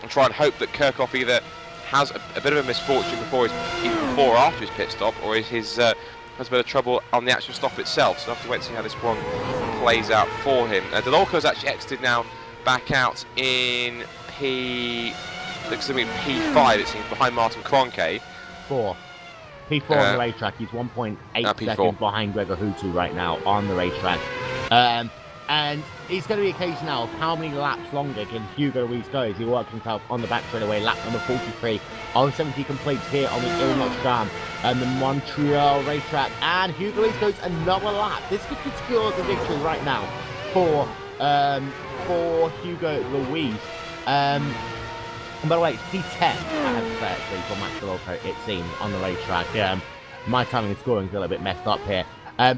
and try and hope that Kirchhoff either has a bit of a misfortune before or after his pit stop, or has a bit of trouble on the actual stop itself. So we'll have to wait and see how this one plays out for him. Delorco's actually exited now back out in P5, it seems, behind Martin Kroenke. P4 on the racetrack. He's 1.8 seconds behind Gregor Hootie right now on the racetrack. And it's going to be a case now of how many laps longer can Hugo Louise go as he works himself on the back straightaway. Lap number 43 on 70 completes here on the Ile-Notre-Dame and the Montreal racetrack. And Hugo Louise goes another lap. This could secure the victory right now for Hugo Louise. And by the way, it's P10, I have to say, actually, for Max Delorco, it seems, on the racetrack. My timing and scoring is a little bit messed up here.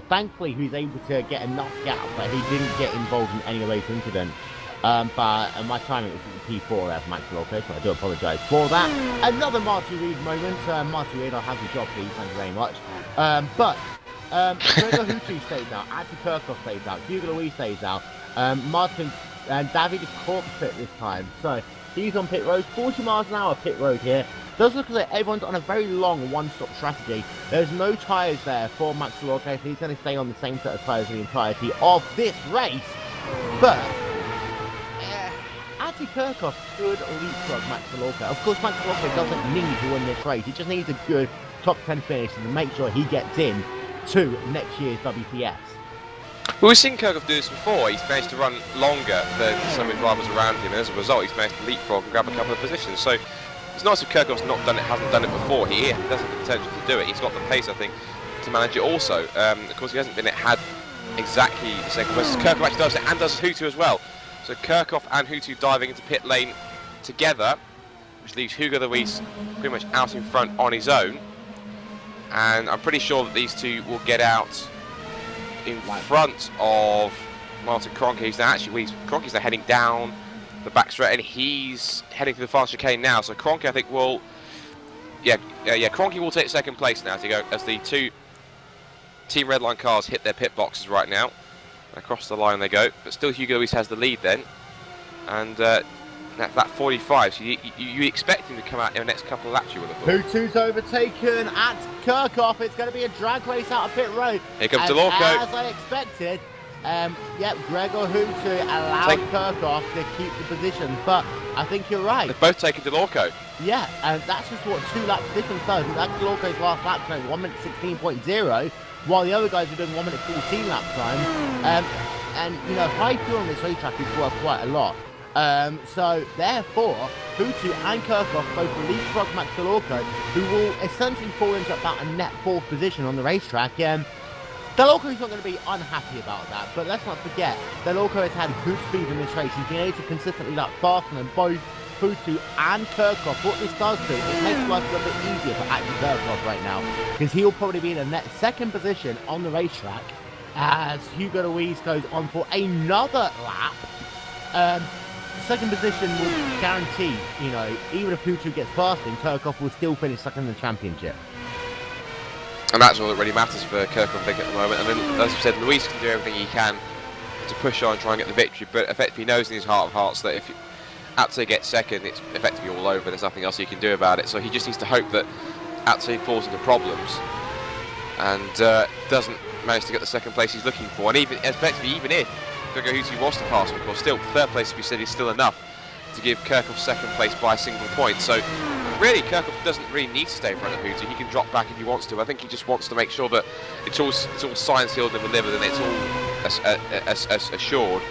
Thankfully, he was able to get enough gap, but he didn't get involved in any of those incidents. But my timing was P4 there for Max Delorco, so I do apologise for that. Another Marty Reid moment. Marty Reid, I'll have the job, please. Thank you very much. Gregor Hootie stays out. Ati Kirchhoff stays out. Hugo Louise stays out. Martin and David is corpse pit this time. So he's on pit road, 40 miles an hour pit road here. Does look like everyone's on a very long one-stop strategy. There's no tyres there for Max Delorco, so he's going to stay on the same set of tyres for the entirety of this race. But Ati Kirchhoff could leapfrog Max Delorco. Of course, Max Delorco doesn't need to win this race. He just needs a good top 10 finish to make sure he gets in to next year's WTS. Well, we've seen Kirchhoff do this before. He's managed to run longer than some of his rivals around him, and as a result, he's managed to leapfrog and grab a couple of positions. So it's not as if Kirchhoff's not done it, hasn't done it before. He does have the potential to do it. He's got the pace, I think, to manage it also. Of course, he hasn't had exactly the same versus Kirchhoff actually does it, and does Hutu as well. So Kirchhoff and Hutu diving into pit lane together, which leaves Hugo Luis pretty much out in front on his own. And I'm pretty sure that these two will get out in front of Martin Kroenke. He's now actually, Kroenke's now heading down the back straight, and he's heading to the fast chicane now. So Kroenke, I think, will, Kroenke will take second place now to go as the two Team Redline cars hit their pit boxes right now. Across the line they go, but still Hugo Luis has the lead then, and that 45. So you expect him to come out in the next couple of laps, you would have thought. Hutu's overtaken at Kirchhoff. It's going to be a drag race out of pit road. Here comes Delorco. As I expected, Gregor Hutu allowed Kirchhoff to keep the position, but I think you're right. They've both taken Delorco. Yeah, and that's just what 2 laps difference does. That's Delorco's last lap time, 1 minute 16.0, while the other guys are doing 1 minute 14 lap time. And you know, high fuel on this racetrack is worth quite a lot. So therefore, Hutu and Kirchhoff both will leapfrog Max Delorco, who will essentially fall into about a net 4th position on the racetrack. Delorco's not going to be unhappy about that, but let's not forget, Delorco has had good speed in this race. He's been able to consistently lap faster than both Hutu and Kirchhoff. What this does do, it makes life a little bit easier for Aki Kirchhoff right now, because he'll probably be in a net 2nd position on the racetrack as Hugo Luis goes on for another lap. 2nd position will guarantee, you know, even if Hutu gets past him, Kirchhoff will still finish 2nd in the championship. And that's all that really matters for Kirchhoff, I think, at the moment. And then, as you said, Luis can do everything he can to push on and try and get the victory, but effectively he knows in his heart of hearts that if Atse gets 2nd, it's effectively all over. There's nothing else he can do about it. So he just needs to hope that Atse falls into problems and doesn't manage to get the 2nd place he's looking for. And even effectively, even if Gregor Hutu was to pass him, of course, still 3rd place, as we said, is still enough to give Kirchhoff 2nd place by a single point. So really, Kirchhoff doesn't really need to stay in front of Hutu. He can drop back if he wants to. I think he just wants to make sure that it's all signed, sealed, and delivered, and it's all assured.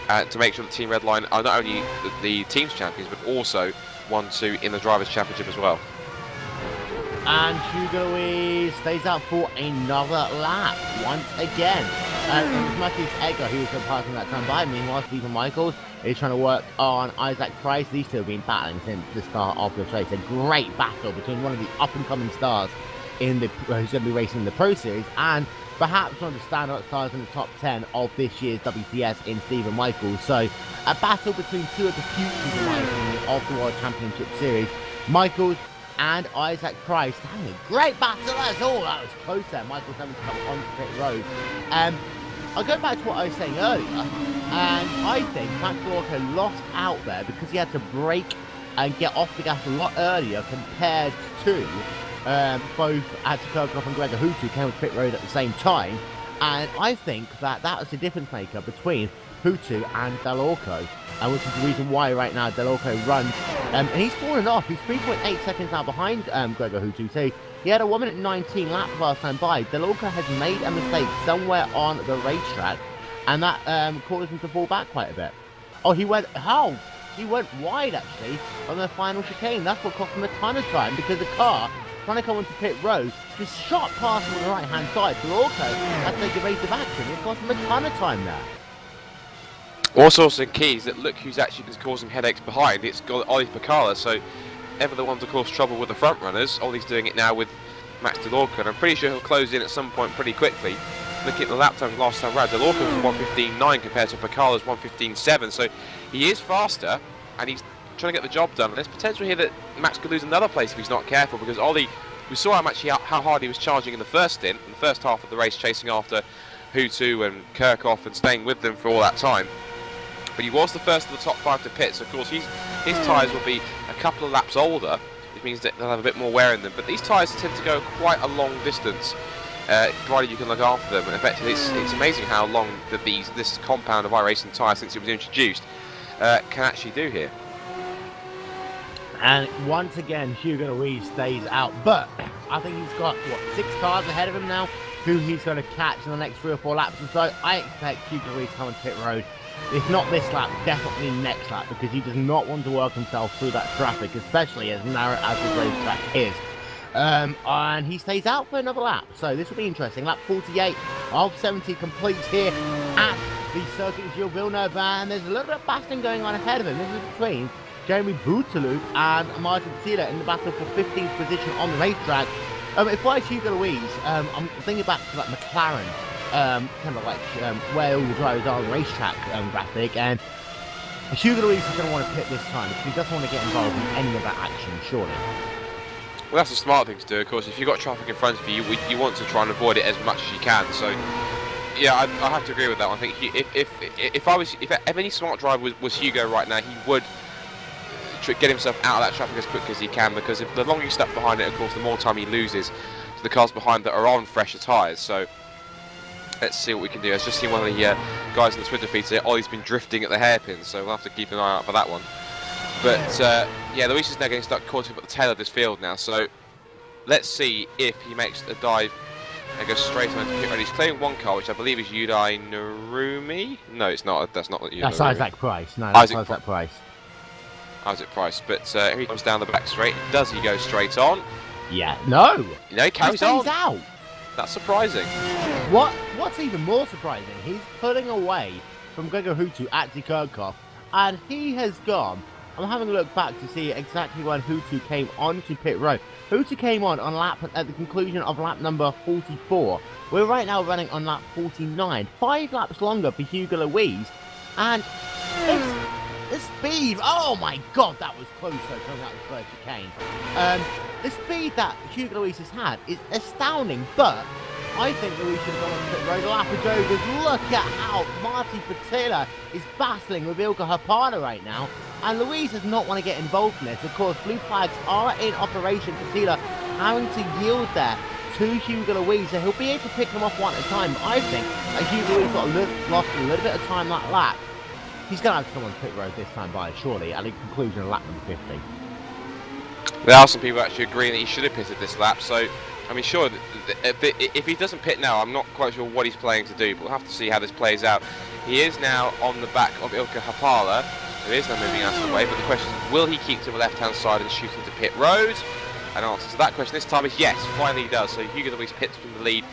To make sure the Team Redline are not only the team's champions, but also 1-2 in the Drivers' Championship as well. And Hugo Luis stays out for another lap once again. And it was Matthias Egger who was passing that time by. Meanwhile, Stephen Michaels is trying to work on Isaac Price. These two have been battling since the start of the race. A great battle between one of the up-and-coming stars in the who's going to be racing in the Pro Series, and perhaps one of the standout stars in the top 10 of this year's WTS in Stephen Michaels. So a battle between two of the futures, in my opinion, of the World Championship Series. Michaels and Isaac Price having a great battle. That's all. That was close there. Michaels having to come onto pit road. I'll go back to what I was saying earlier, and I think Max Delorco lost out there because he had to brake and get off the gas a lot earlier compared to both Atse Kirchhoff and Gregor Hutu came to pit road at the same time, and I think that was the difference maker between Hutu and Delorco, and which is the reason why right now Delorco runs, and he's fallen off. He's 3.8 seconds now behind Gregor Hutu, so he had a 1 minute 19 lap last time by. Delorco has made a mistake somewhere on the racetrack, and that caused him to fall back quite a bit. Oh, he went wide actually on the final chicane. That's what cost him a ton of time, because the car trying to come onto pit road just shot past him on the right hand side. Delorco had to take evasive action. It cost him a ton of time there. Also key is that look who's actually causing headaches behind. It's got Ollie Pacala, so ever the one to cause trouble with the front runners. Ollie's doing it now with Max Delorco, and I'm pretty sure he'll close in at some point pretty quickly. Looking at the lap time last time round, Delorco was 1:15.9 compared to Pacala's 1:15.7, so he is faster and he's trying to get the job done. And there's potential here that Max could lose another place if he's not careful, because Ollie, we saw how hard he was charging in the first stint, in the first half of the race, chasing after Hutu and Kirchhoff and staying with them for all that time. But he was the first of the top 5 to pit, so of course his tyres will be a couple of laps older, which means that they'll have a bit more wear in them. But these tyres tend to go quite a long distance, provided you can look after them. And effectively, it's amazing how long that this compound of iRacing tyres, since it was introduced, can actually do here. And once again, Hugo Louise stays out. But I think he's got, what, 6 cars ahead of him now, who he's going to catch in the next 3 or 4 laps or so. I expect Hugo Louise to come on pit road. If not this lap, definitely next lap, because he does not want to work himself through that traffic, especially as narrow as the racetrack is. And he stays out for another lap, so this will be interesting. Lap 48 of 70 completes here at the Circuit Gilles Villeneuve, and there's a little bit of battling going on ahead of him. This is between Jeremy Bouteloup and Martin Taylor in the battle for 15th position on the racetrack. If I Hugo Louise, I'm thinking back to like McLaren, kind of like where all the drivers are on the racetrack graphic, and Hugo Louise is going to want to pit this time because he doesn't want to get involved in any of that action, surely. Well, that's a smart thing to do, of course. If you've got traffic in front of you, you want to try and avoid it as much as you can. So, yeah, I have to agree with that one. I think if any smart driver was Hugo right now, he would get himself out of that traffic as quick as he can, because if the longer you stuck behind it, of course, the more time he loses to the cars behind that are on fresher tyres. So, let's see what we can do. I was just seeing one of the guys in the Twitter feed say, Ollie's been drifting at the hairpin, so we'll have to keep an eye out for that one. But yeah, Luis is now getting stuck caught up at the tail of this field now, so let's see if he makes a dive and goes straight on into pit road. He's clearing one car, which I believe is Yudai Narumi. No, it's not. That's not Yudai. That's Isaac Price. No, that's Isaac Price. Isaac Price. But here he comes down the back straight. Does he go straight on? Yeah. No. No, he carries on. He's out. That's surprising. What's even more surprising, he's pulling away from Gregor Hutu at the Kirchhoff, and he has gone. I'm having a look back to see exactly when Hutu came onto pit road. Hutu came on at the conclusion of lap number 44. We're right now running on lap 49. 5 laps longer for Hugo Louise, and this speed, oh my god, that was close though, coming out of the first chicane. The speed that Hugo Louise has had is astounding, but I think Louise should have gone on pit road a lap ago, because look at how Marty Patilla is battling with Ilka Hapana right now, and Louise does not want to get involved in this. Of course, blue flags are in operation. Patilla having to yield there to Hugo Louise, so he'll be able to pick them off one at a time. I think that Hugo Louise lost a little bit of time that lap. He's going to have to come on pit road this time by, surely, at the conclusion of lap number 50. There are some people actually agreeing that he should have pitted this lap, so I mean, sure, if he doesn't pit now, I'm not quite sure what he's planning to do, but we'll have to see how this plays out. He is now on the back of Ilka Hapala, who is now moving out of the way, but the question is, will he keep to the left-hand side and shoot into pit road? And the answer to that question this time is yes, finally he does. So Hugo Louise pits from the lead,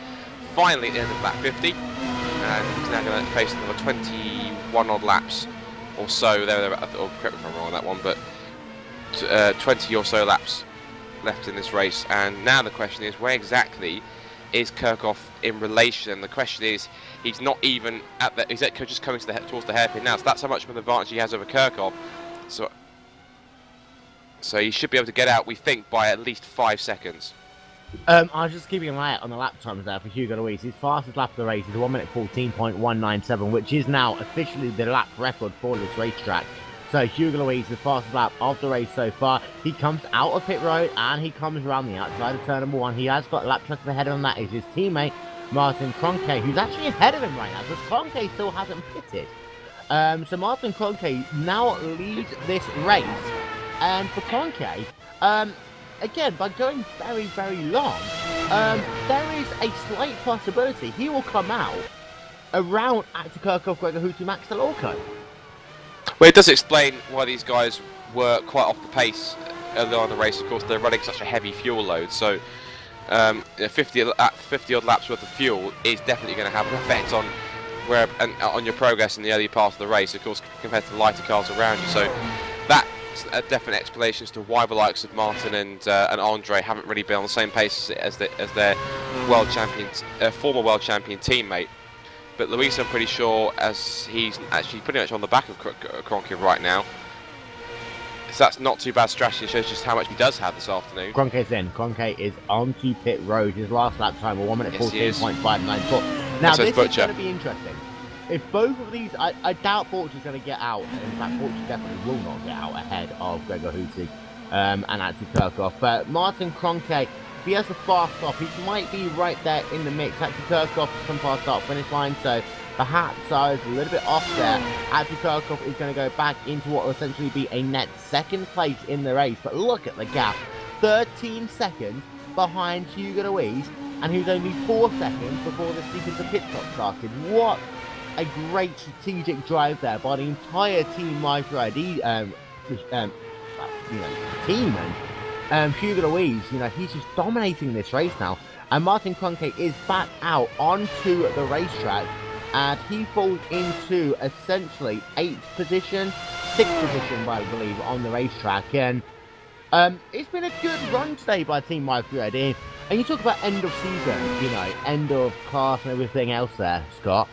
finally at the end of lap 50, and he's now going to face another 21 odd laps or so. Or correct me if I'm wrong on that one, but 20 or so laps left in this race, and now the question is, where exactly is Kirchhoff in relation? The question is, he's not even at the, he's just coming to towards the hairpin now, so that's how much of an advantage he has over Kirchhoff. So he should be able to get out, we think, by at least 5 seconds. I was just keeping an eye out on the lap times there for Hugo Louise. His fastest lap of the race is 1 minute 14.197, which is now officially the lap record for this racetrack. So Hugo Louise, the fastest lap of the race so far. He comes out of pit road and he comes around the outside of turn number 1. He has got a lap trust ahead of him. That is his teammate Martin Kroenke, who's actually ahead of him right now, because Kroenke still hasn't pitted. So Martin Kroenke now leads this race, and for Kroenke, again, by going very, very long, there is a slight possibility he will come out around Actor Kirchhoff, Gregor Hutu, Max Delorco. Well, it does explain why these guys were quite off the pace early on in the race. Of course, they're running such a heavy fuel load, so 50 odd laps worth of fuel is definitely going to have an effect on on your progress in the early part of the race, of course, compared to the lighter cars around you. So that's a definite explanation as to why the likes of Martin and Andre haven't really been on the same pace as their world champions, former world champion teammate. But Luis, I'm pretty sure, as he's actually pretty much on the back of Kroenke right now. So that's not too bad strategy. It shows just how much he does have this afternoon. Kroenke's in. Kroenke is onto pit road. His last lap time was 1 minute 14.594. Now this is going to be interesting. If both of these, I doubt Fortune's going to get out. In fact, Fortune definitely will not get out ahead of Gregor Hutu and Actor Kirchhoff. But Martin Kroenke, if he has a fast stop, he might be right there in the mix. Actor Kirchhoff has come past start finish line, so Perhaps I was a little bit off there. Andrew Kirkhoff is going to go back into what will essentially be a net second place in the race. But look at the gap. 13 seconds behind Hugo Louise, and he was only 4 seconds before the sequence of pit stops started. What a great strategic drive there by the entire team Micro ID team. And Hugo Louise, he's just dominating this race now. And Martin Kroenke is back out onto the racetrack, and he falls into essentially 8th position, 6th position, I believe, on the racetrack. And it's been a good run today by Team Micro ID. And you talk about end of season, end of class and everything else there, Scott.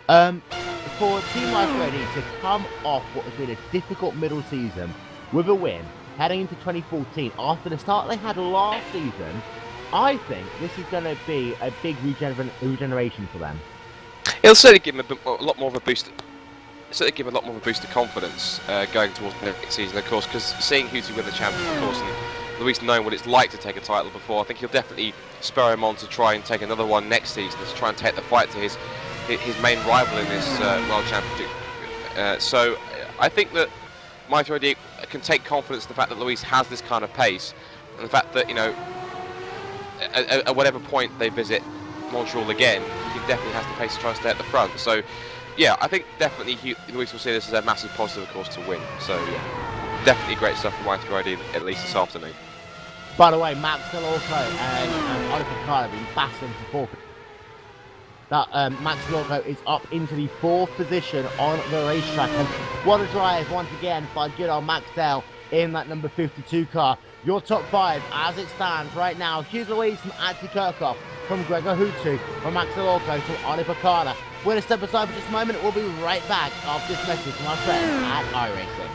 For Team Micro ID to come off what has been a difficult middle season with a win, heading into 2014, after the start they had last season, I think this is going to be a big regeneration for them. It'll certainly give them a lot more of a boost. Certainly give them a lot more of a boost of confidence going towards the next season, of course. Because seeing Hootie win the champion, of course, and Luis knowing what it's like to take a title before, I think he'll definitely spur him on to try and take another one next season, to try and take the fight to his main rival in this World Championship. So I think that Micro ID can take confidence in the fact that Luis has this kind of pace, and the fact that at whatever point they visit Montreal again, he definitely has the pace to try and stay at the front. So yeah, I think definitely Luis will see this as a massive positive, of course, to win. So yeah, definitely great stuff from Micro ID, at least this afternoon. By the way, Max Delorco and Oliver Carr have been battling for 4th. Max Delorco is up into the 4th position on the racetrack. And what a drive once again by good old Max Dale in that number 52 car. Your top 5 as it stands right now: Hugo Louise from Antti Kirkhoff, from Gregor Houtu, from Max Delorco, from Oliver Carter. We're going to step aside for just a moment. We'll be right back after this message from our friends at iRacing.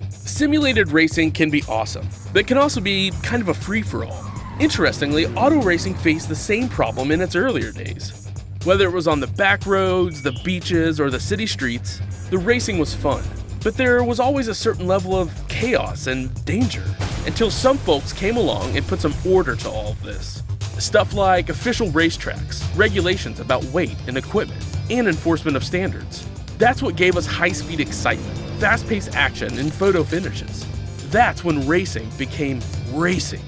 Simulated racing can be awesome, but can also be kind of a free-for-all. Interestingly, auto racing faced the same problem in its earlier days. Whether it was on the back roads, the beaches, or the city streets, the racing was fun. But there was always a certain level of chaos and danger, until some folks came along and put some order to all of this. Stuff like official racetracks, regulations about weight and equipment, and enforcement of standards. That's what gave us high-speed excitement, fast-paced action, and photo finishes. That's when racing became racing.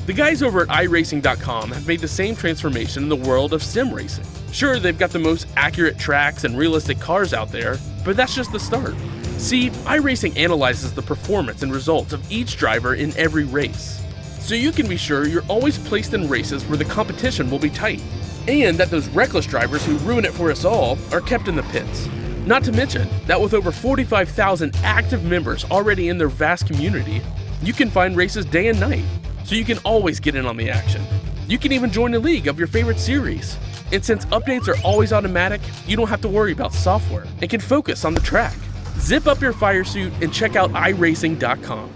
The guys over at iRacing.com have made the same transformation in the world of sim racing. Sure, they've got the most accurate tracks and realistic cars out there, but that's just the start. See, iRacing analyzes the performance and results of each driver in every race, so you can be sure you're always placed in races where the competition will be tight, and that those reckless drivers who ruin it for us all are kept in the pits. Not to mention that with over 45,000 active members already in their vast community, you can find races day and night, so you can always get in on the action. You can even join a league of your favorite series. And since updates are always automatic, you don't have to worry about software and can focus on the track. Zip up your fire suit and check out iRacing.com.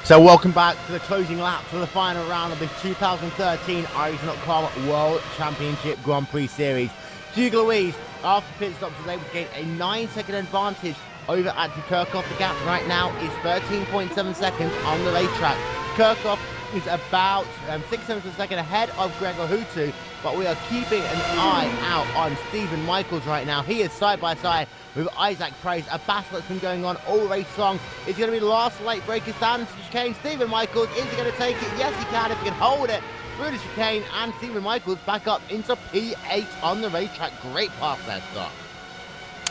So welcome back to the closing lap for the final round of the 2013 iRacing.com World Championship Grand Prix Series. Hugo Louise, after pit stops, was able to gain a 9-second advantage over Antti Kirkhoff. The gap right now is 13.7 seconds on the racetrack. Kirkhoff is about 6 seconds a second ahead of Gregor Houtu, but we are keeping an eye out on Stephen Michaels right now. He is side by side with Isaac Price, a battle that's been going on all race long. It's going to be the last late breaker stand to chicane. Stephen Michaels, is he going to take it? Yes, he can, if he can hold it through the chicane, and Stephen Michaels back up into P8 on the racetrack. Great pass there, Scott.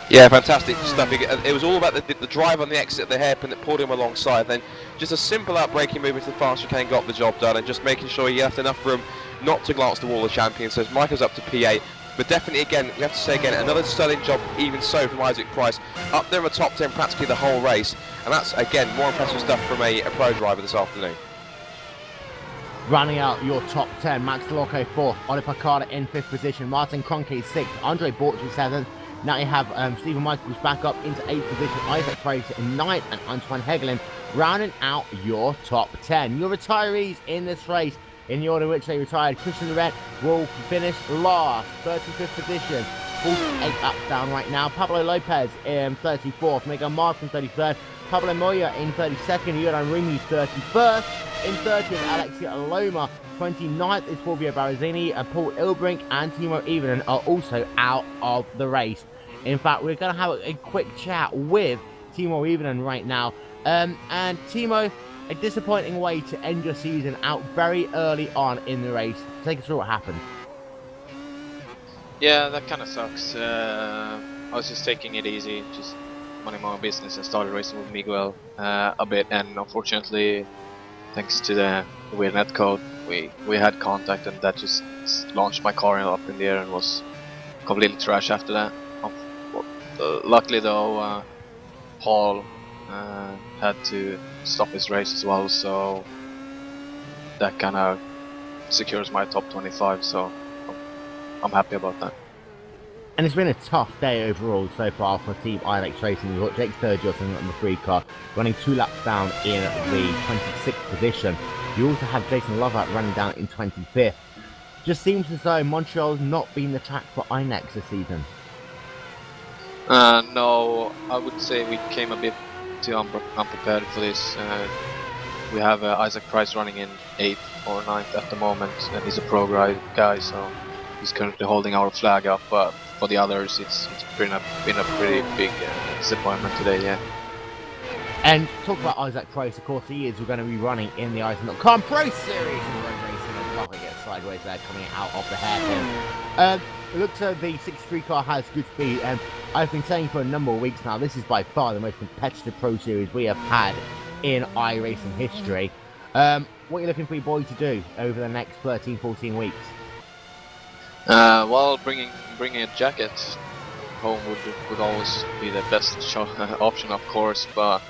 Yeah, fantastic stuff. It was all about the drive on the exit of the hairpin that pulled him alongside. Then just a simple outbraking move into the fast chicane got the job done, and just making sure he left enough room not to glance the wall of champions. So Michael's up to P8. But definitely, again, we have to say again, another sterling job, even so, from Isaac Price. Up there in the top 10 practically the whole race. And that's, again, more impressive stuff from a pro driver this afternoon. Running out your top 10, Max Delorco 4th, Oliver Carter in 5th position, Martin Kroenke 6th, Andre Borcci 7th. Now you have Stephen Michaels back up into 8th position, Isaac Price in 9th, and Antoine Hegelin rounding out your top 10. Your retirees in this race, in the order in which they retired: Christian Laurent will finish last, 35th position. 48 laps down right now. Pablo Lopez in 34th, Miguel Martin 33rd, Pablo Moya in 32nd, Yuran Rumi 31st, in 30th Alexia Aloma, 29th is Fulvio Barazzini, and Paul Ilbrink and Timo Ivinen are also out of the race. In fact, we're going to have a quick chat with Timo Ivinen right now. And Timo, a disappointing way to end your season out very early on in the race. Take us through what happened. Yeah, that kind of sucks. I was just taking it easy, just minding my own business, and started racing with Miguel a bit. And unfortunately, thanks to the weird net code, we had contact, and that just launched my car up in the air and was completely trash after that. Luckily though, Paul had to stop his race as well, so that kind of secures my top 25. So I'm happy about that. And it's been a tough day overall so far for Team ILEX Racing. We've got Jake Sturgis on the free car, running 2 laps down in the 26th position. You also have Jason Lovett running down in 25th. Just seems as though Montreal's not been the track for ILEX this season. No, I would say we came a bit too unprepared for this. We have Isaac Price running in 8th or 9th at the moment, and he's a pro guy, so he's currently holding our flag up. But for the others, it's been a pretty big disappointment today, yeah. And talk about Isaac Price, of course, he is going to be running in the Iceland.com Pro Series and road racing, and nothing gets sideways there coming out of the hairpin. It looks like the 63 car has good speed, and I've been saying for a number of weeks now, this is by far the most competitive Pro Series we have had in iRacing history. What are you looking for your boy to do over the next 13-14 weeks? Well, bringing a jacket home would always be the best option, of course, but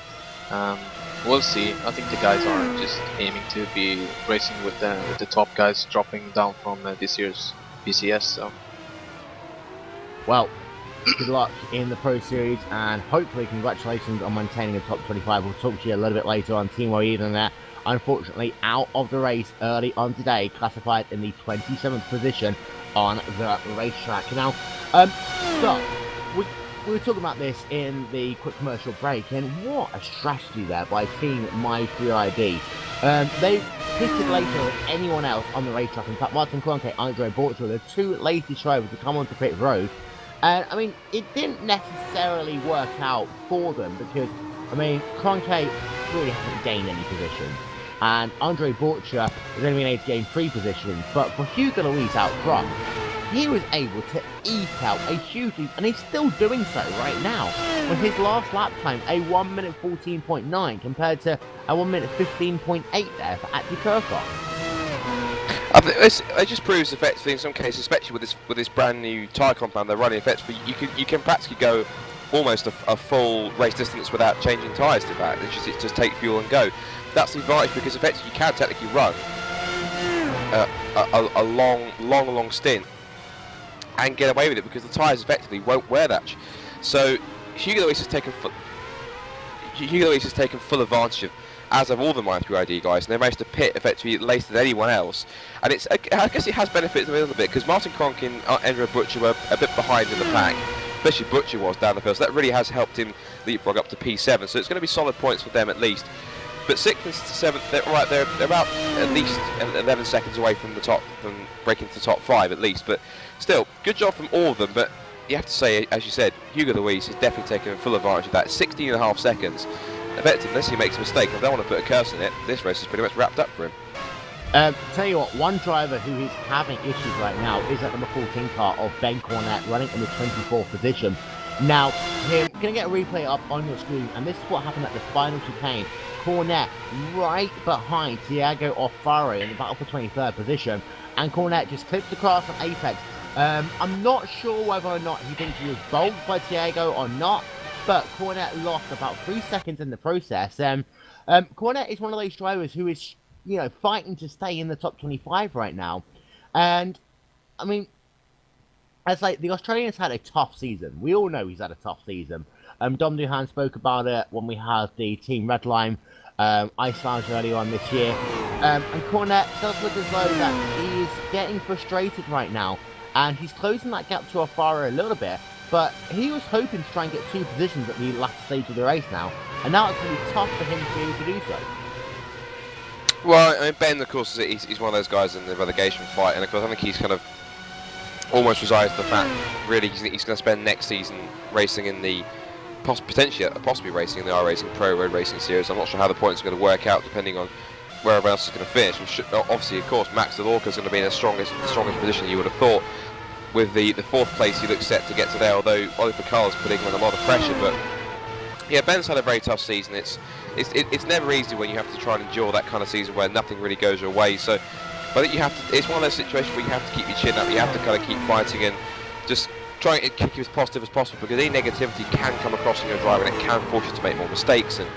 we'll see. I think the guys are just aiming to be racing with the top guys, dropping down from this year's PCS. So, well, good luck in the Pro Series, and hopefully congratulations on maintaining the top 25. We'll talk to you a little bit later on. Timo Ivinen there, unfortunately out of the race early on today, classified in the 27th position on the racetrack. Now, Scott, we were talking about this in the quick commercial break, and what a strategy there by Team My3ID. They pitted later than anyone else on the racetrack. In fact, Martin Kroenke, Andre Borchel, the 2 latest drivers to come onto pit road. And, I mean, it didn't necessarily work out for them because, I mean, Kroenke really hasn't gained any position. And Andre Borchel has only been able to gain 3 positions. But for Hugo Luis out front, he was able to eke out a huge lead, and he's still doing so right now. With his last lap time, a 1 minute 14.9 compared to a 1 minute 15.8 there for Ati Kirchhoff. It just proves effectively in some cases, especially with this brand new tyre compound they're running. Effectively, you can practically go almost a full race distance without changing tyres. In fact, it just take fuel and go. That's the advantage because effectively you can technically run a long stint and get away with it because the tyres effectively won't wear that. So Hugo Luis has taken full advantage of, as have all the My3ID guys, and they managed to pit effectively later than anyone else. And I guess it has benefited them a little bit because Martin Kroenke and Andrew Butcher were a bit behind in the pack, especially Butcher was down the field. So that really has helped him leapfrog up to P7. So it's going to be solid points for them at least. But 6th and 7th, they're about at least 11 seconds away from the top, from breaking to the top 5 at least. But still, good job from all of them. But you have to say, as you said, Hugo Luis has definitely taken full advantage of that. 16.5 seconds. Effectively, unless he makes a mistake, I don't want to put a curse in it, this race is pretty much wrapped up for him. Tell you what, one driver who is having issues right now is at number 14 car of Ben Cornette, running in the 24th position. Now, him going to get a replay up on your screen, and this is what happened at the final chicane. Cornette right behind Thiago Alfaro in the battle for 23rd position, and Cornette just clips across on Apex. I'm not sure whether or not he thinks he was bowled by Thiago or not, but Cornette lost about 3 seconds in the process. Cornette is one of those drivers who is, fighting to stay in the top 25 right now. And, I mean, as the Australian's had a tough season. We all know he's had a tough season. Dom Duhan spoke about it when we had the Team Redline Ice Lounge earlier on this year. And Cornette does look as though that he is getting frustrated right now. and he's closing that gap to Alfaro a little bit, but he was hoping to try and get 2 positions at the last stage of the race now, and now it's going to be tough for him to be able to do so. Well, I mean, Ben, of course, he's one of those guys in the relegation fight, and of course I think he's kind of almost resigned to the fact, really, he's going to spend next season racing in the, possibly racing in the iRacing Pro Road Racing Series. I'm not sure how the points are going to work out, depending on where everyone else is going to finish. Obviously, of course, Max Delorca is going to be in the strongest position you would have thought, with the 4th place he looks set to get to there, although Oliver Carl is putting him in a lot of pressure. But yeah, Ben's had a very tough season. It's never easy when you have to try and endure that kind of season where nothing really goes your way. So I think you have to, it's one of those situations where you have to keep your chin up, you have to kind of keep fighting and just try and keep as positive as possible, because any negativity can come across in your driver and it can force you to make more mistakes. And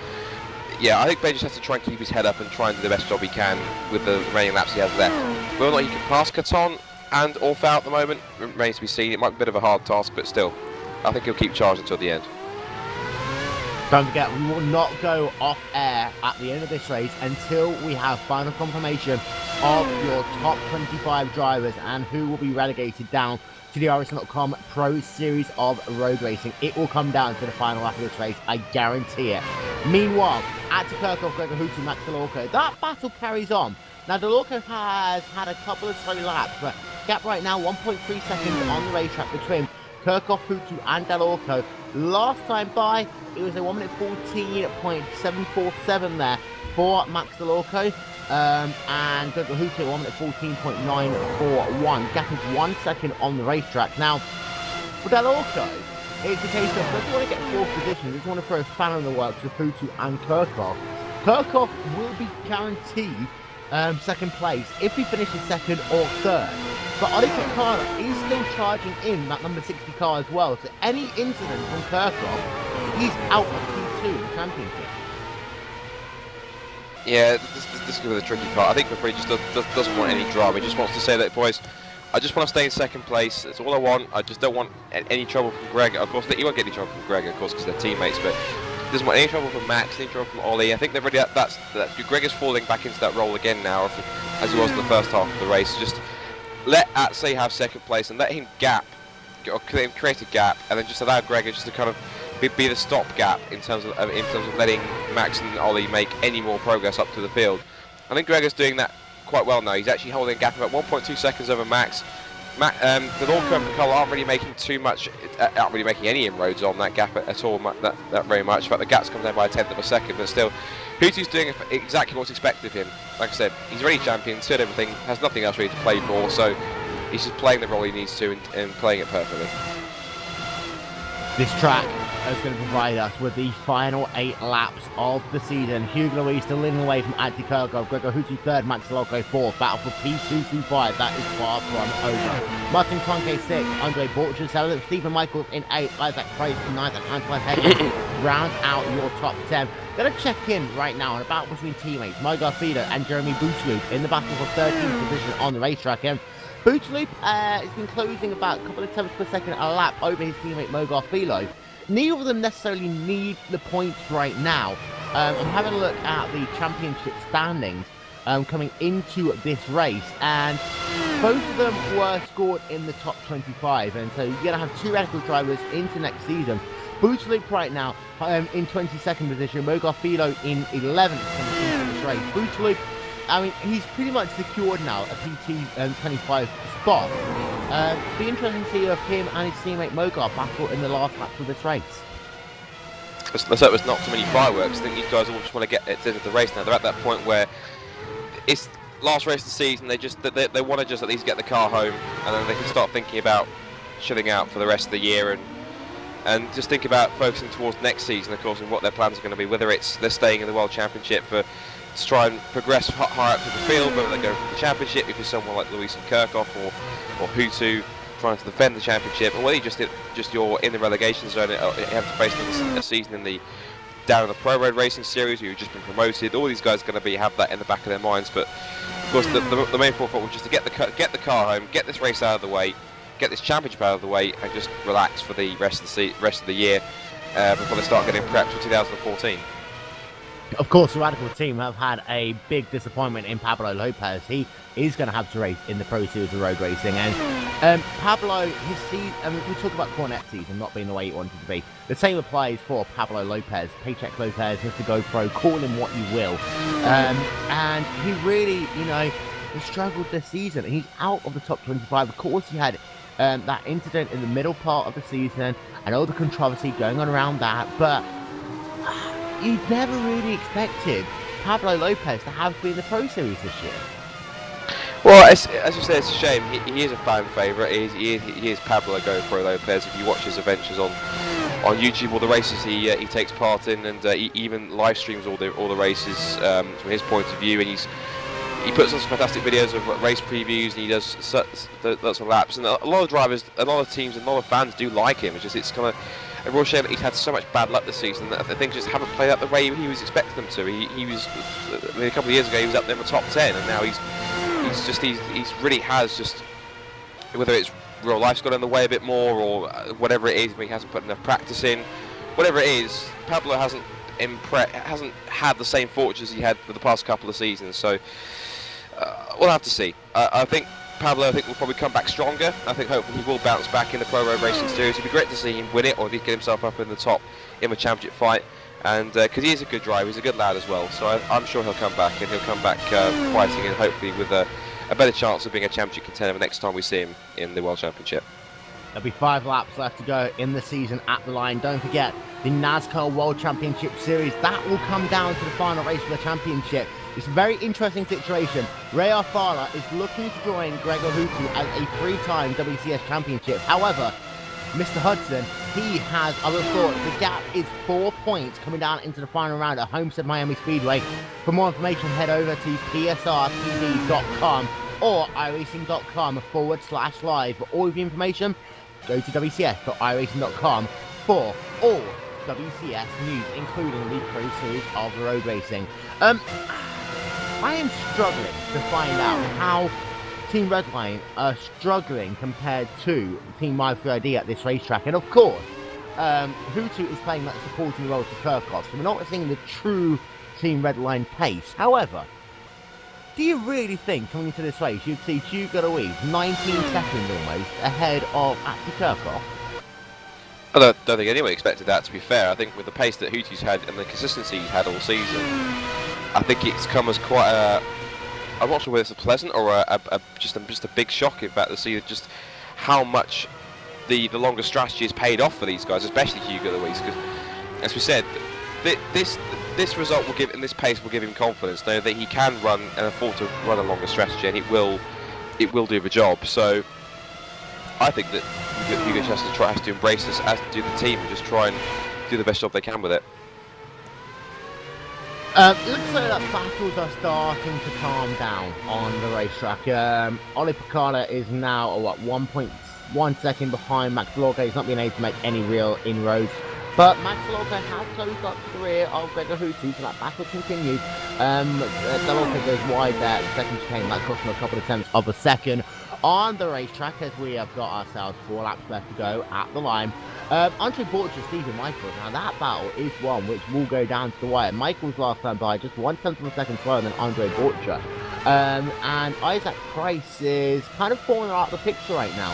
yeah, I think Ben just has to try and keep his head up and try and do the best job he can with the remaining laps he has left. Whether or not he can pass Caton and Orfa at the moment remains to be seen. It might be a bit of a hard task, but still, I think he'll keep charge until the end. Don't forget, we will not go off air at the end of this race until we have final confirmation of your top 25 drivers and who will be relegated down to the iRacing.com Pro Series of Road Racing. It will come down to the final lap of this race, I guarantee it. Meanwhile, at Kirkhoff, Gregor Houtu, Max Delorca, that battle carries on. Now, Delorca has had a couple of slow laps, but gap right now, 1.3 seconds on the racetrack between Kirkhoff, Houtu and Delorca. Last time by, it was a 1 minute 14.747 there for Max Delorca, and Gregor Houtu 1 minute 14.941. Gap is 1 second on the racetrack. Now, for Delorca, it's a case of doesn't want to get 4th position, doesn't want to throw a spanner in the works with Houtu and Kirkhoff. Kirkhoff will be guaranteed 2nd place if he finishes 2nd or 3rd. But Oli Kakana is still charging in that number 60 car as well, so any incident from Kirkhoff, he's out of P2 in the championship. Yeah, this is going to be the tricky part. I think Prix just doesn't want any drama. He just wants to say that, boys, I just want to stay in 2nd place. That's all I want. I just don't want any trouble from Greg. Of course, he won't get any trouble from Greg, of course, because they're teammates, but he doesn't want any trouble from Max, any trouble from Ollie. I think they've already, Greg is falling back into that role again now, as he was in the first half of the race. Just let Atsay have 2nd place and let him gap, or create a gap, and then just allow Gregor just to kind of be the stop gap in terms of letting Max and Ollie make any more progress up to the field. I think Gregor's doing that quite well now. He's actually holding a gap about 1.2 seconds over Max. Delorca and Picol aren't really making any inroads on that gap at all, that very much. In fact, the gap's come down by 1/10 of a second, but still, Houtu's doing exactly what's expected of him. Like I said, he's already champion, said everything, has nothing else really to play for, so he's just playing the role he needs to and playing it perfectly. This track is going to provide us with the final 8 laps of the season. Hugo Louis still leading away from Antti Kirkhoff, Gregor Houtu 3rd, Max Delorca 4th. Battle for P225, that is far from over. Martin Cronke 6th, Andre Borcher 7th, Stephen Michaels in 8th, Isaac Price 9th, and Antoine Hecken round out your top 10. Going to check in right now on a battle between teammates Mo Garfido and Jeremy Bouteloup in the battle for 13th position on the racetrack. Bouteloup has been closing about a couple of tenths per second a lap over his teammate Mo Garfido. Neither of them necessarily need the points right now. I'm having a look at the championship standings coming into this race, and both of them were scored in the top 25, and so you're going to have 2 radical drivers into next season. Bouteloup right now in 22nd position, Mo Garfido in 11th coming into this race. Bouteloup, I mean, he's pretty much secured now a PT 25 spot. Be interesting to see if him and his teammate Mogar battle in the last lap of this race. Let's hope there's not too many fireworks. I think these guys all just want to get at the end of the race now. They're at that point where it's last race of the season. They want to just at least get the car home, and then they can start thinking about chilling out for the rest of the year and just think about focusing towards next season, of course, and what their plans are going to be. Whether it's they're staying in the World Championship to try and progress higher up to the field, whether they go for the championship if you're someone like Luis and Kirkhoff or Houtu trying to defend the championship, or whether you just you're in the relegation zone and you have to face a season in the down in the Pro Road Racing Series where you've just been promoted. All these guys are going to have that in the back of their minds, but of course the main forethought was just to get the car home, get this race out of the way, get this championship out of the way, and just relax for the rest of the year before they start getting prepped for 2014. Of course, the Radical team have had a big disappointment in Pablo Lopez. He is going to have to race in the Pro Series of road racing. And Pablo, his season, I mean, we talk about Cornette's season not being the way it wanted to be. The same applies for Pablo Lopez. Paycheck Lopez, Mr. GoPro, call him what you will. And he really, he struggled this season. He's out of the top 25. Of course, he had that incident in the middle part of the season and all the controversy going on around that. But you never really expected Pablo Lopez to have to be in the Pro Series this year. Well, as you say, it's a shame. He is a fan favourite. He is Pablo GoPro Lopez. If you watch his adventures on YouTube, all the races he takes part in, and he even live streams all the races from his point of view, and he puts on some fantastic videos of race previews, and he does lots of laps. And a lot of drivers, a lot of teams, and a lot of fans do like him. It's kind of a real shame that he's had so much bad luck this season that things just haven't played out the way he was expecting them to. He was, a couple of years ago, he was up there in the top 10, and now he's really has just, whether it's real life's got in the way a bit more or whatever it is, he hasn't put enough practice in, whatever it is, Pablo hasn't had the same fortunes he had for the past couple of seasons. So we'll have to see. I think Pablo will probably come back stronger. I think hopefully he will bounce back in the Pro Road Racing Series. It'd be great to see him win it, or at least get himself up in the top in a championship fight. And because he is a good driver, he's a good lad as well. So I'm sure he'll come back, and he'll come back fighting, and hopefully with a better chance of being a championship contender the next time we see him in the World Championship. There'll be 5 laps left to go in the season at the line. Don't forget the NASCAR World Championship Series. That will come down to the final race for the championship. It's a very interesting situation. Ray Alfara is looking to join Gregor Houtu as a 3-time WCS championship. However, Mr. Hudson, he has other thoughts. The gap is 4 points coming down into the final round at Homestead Miami Speedway. For more information, head over to psrtv.com or iRacing.com/live. For all of the information, go to wcs.iracing.com for all WCS news, including the Pro Series of road racing. I am struggling to find out how Team Redline are struggling compared to Team My3ID at this racetrack. And of course, Houtu is playing that supporting role to Kirkov, so we're not seeing the true Team Redline pace. However, do you really think coming into this race you'd see Hugo Louise 19 seconds almost ahead of Ati Kirkov? I don't think anyone expected that, to be fair. I think with the pace that Houtu's had and the consistency he's had all season, I think it's come as quite a... I'm not sure whether it's a pleasant or just a big shock, in fact, to see just how much the longer strategy has paid off for these guys, especially Hugo Louise, because, as we said, this result will give, and this pace will give him confidence, knowing that he can run and afford to run a longer strategy, and it will do the job. So I think that Hugo just has to embrace this, as do the team, and just try and do the best job they can with it. Looks like that battles are starting to calm down on the racetrack. Oli Picard is now 1.1 second behind Max Lorca. He's not been able to make any real inroads, but Max Lorca has closed up to the rear of Gregor Houtu, so that battle continues. Lorca goes wide there. The second chicane, that cost him a couple of tenths of a second on the racetrack, as we have got ourselves 4 laps left to go at the line. Andre Borcher, Stephen Michaels. Now that battle is one which will go down to the wire. Michaels last time by just 1/10 of a second slower than Andre Borcher. And Isaac Price is kind of falling out of the picture right now.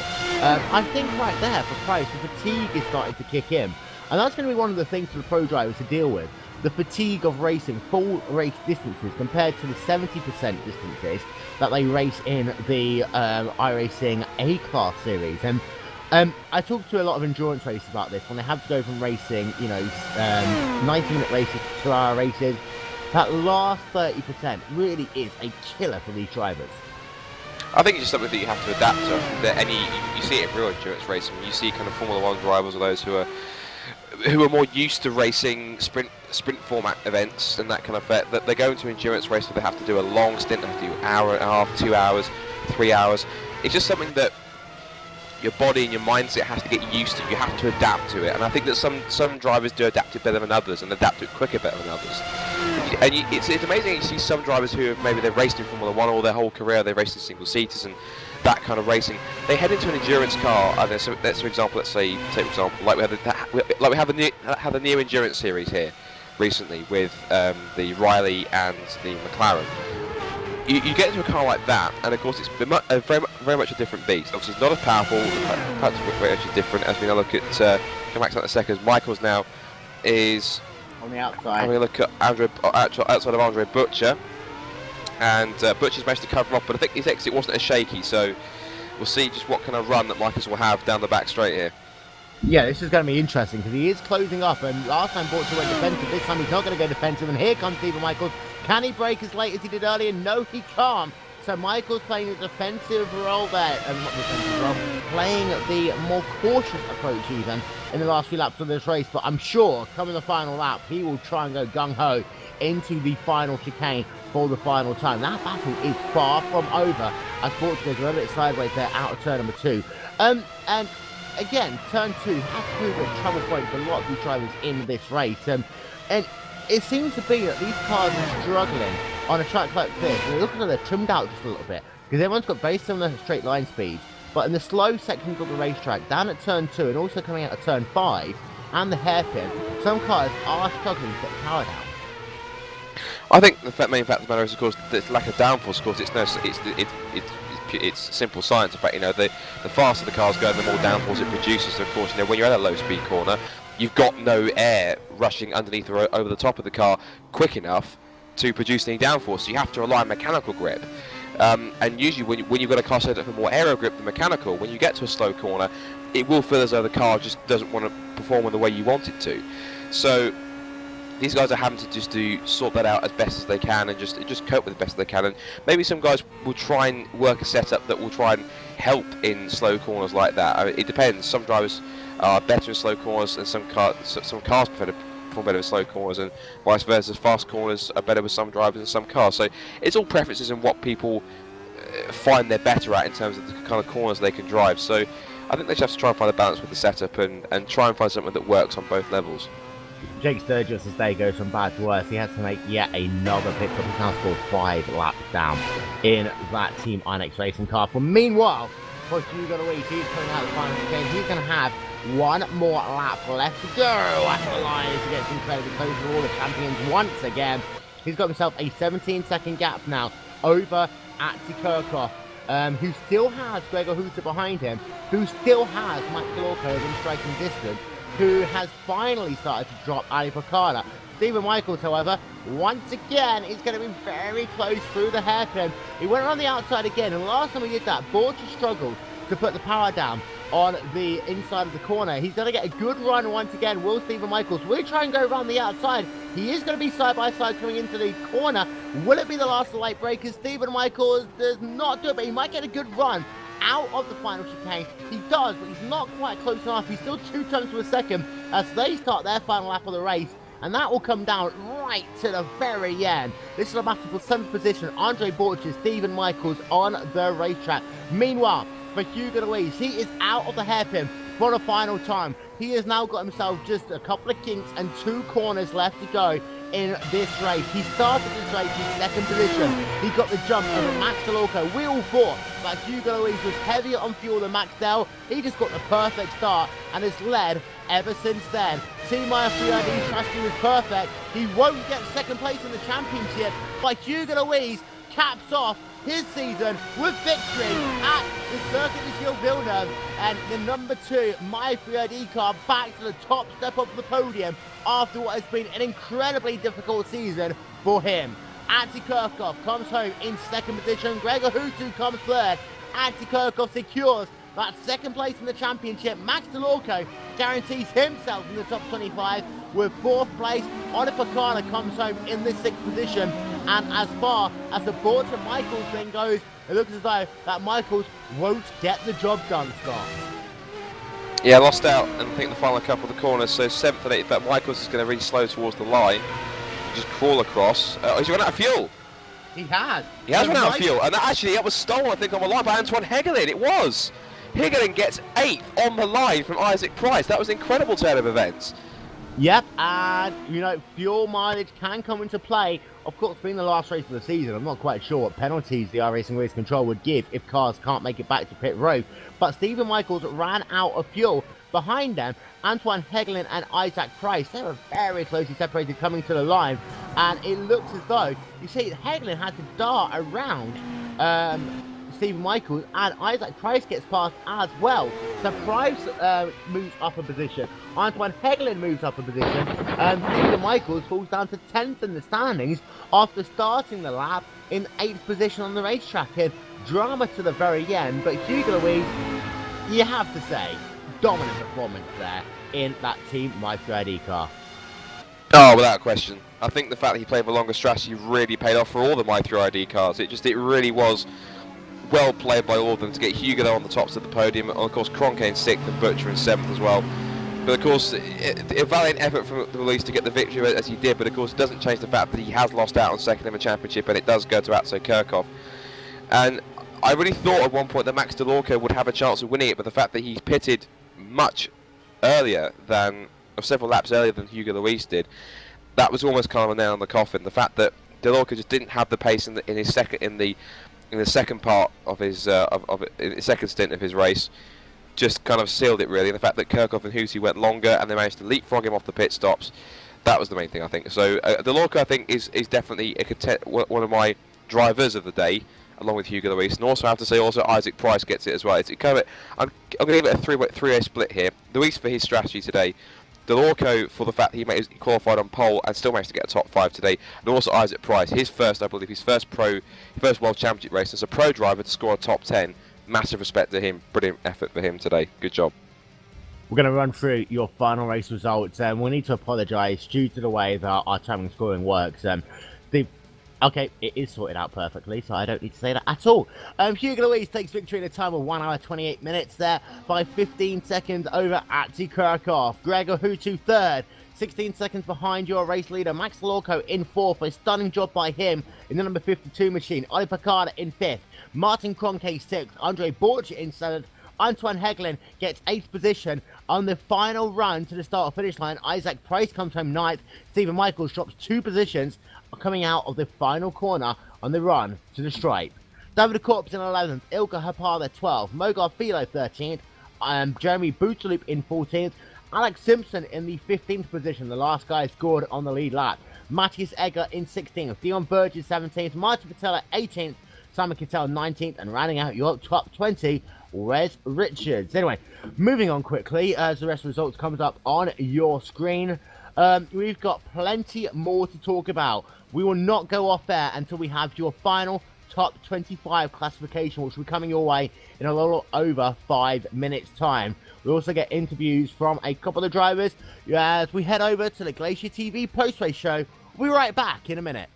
I think right there for Price, the fatigue is starting to kick in. And that's going to be one of the things for the pro drivers to deal with. The fatigue of racing full race distances compared to the 70% distances that they race in the iRacing A-Class series. And I talked to a lot of endurance racers about this, when they have to go from racing, 90-minute races to 2-hour races. That last 30% really is a killer for these drivers. I think it's just something that you have to adapt to. That you see it in real endurance racing. You see kind of Formula 1 drivers, or those who are more used to racing sprint format events and that kind of thing, that they go into endurance race where they have to do a long stint, they have to do an hour and a half, 2 hours, 3 hours. It's just something that your body and your mindset has to get used to. You have to adapt to it, and I think that some drivers do adapt it better than others, and adapt it quicker better than others. And it's amazing. You see some drivers who have maybe they've raced in Formula 1 all their whole career, they've raced in single seaters and that kind of racing. They head into an endurance car. So let's, for example, let's say, take for example, like we have the Neo Endurance series here. recently with the Riley and the McLaren. You get into a car like that, and of course it's very much a different beast. Obviously, it's not as powerful. The power very actually different. As we now look at come back to that in a second. Michaels now is on the outside. And we look at outside of Andre Butcher, and Butcher's managed to cover him up, but I think his exit wasn't as shaky. So we'll see just what kind of run that Michaels will have down the back straight here. Yeah, this is going to be interesting because he is closing up, and last time Butcher went defensive, this time he's not going to go defensive, and here comes Stephen Michaels. Can he break as late as he did earlier? No, he can't. So Michaels playing a defensive role there, not defensive role, playing the more cautious approach even in the last few laps of this race, but I'm sure coming the final lap, he will try and go gung-ho into the final chicane for the final time. That battle is far from over as Butcher goes a little bit sideways there out of turn number 2. And again, turn 2 has proved a trouble point for a lot of these drivers in this race. And it seems to be that these cars are struggling on a track like this. And it looks like they're trimmed out just a little bit because everyone's got very similar straight line speeds. But in the slow sections of the racetrack, down at turn 2 and also coming out of turn 5 and the hairpin, some cars are struggling to get the power down. I think the main fact of the matter is, of course, the lack of downforce. Of course, it's simple science. In fact, the faster the cars go, the more downforce it produces. So of course, when you're at a low-speed corner, you've got no air rushing underneath or over the top of the car quick enough to produce any downforce. So you have to rely on mechanical grip. And usually, when you've got a car set up for more aero grip than mechanical, when you get to a slow corner, it will feel as though the car just doesn't want to perform in the way you want it to. So these guys are having to just sort that out as best as they can and just cope with it best they can. And maybe some guys will try and work a setup that will try and help in slow corners like that. I mean, it depends. Some drivers are better in slow corners, and some cars prefer to perform better in slow corners, and vice versa. Fast corners are better with some drivers and some cars. So it's all preferences and what people find they're better at in terms of the kind of corners they can drive. So I think they just have to try and find a balance with the setup and try and find something that works on both levels. Jake Sturgis, as day goes from bad to worse, he has to make yet another pit stop. He's now scored 5 laps down in that Team Inex Racing car. But meanwhile, for Hugo Luis, he's coming out of the final game. He's going to have one more lap left to go at the line as he gets incredibly close to all the champions once again. He's got himself a 17-second gap now over Ati Kirchhoff, who still has Gregor Hooter behind him, who still has Max Galorco in striking distance, who has finally started to drop Ali Picana. Stephen Michaels, however, once again is going to be very close through the hairpin. He went around the outside again, and last time he did that, Borgia struggled to put the power down on the inside of the corner. He's going to get a good run once again. Will Stephen Michaels will try and go around the outside. He is going to be side by side coming into the corner. Will it be the last of the late breakers? Stephen Michaels does not do it, but he might get a good run out of the final chicane. He does, but he's not quite close enough. He's still 2 tenths of a second as they start their final lap of the race, and that will come down right to the very end. This is a battle for 7th position. Andre Borges, Stephen Michaels on the racetrack. Meanwhile, for Hugo Luis, he is out of the hairpin for the final time. He has now got himself just a couple of kinks and 2 corners left to go in this race. He started this race in 2nd position. He got the jump over Max Galorco. We all thought that Hugo Luis was heavier on fuel than Max Dell. He just got the perfect start and has led ever since then. Team IF3ID strategy was perfect. He won't get 2nd place in the championship, but Hugo Luis caps off his season with victory at the Circuit de Gilles Villeneuve, and the number 2 My3ID car back to the top step of the podium after what has been an incredibly difficult season for him. Ati Kirchhoff comes home in 2nd position. Gregor Hootu comes 3rd. Ati Kirchhoff secures that 2nd place in the championship. Max Galorco guarantees himself in the top 25 with 4th place. Ona Picana comes home in the 6th position. And as far as the Borgia Michaels thing goes, it looks as though that Michaels won't get the job done, Scott. Yeah, lost out, and I think the final couple of the corners, so 7th and 8th, but Michaels is going to really slow towards the line. Just crawl across. He's run out of fuel. He has. He has run out of fuel, and that was stolen, I think, on the line by Antoine Hegelin. It was. Hegelin gets 8th on the line from Isaac Price. That was an incredible turn of events. Yep, and, fuel mileage can come into play. Of course, being the last race of the season, I'm not quite sure what penalties the iRacing Race Control would give if cars can't make it back to pit road. But Stephen Michaels ran out of fuel. Behind them, Antoine Hegelin and Isaac Price, they were very closely separated coming to the line, and it looks as though, you see, Hegelin had to dart around Stephen Michaels, and Isaac Price gets past as well. So Price moves up a position, Antoine Hegelin moves up a position, and Stephen Michaels falls down to 10th in the standings after starting the lap in 8th position on the racetrack. And drama to the very end, but Hugo Louise, you have to say, dominant performance there in that Team Maestro ID car. Oh, without question. I think the fact that he played the longer strategy really paid off for all the Maestro ID cars. It really was well played by all of them to get Hugo there on the tops of the podium, and of course Kroenke in 6th and Butcher in 7th as well. But of course, a valiant effort from the release to get the victory as he did, but of course it doesn't change the fact that he has lost out on second in the championship, and it does go to Atzo Kirchhoff. And I really thought at one point that Max Delorco would have a chance of winning it, but the fact that he's pitted much earlier than, or several laps earlier than Hugo Louise did, that was almost kind of a nail in the coffin. The fact that Delorco just didn't have the pace in his second part of his second stint of his race, just kind of sealed it really. And the fact that Kirchhoff and Hootie went longer and they managed to leapfrog him off the pit stops, that was the main thing, I think. So Delorco, I think, is definitely one of my drivers of the day, along with Hugo Louise. And also I have to say, also Isaac Price gets it as well. It's kind of I'm going to give it a three-way split here. Louise for his strategy today, Delorco for the fact that he qualified on pole and still managed to get a top 5 today, and also Isaac Price, his first World Championship race as a pro driver to score a top 10. Massive respect to him, brilliant effort for him today, good job. We're going to run through your final race results, and we'll need to apologise due to the way that our timing scoring works. Okay, it is sorted out perfectly, so I don't need to say that at all. Hugo Louise takes victory in a time of 1 hour 28 minutes there by 15 seconds over Atzi Kirchhoff. Gregor Hootu third, 16 seconds behind your race leader. Max Delorco in 4th, a stunning job by him in the number 52 machine. Oli Picard in 5th, Martin Kroenke 6th, Andre Borch in 7th. Antoine Hegelin gets 8th position on the final run to the start-finish line. Isaac Price comes home 9th. Stephen Michaels drops 2 positions coming out of the final corner on the run to the stripe. David Corps in 11th, Ilka Hapala 12th, Mogar Philo 13th, Jeremy Booterloop in 14th, Alex Simpson in the 15th position, the last guy scored on the lead lap. Matthias Egger in 16th, Dion Burgess 17th, Martin Patella 18th, Simon Kittel 19th, and rounding out your top 20, Wes Richards. Anyway, moving on quickly as the rest of the results comes up on your screen. We've got plenty more to talk about. We will not go off air until we have your final top 25 classification, which will be coming your way in a little over 5 minutes time. We also get interviews from a couple of drivers as we head over to the GlacierTV post-race show. We'll be right back in a minute.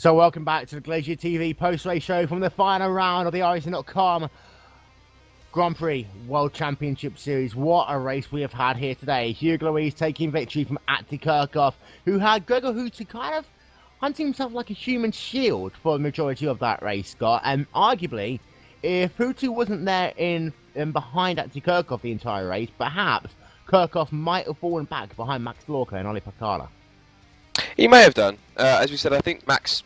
So welcome back to the GlacierTV post-race show from the final round of the RacingCom Grand Prix World Championship Series. What a race we have had here today. Hugo Louise taking victory from Atzi Kirchhoff, who had Gregor Hootie kind of hunting himself like a human shield for the majority of that race, Scott. And arguably, if Hootie wasn't there in behind Atzi Kirchhoff the entire race, perhaps Kirchhoff might have fallen back behind Max Delorco and Oli Picard. He may have done. As we said, I think Max,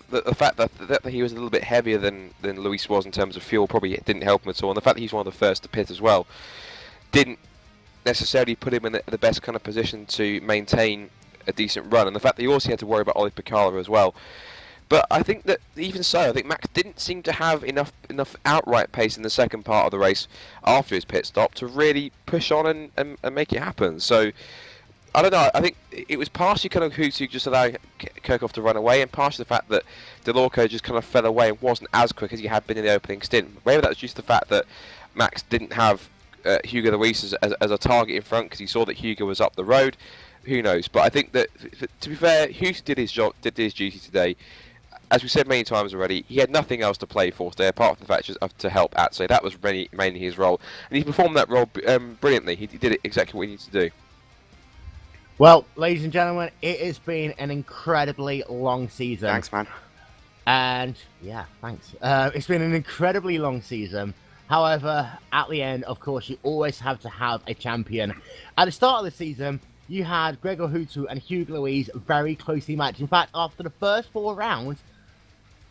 the fact that he was a little bit heavier than Luis was in terms of fuel probably didn't help him at all, and the fact that he's one of the first to pit as well didn't necessarily put him in the best kind of position to maintain a decent run, and the fact that he also had to worry about Olive Picala as well. But I think that even so, I think Max didn't seem to have enough outright pace in the second part of the race after his pit stop to really push on and make it happen. So I don't know. I think it was partially kind of Hutu just allowing Kirchhoff to run away, and partially the fact that Delorco just kind of fell away and wasn't as quick as he had been in the opening stint. Maybe that was just the fact that Max didn't have Hugo Luis as a target in front because he saw that Hugo was up the road. Who knows? But I think that, to be fair, Hugo did his job, did his duty today. As we said many times already, he had nothing else to play for today apart from the fact to help Atse. That was mainly his role, and he performed that role brilliantly. He did it exactly what he needed to do. Well, ladies and gentlemen, it has been an incredibly long season. Thanks, man. And, yeah, thanks. It's been an incredibly long season. However, at the end, of course, you always have to have a champion. At the start of the season, you had Gregor Hutu and Hugo Luis very closely matched. In fact, after the first 4 rounds,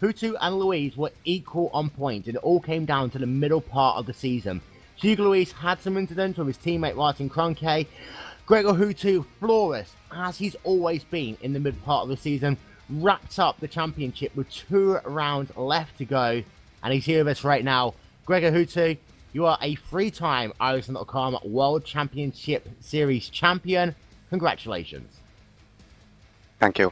Hutu and Luis were equal on points, and it all came down to the middle part of the season. Hugo Luis had some incidents with his teammate Martin Kroenke. Gregor Hutu, flawless, as he's always been in the mid part of the season, wrapped up the championship with 2 rounds left to go, and he's here with us right now. Gregor Hutu, you are a 3-time Iris.com World Championship Series champion. Congratulations. Thank you.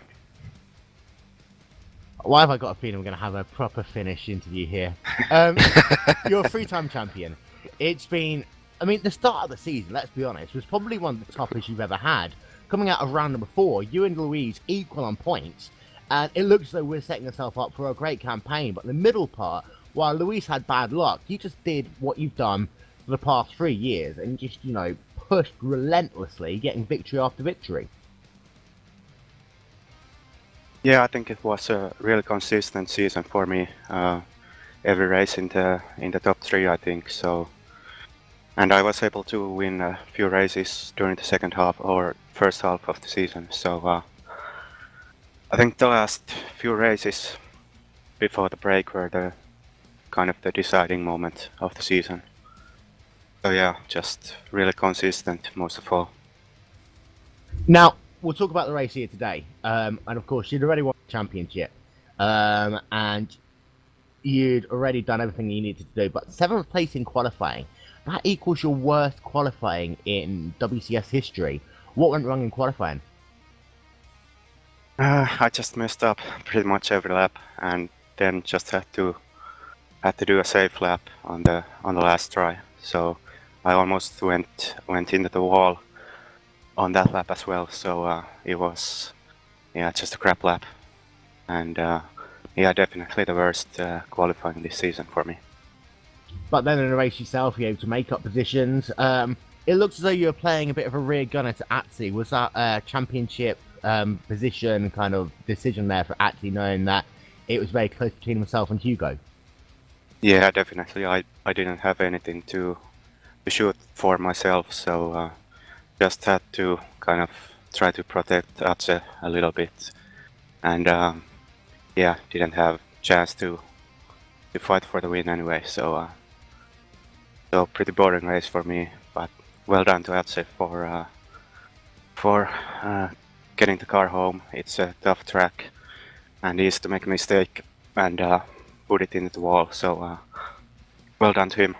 Why have I got a feeling we're going to have a proper finish interview here? You're a 3-time champion. It's been, I mean, the start of the season, let's be honest, was probably one of the toughest you've ever had. Coming out of round number 4, you and Luis equal on points, and it looks as though we're setting ourselves up for a great campaign. But the middle part, while Luis had bad luck, you just did what you've done for the past 3 years and just, you know, pushed relentlessly, getting victory after victory. Yeah, I think it was a really consistent season for me. Every race in the top 3, I think. So, and I was able to win a few races during the second half or first half of the season. So, I think the last few races before the break were the kind of the deciding moment of the season. So yeah, just really consistent most of all. Now, we'll talk about the race here today. And of course, you'd already won the championship. And you'd already done everything you needed to do. But 7th place in qualifying, that equals your worst qualifying in WCS history. What went wrong in qualifying? I just messed up pretty much every lap, and then just had to do a safe lap on the last try. So I almost went into the wall on that lap as well. So it was, yeah, just a crap lap, and yeah, definitely the worst qualifying this season for me. But then in the race yourself, you're able to make up positions. It looks as though you were playing a bit of a rear gunner to Atse. Was that a championship position kind of decision there for Atse, knowing that it was very close between himself and Hugo? Yeah, definitely. I didn't have anything to shoot for myself, so just had to kind of try to protect Atse a little bit, and yeah, didn't have chance to fight for the win anyway. So so pretty boring race for me, but well done to Atse for getting the car home. It's a tough track, and he used to make a mistake and put it into the wall. So well done to him.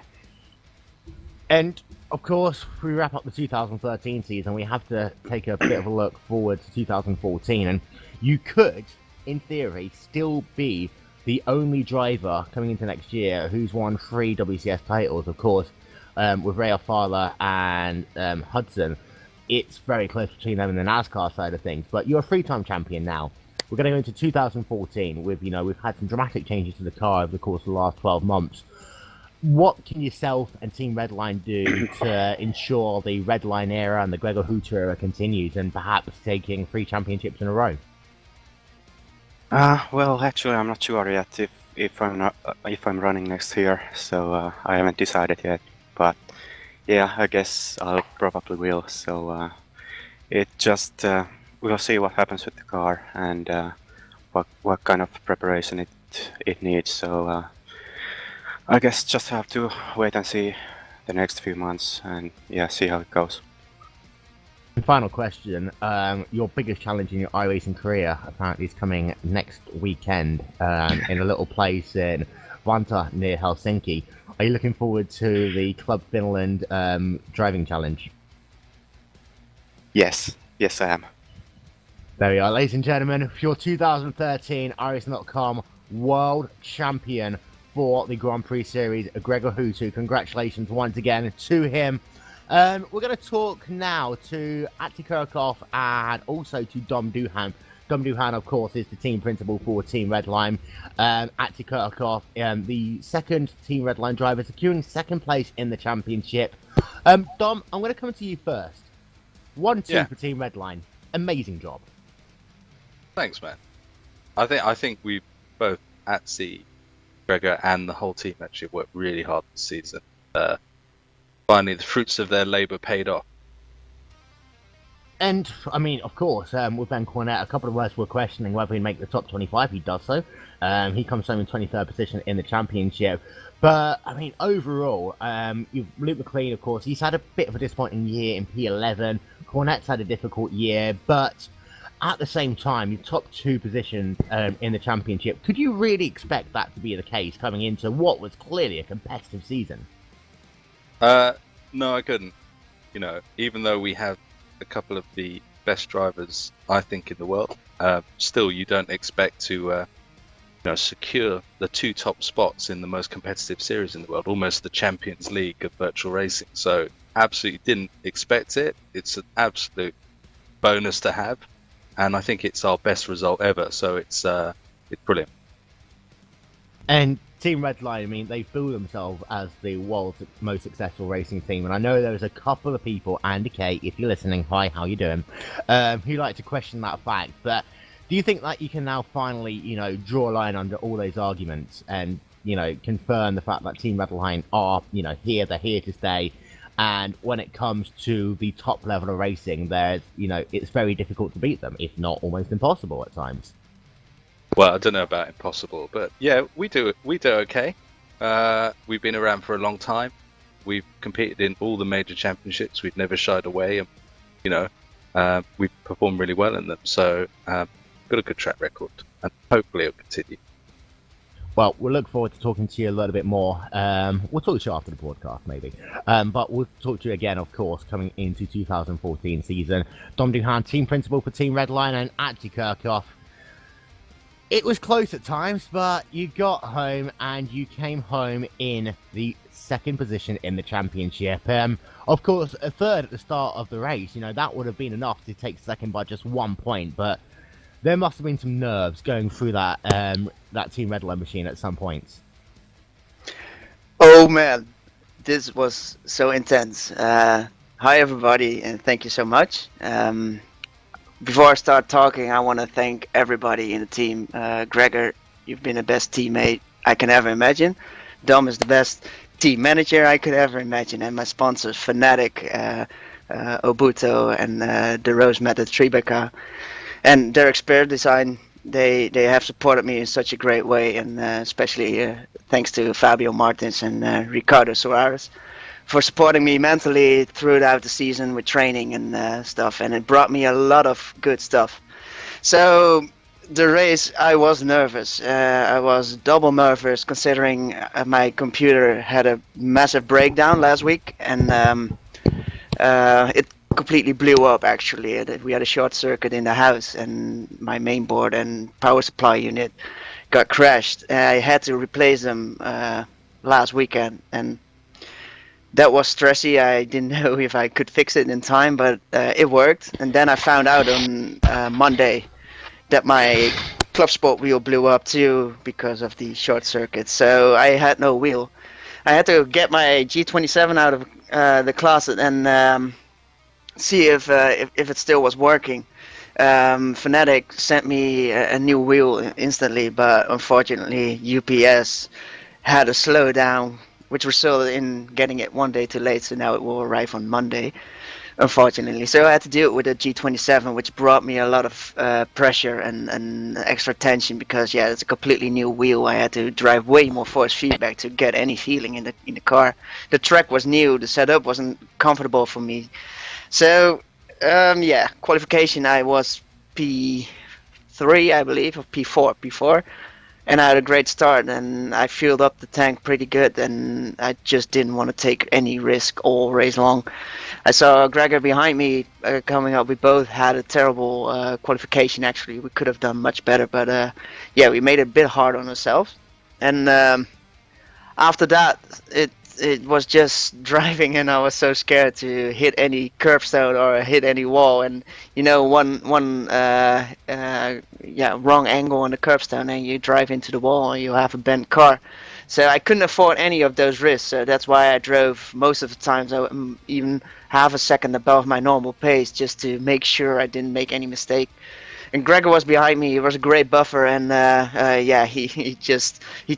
And of course, we wrap up the 2013 season. We have to take a bit of a look forward to 2014, and you could, in theory, still be the only driver coming into next year who's won 3 WCS titles. Of course, with Ray Fowler and Hudson, it's very close between them and the NASCAR side of things. But you're a 3-time champion now. We're going to go into 2014 with, you know, we've had some dramatic changes to the car over the course of the last 12 months. What can yourself and Team Redline do to ensure the Redline era and the Gregor Hutu era continues, and perhaps taking 3 championships in a row? Well, actually, I'm not sure yet if I'm running next year, so I haven't decided yet. But yeah, I guess I'll probably will. So it just we'll see what happens with the car and what kind of preparation it needs. So I guess just have to wait and see the next few months, and yeah, see how it goes. And final question, your biggest challenge in your iRacing career apparently is coming next weekend in a little place in Vanta near Helsinki. Are you looking forward to the Club Finland driving challenge? Yes, I am. There we are, ladies and gentlemen, your 2013 iRacing.com World Champion for the Grand Prix Series, Gregor Hutu. Congratulations once again to him. We're going to talk now to Ati Kirchhoff and also to Dom Duhan. Dom Duhan, of course, is the team principal for Team Redline. Ati Kirchhoff, the second Team Redline driver, securing second place in the championship. Dom, I'm going to come to you first. 1-2 for Team Redline. Amazing job. Thanks, man. I think we both, Atsi, Gregor, and the whole team actually worked really hard this season. Finally, the fruits of their labour paid off. And, I mean, of course, with Ben Cornett, a couple of us were questioning whether he'd make the top 25. He does so. He comes home in 23rd position in the championship. But, I mean, overall, Luke McLean, of course, he's had a bit of a disappointing year in P11. Cornett's had a difficult year, but at the same time, your top two positions in the championship, could you really expect that to be the case coming into what was clearly a competitive season? No, I couldn't. You know, even though we have a couple of the best drivers, I think, in the world, still you don't expect to, secure the two top spots in the most competitive series in the world, almost the Champions League of virtual racing. So, absolutely didn't expect it. It's an absolute bonus to have, and I think it's our best result ever. So it's brilliant. And Team Redline, I mean, they've billed themselves as the world's most successful racing team. And I know there's a couple of people, Andy Kate, if you're listening, hi, how you doing, who like to question that fact. But do you think that you can now finally, draw a line under all those arguments and, confirm the fact that Team Redline are, they're here to stay? And when it comes to the top level of racing, there's, it's very difficult to beat them, if not almost impossible at times. Well, I don't know about impossible, but yeah, we do okay. We've been around for a long time. We've competed in all the major championships. We've never shied away, and we've performed really well in them. So, got a good track record, and hopefully it'll continue. Well, we'll look forward to talking to you a little bit more. We'll talk to you after the podcast, maybe. But we'll talk to you again, of course, coming into 2014 season. Dom Duhan, team principal for Team Redline, and Ati Kirchhoff. It was close at times, but you got home, and you came home in the second position in the championship. Of course, a third at the start of the race, that would have been enough to take second by just 1 point, but there must have been some nerves going through that Team Redline machine at some points. Oh man, this was so intense. Hi everybody, and thank you so much. Before I start talking, I want to thank everybody in the team. Gregor, you've been the best teammate I can ever imagine. Dom is the best team manager I could ever imagine. And my sponsors, Fnatic, Obuto, and the Rose Method, Tribeca. And Derek Spear Design, they have supported me in such a great way. And especially thanks to Fabio Martins and Ricardo Soares for supporting me mentally throughout the season with training and stuff, and it brought me a lot of good stuff. So the race, I was nervous. I was double nervous considering my computer had a massive breakdown last week, and it completely blew up actually. We had a short circuit in the house, and my main board and power supply unit got crashed. I had to replace them last weekend, and that was stressy. I didn't know if I could fix it in time, but it worked. And then I found out on Monday that my Club Sport wheel blew up too because of the short circuit. So I had no wheel. I had to get my G27 out of the closet and see if it still was working. Fnatic sent me a new wheel instantly, but unfortunately UPS had a slowdown, which resulted in getting it 1 day too late, so now it will arrive on Monday, unfortunately. So I had to do it with a G27, which brought me a lot of pressure and extra tension because, yeah, it's a completely new wheel. I had to drive way more force feedback to get any feeling in the car. The track was new, the setup wasn't comfortable for me. So Yeah, qualification I was P3, I believe, or P4, and I had a great start, and I filled up the tank pretty good, and I just didn't want to take any risk all race long. I saw Gregor behind me coming up. We both had a terrible qualification. Actually, we could have done much better, but yeah, we made it a bit hard on ourselves. And after that, it was just driving, and I was so scared to hit any curbstone or hit any wall. And you know, one yeah, wrong angle on the curbstone, and you drive into the wall, and you have a bent car. So I couldn't afford any of those risks. So that's why I drove most of the times, even half a second above my normal pace, just to make sure I didn't make any mistake. And Gregor was behind me. He was a great buffer, and yeah, he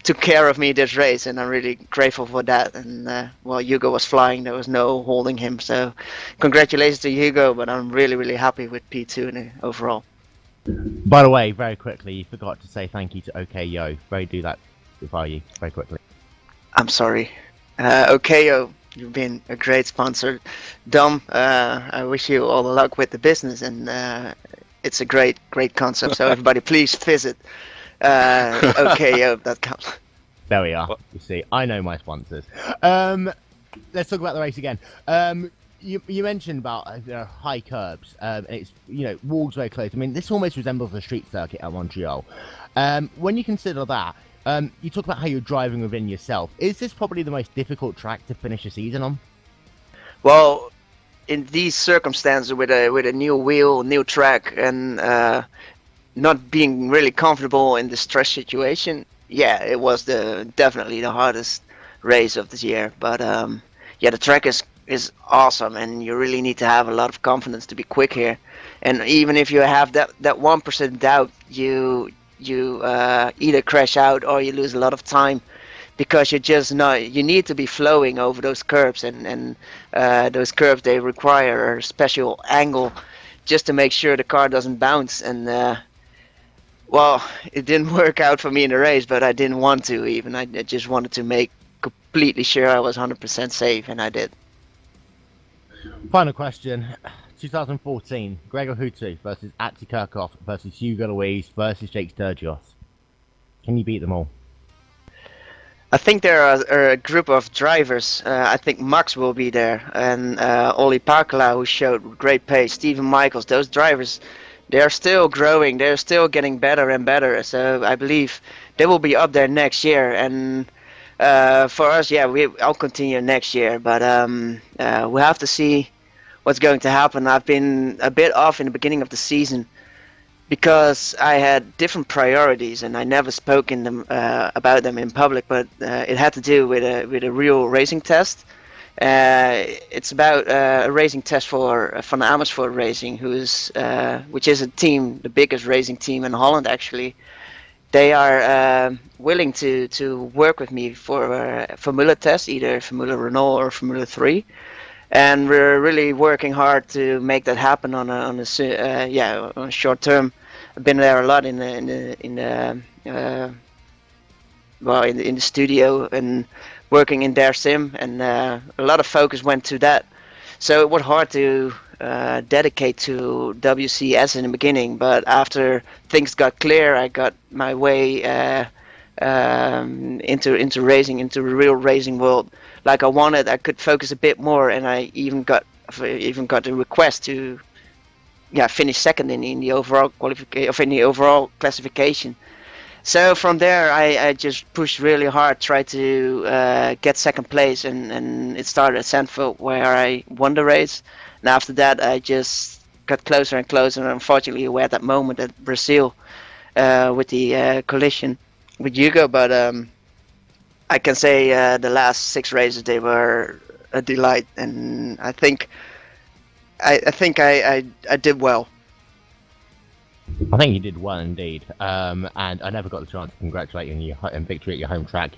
took care of me this race, and I'm really grateful for that. And well, Hugo was flying. There was no holding him. So congratulations to Hugo. But I'm really happy with P2 in overall. By the way, very quickly, you forgot to say thank you to OKYo. Very do that if I you very quickly. I'm sorry. OKYo, you've been a great sponsor. Dom, I wish you all the luck with the business, and it's a great concept. So everybody, please visit OKYo.com. There we are. You see, I know my sponsors. Let's talk about the race again. You mentioned about high curbs. It's walls very close. I mean, this almost resembles a street circuit at Montreal. When you consider that, you talk about how you're driving within yourself. Is this probably the most difficult track to finish a season on? Well, in these circumstances, with a new wheel, new track, and not being really comfortable in the stress situation, yeah, it was definitely the hardest race of this year. But yeah, the track is awesome, and you really need to have a lot of confidence to be quick here. And even if you have that 1% doubt, you either crash out or you lose a lot of time, because you need to be flowing over those curbs, and those curbs, they require a special angle just to make sure the car doesn't bounce. And well, it didn't work out for me in the race, but I didn't want to even. I just wanted to make completely sure I was 100% safe, and I did. Final question. 2014, Gregor Houtu versus Atsi Kirchhoff versus Hugo Louise versus Jake Sturgios. Can you beat them all? I think there are a group of drivers. I think Max will be there, and Olli Parkala, who showed great pace. Stephen Michaels, those drivers, they are still growing. They're still getting better and better. So I believe they will be up there next year. And for us, yeah, I'll continue next year. But we have to see what's going to happen. I've been a bit off in the beginning of the season because I had different priorities, and I never spoke about them in public. But it had to do with a real racing test. It's about a racing test for Van Amersfoort Racing, which is a team, the biggest racing team in Holland actually. They are willing to work with me for a Formula test, either Formula Renault or Formula 3. And we're really working hard to make that happen on a short term. I've been there a lot in the studio and working in their sim, and a lot of focus went to that. So it was hard to dedicate to WCS in the beginning, but after things got clear, I got my way into racing, into the real racing world like I wanted. I could focus a bit more, and I even got a request to finish second in the overall classification. So from there, I just pushed really hard, tried to get second place, and it started at Sandveld, where I won the race. And after that, I just got closer and closer. And unfortunately, we're at that moment at Brazil with the collision with Hugo. But I can say the last 6 races, they were a delight, and I think I did well. I think you did well indeed, and I never got the chance to congratulate you on your victory at your home track.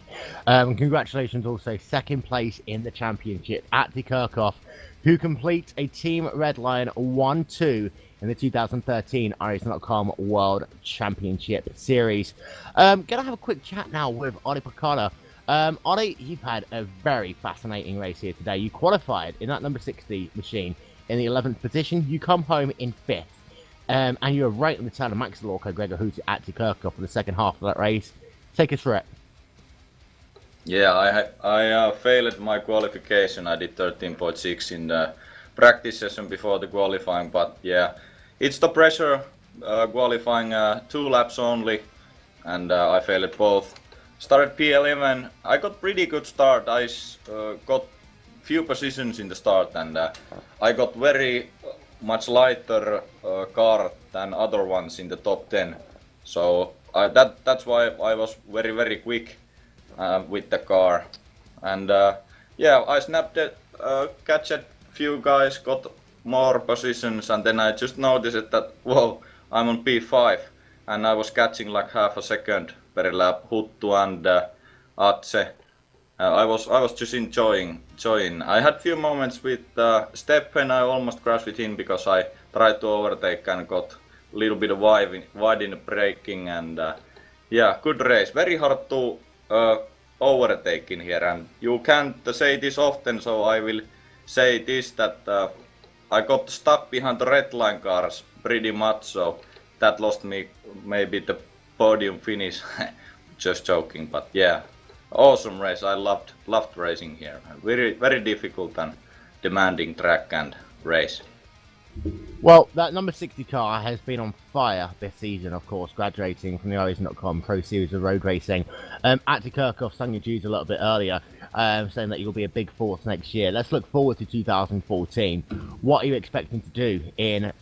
Congratulations also, second place in the championship, Atsi Kirchhoff, who completes a Team Red Lion 1-2 in the 2013 iRacing.com World Championship Series. Gonna have a quick chat now with Olli Parkala. Olli, you've had a very fascinating race here today. You qualified in that number 60 machine in the 11th position. You come home in 5th. And you're right on the tail of Max Lorco, Gregor Hootu, Atsi Kirkhoff for the second half of that race. Take us through it. Yeah, I failed my qualification. I did 13.6 in the practice session before the qualifying, but yeah, it's the pressure qualifying 2 laps only, and I failed both. Started P11. I got pretty good start. I got few positions in the start, and I got very much lighter car than other ones in the top 10. So that's why I was very quick with the car. And yeah, I snapped it, catch a few guys, got more positions, and then I just noticed that, whoa, I'm on P5, and I was catching like half a second per lap, Huttu and Atse. I was just enjoying. I had few moments with Steppen. I almost crashed with him because I tried to overtake and got a little bit wide in the braking. And yeah, good race. Very hard to overtake in here. And you can't say this often, so I will say this, that I got stuck behind the red line cars pretty much. So that lost me maybe the podium finish. Just joking, but yeah. Awesome race. I loved racing here. Very difficult and demanding track and race. Well, that number 60 car has been on fire this season, of course, graduating from the iRacing.com Pro Series of Road Racing. Atsi Kirkhoff sang your dues a little bit earlier, saying that you'll be a big force next year. Let's look forward to 2014. What are you expecting to do in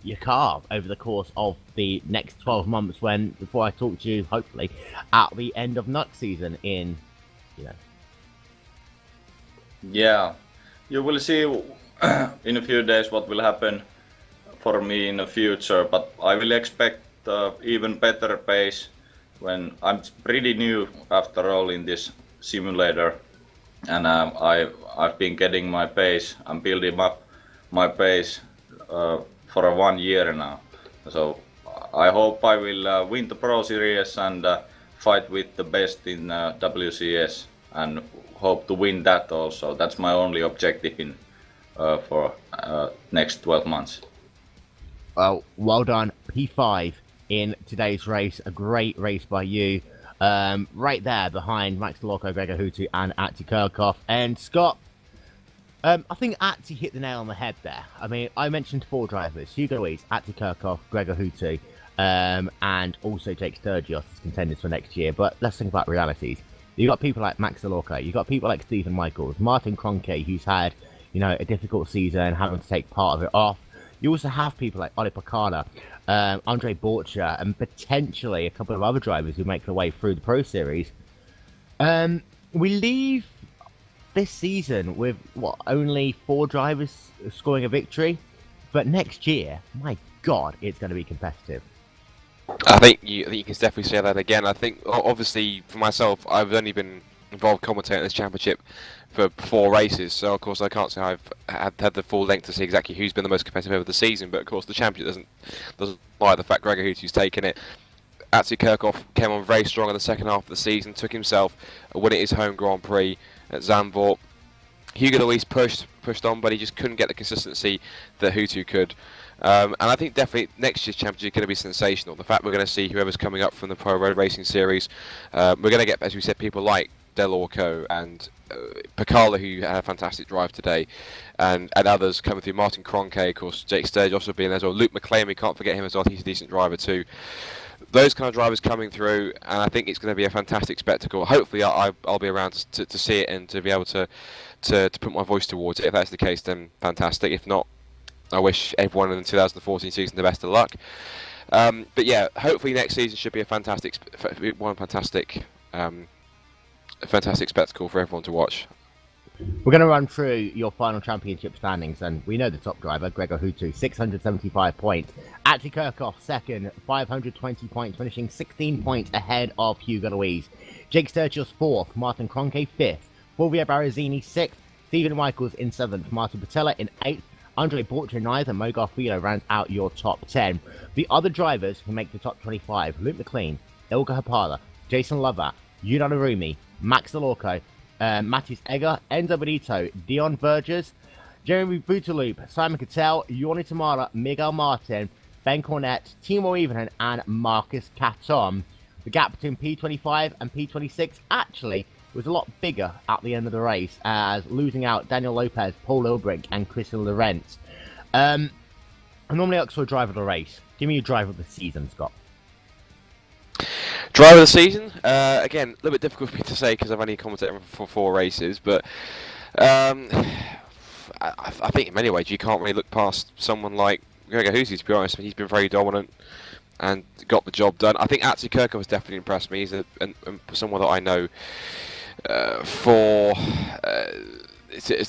your car over the course of the next 12 months before I talk to you, hopefully, at the end of NUC season in, Yeah, you will see in a few days what will happen for me in the future, but I will expect even better pace when I'm pretty new after all in this simulator, and I've been getting my pace. I'm building up my pace for 1 year now, so I hope I will win the Pro Series and fight with the best in WCS, and hope to win that also. That's my only objective in for next 12 months. Well done, P5 in today's race. A great race by you. Right there behind Max Lorco, Gregor Hootu, and Atsi Kirkhoff. And Scott, I think Atsi hit the nail on the head there. I mean, I mentioned 4 drivers: Hugo Louise, Atsi Kirkhoff, Gregor Hootu, and also Jake Sturgios as contenders for next year. But let's think about realities. You got people like Max Lorco, you got people like Stephen Michaels, Martin Kroenke, who's had a difficult season, having to take part of it off. You also have people like Oli Pacala, Andre Borcher, and potentially a couple of other drivers who make their way through the Pro Series. We leave this season with, only 4 drivers scoring a victory? But next year, my God, it's going to be competitive. I think you can definitely say that again. I think, obviously, for myself, I've only been involved commentating in this championship for 4 races, so of course I can't say I've had the full length to see exactly who's been the most competitive over the season. But of course the championship doesn't lie the fact Gregor Hootu's taken it. Atsi Kirkhoff came on very strong in the second half of the season, took himself a win at his home Grand Prix at Zandvoort. Hugo Louise pushed on, but he just couldn't get the consistency that Hootu could. And I think definitely next year's championship is going to be sensational. The fact we're going to see whoever's coming up from the Pro Road Racing Series, we're going to get, as we said, people like Del Orco and Pacala, who had a fantastic drive today, and others coming through. Martin Kroenke, of course, Jake Sturge also being there as well. Luke McLean, we can't forget him as well. He's a decent driver too. Those kind of drivers coming through, and I think it's going to be a fantastic spectacle. Hopefully I'll be around to see it and to be able to put my voice towards it. If that's the case, then fantastic. If not, I wish everyone in the 2014 season the best of luck. But yeah, hopefully next season should be a fantastic spectacle for everyone to watch. We're going to run through your final championship standings, and we know the top driver, Gregor Hootu, 675 points. Atsi Kirkhoff, second, 520 points, finishing 16 points ahead of Hugo Louise. Jake Sturgios, fourth. Martin Kroenke, fifth. Fulvio Barazzini, sixth. Stephen Michaels in seventh. Martin Patella in eighth. Andre Borcher in ninth, and Mo Garfido rounds out your top 10. The other drivers who make the top 25, Luke McLean, Ilka Hapala, Jason Lovat, Yunan Arumi, Max Delorco, Matis Egger, Enzo Benito, Dion Vergers, Jeremy Boutaloop, Simon Cattell, Yoni Tamara, Miguel Martin, Ben Cornett, Timo Ivernen, and Marcus Caton. The gap between P25 and P26 actually was a lot bigger at the end of the race, as losing out Daniel Lopez, Paul Ilbrink, and Christian Lorenz. I normally ask for a driver of the race. Give me your driver of the season, Scott. Driver of the season? Again, a little bit difficult for me to say because I've only commentated for 4 races, but I think in many ways you can't really look past someone like Gregor Husi, to be honest. He's been very dominant and got the job done. I think Atsu Kirkov has definitely impressed me. He's someone that I know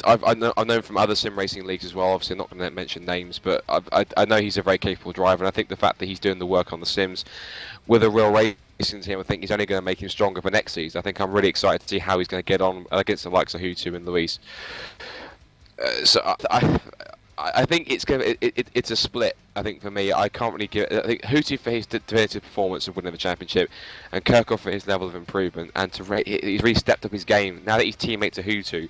I've known from other sim racing leagues as well. Obviously, I'm not going to mention names, but I know he's a very capable driver, and I think the fact that he's doing the work on the sims with a real racing team, I think he's only going to make him stronger for next season. I think I'm really excited to see how he's going to get on against the likes of Hutu and Luis. I think it's a split. I think for me, I can't really give. I think Hutu for his definitive performance of winning the championship, and Kirkov for his level of improvement, and he's really stepped up his game now that he's teammate to Hutu.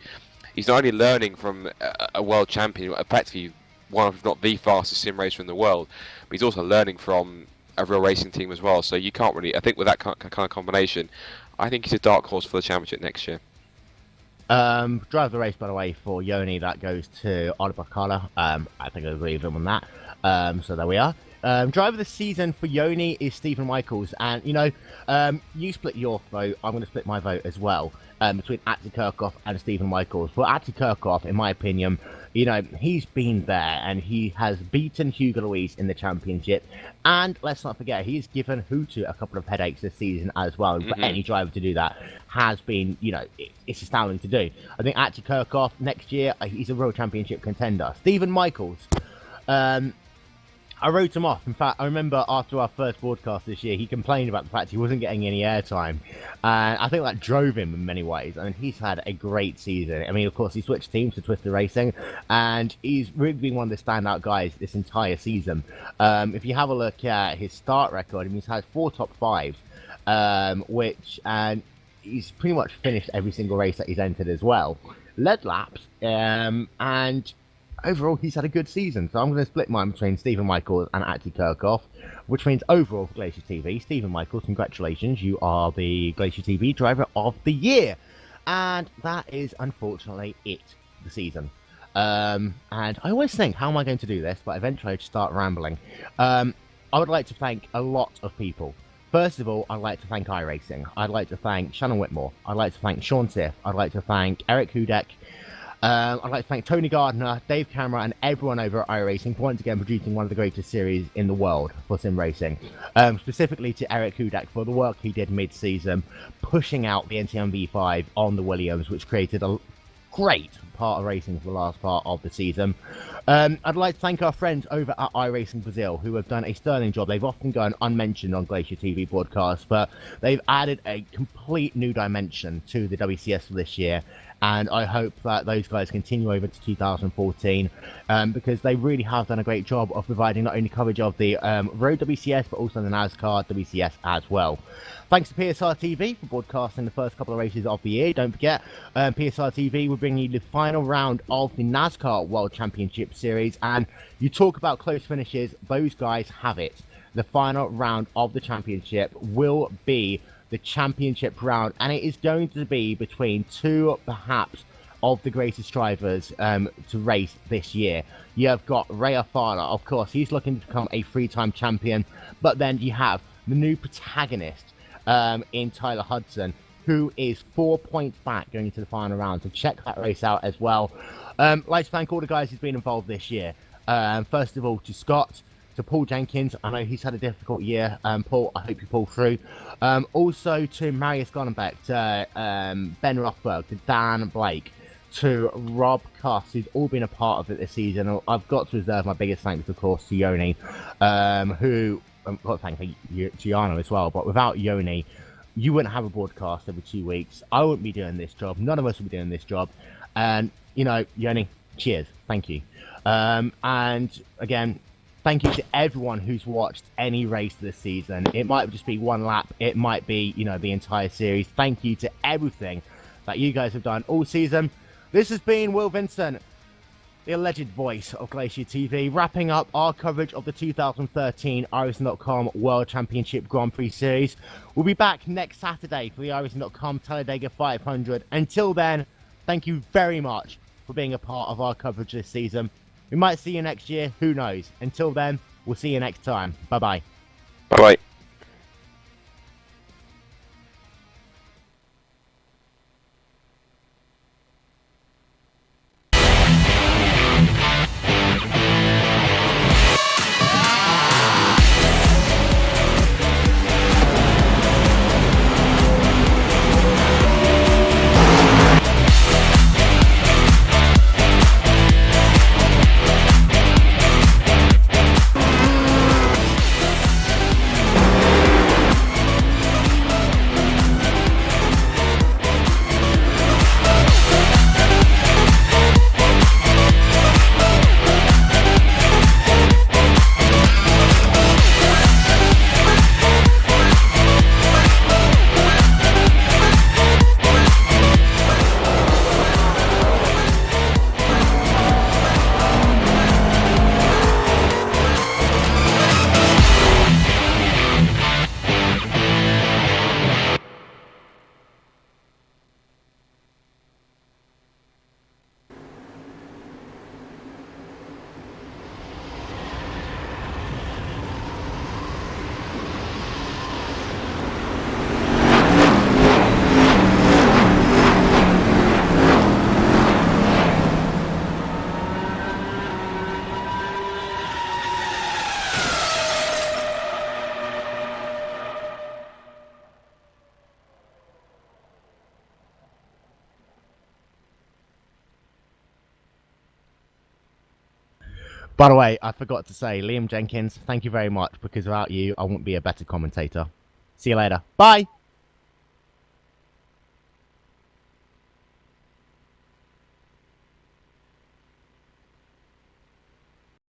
He's not only learning from a world champion, effectively one of, if not the fastest sim racer in the world, but he's also learning from a real racing team as well. So you can't really. I think with that kind of combination, I think he's a dark horse for the championship next year. Drive the race, by the way, for Yoni, that goes to Oliver Carla. I think I agree with him on that. So there we are. Driver of the season for Yoni is Stephen Michaels, and you split your vote. I'm going to split my vote as well between Atsu Kirkov and Stephen Michaels. But Atsu Kirkov, in my opinion, he's been there and he has beaten Hugo Luis in the championship. And let's not forget, he's given Hutu a couple of headaches this season as well. For any driver to do that has been, it's astounding to do. I think Atsu Kirkov next year, he's a real championship contender. Stephen Michaels, I wrote him off. In fact, I remember after our first broadcast this year, he complained about the fact he wasn't getting any airtime. And I think that drove him in many ways. I mean, he's had a great season. I mean, of course, he switched teams to Twister Racing, and he's really been one of the standout guys this entire season. If you have a look at his start record, he's had 4 top 5s, and he's pretty much finished every single race that he's entered as well. Led laps, and overall, he's had a good season, so I'm going to split mine between Stephen Michaels and Atsu Kirkov, which means overall for GlacierTV, Stephen Michaels, congratulations, you are the GlacierTV Driver of the Year. And that is, unfortunately, it for the season. And I always think, how am I going to do this? But eventually I just start rambling. I would like to thank a lot of people. First of all, I'd like to thank iRacing. I'd like to thank Shannon Whitmore. I'd like to thank Sean Siff. I'd like to thank Eric Hudek. I'd like to thank Tony Gardner, Dave Camera, and everyone over at iRacing for once again producing one of the greatest series in the world for sim racing. Specifically to Eric Hudek for the work he did mid-season, pushing out the NTM V5 on the Williams, which created a great part of racing for the last part of the season. I'd like to thank our friends over at iRacing Brazil, who have done a sterling job. They've often gone unmentioned on GlacierTV broadcasts, but they've added a complete new dimension to the WCS for this year. And I hope that those guys continue over to 2014 because they really have done a great job of providing not only coverage of the Road WCS, but also the NASCAR WCS as well. Thanks to PSR TV for broadcasting the first couple of races of the year. Don't forget, PSR TV will bring you the final round of the NASCAR World Championship Series. And you talk about close finishes, those guys have it. The final round of the championship will be the championship round, and it is going to be between 2 perhaps of the greatest drivers to race this year. You have got Ray Afala, of course, he's looking to become a 3-time champion, but then you have the new protagonist in Tyler Hudson, who is 4 points back going into the final round, so check that race out as well. I'd like to thank all the guys who've been involved this year. First of all, to Scott, to Paul Jenkins. I know he's had a difficult year. Paul, I hope you pull through. Also to Marius Gonenbeck, to Ben Rothberg, to Dan Blake, to Rob Cuss, who's all been a part of it this season. I've got to reserve my biggest thanks, of course, to Yoni, who I've got to thank Gianno as well. But without Yoni, you wouldn't have a broadcast every 2 weeks. I wouldn't be doing this job. None of us would be doing this job. And, Yoni, cheers. Thank you. And again, thank you to everyone who's watched any race this season. It might just be one lap. It might be, the entire series. Thank you to everything that you guys have done all season. This has been Will Vincent the alleged voice of Glacier TV, wrapping up our coverage of the 2013 iRacing.com World Championship Grand Prix Series. We'll be back next Saturday for the iRacing.com Talladega 500. Until then, thank you very much for being a part of our coverage this season. We might see you next year, who knows. Until then, we'll see you next time. Bye-bye. Bye-bye. By the way, I forgot to say, Liam Jenkins, thank you very much, because without you, I wouldn't be a better commentator. See you later. Bye!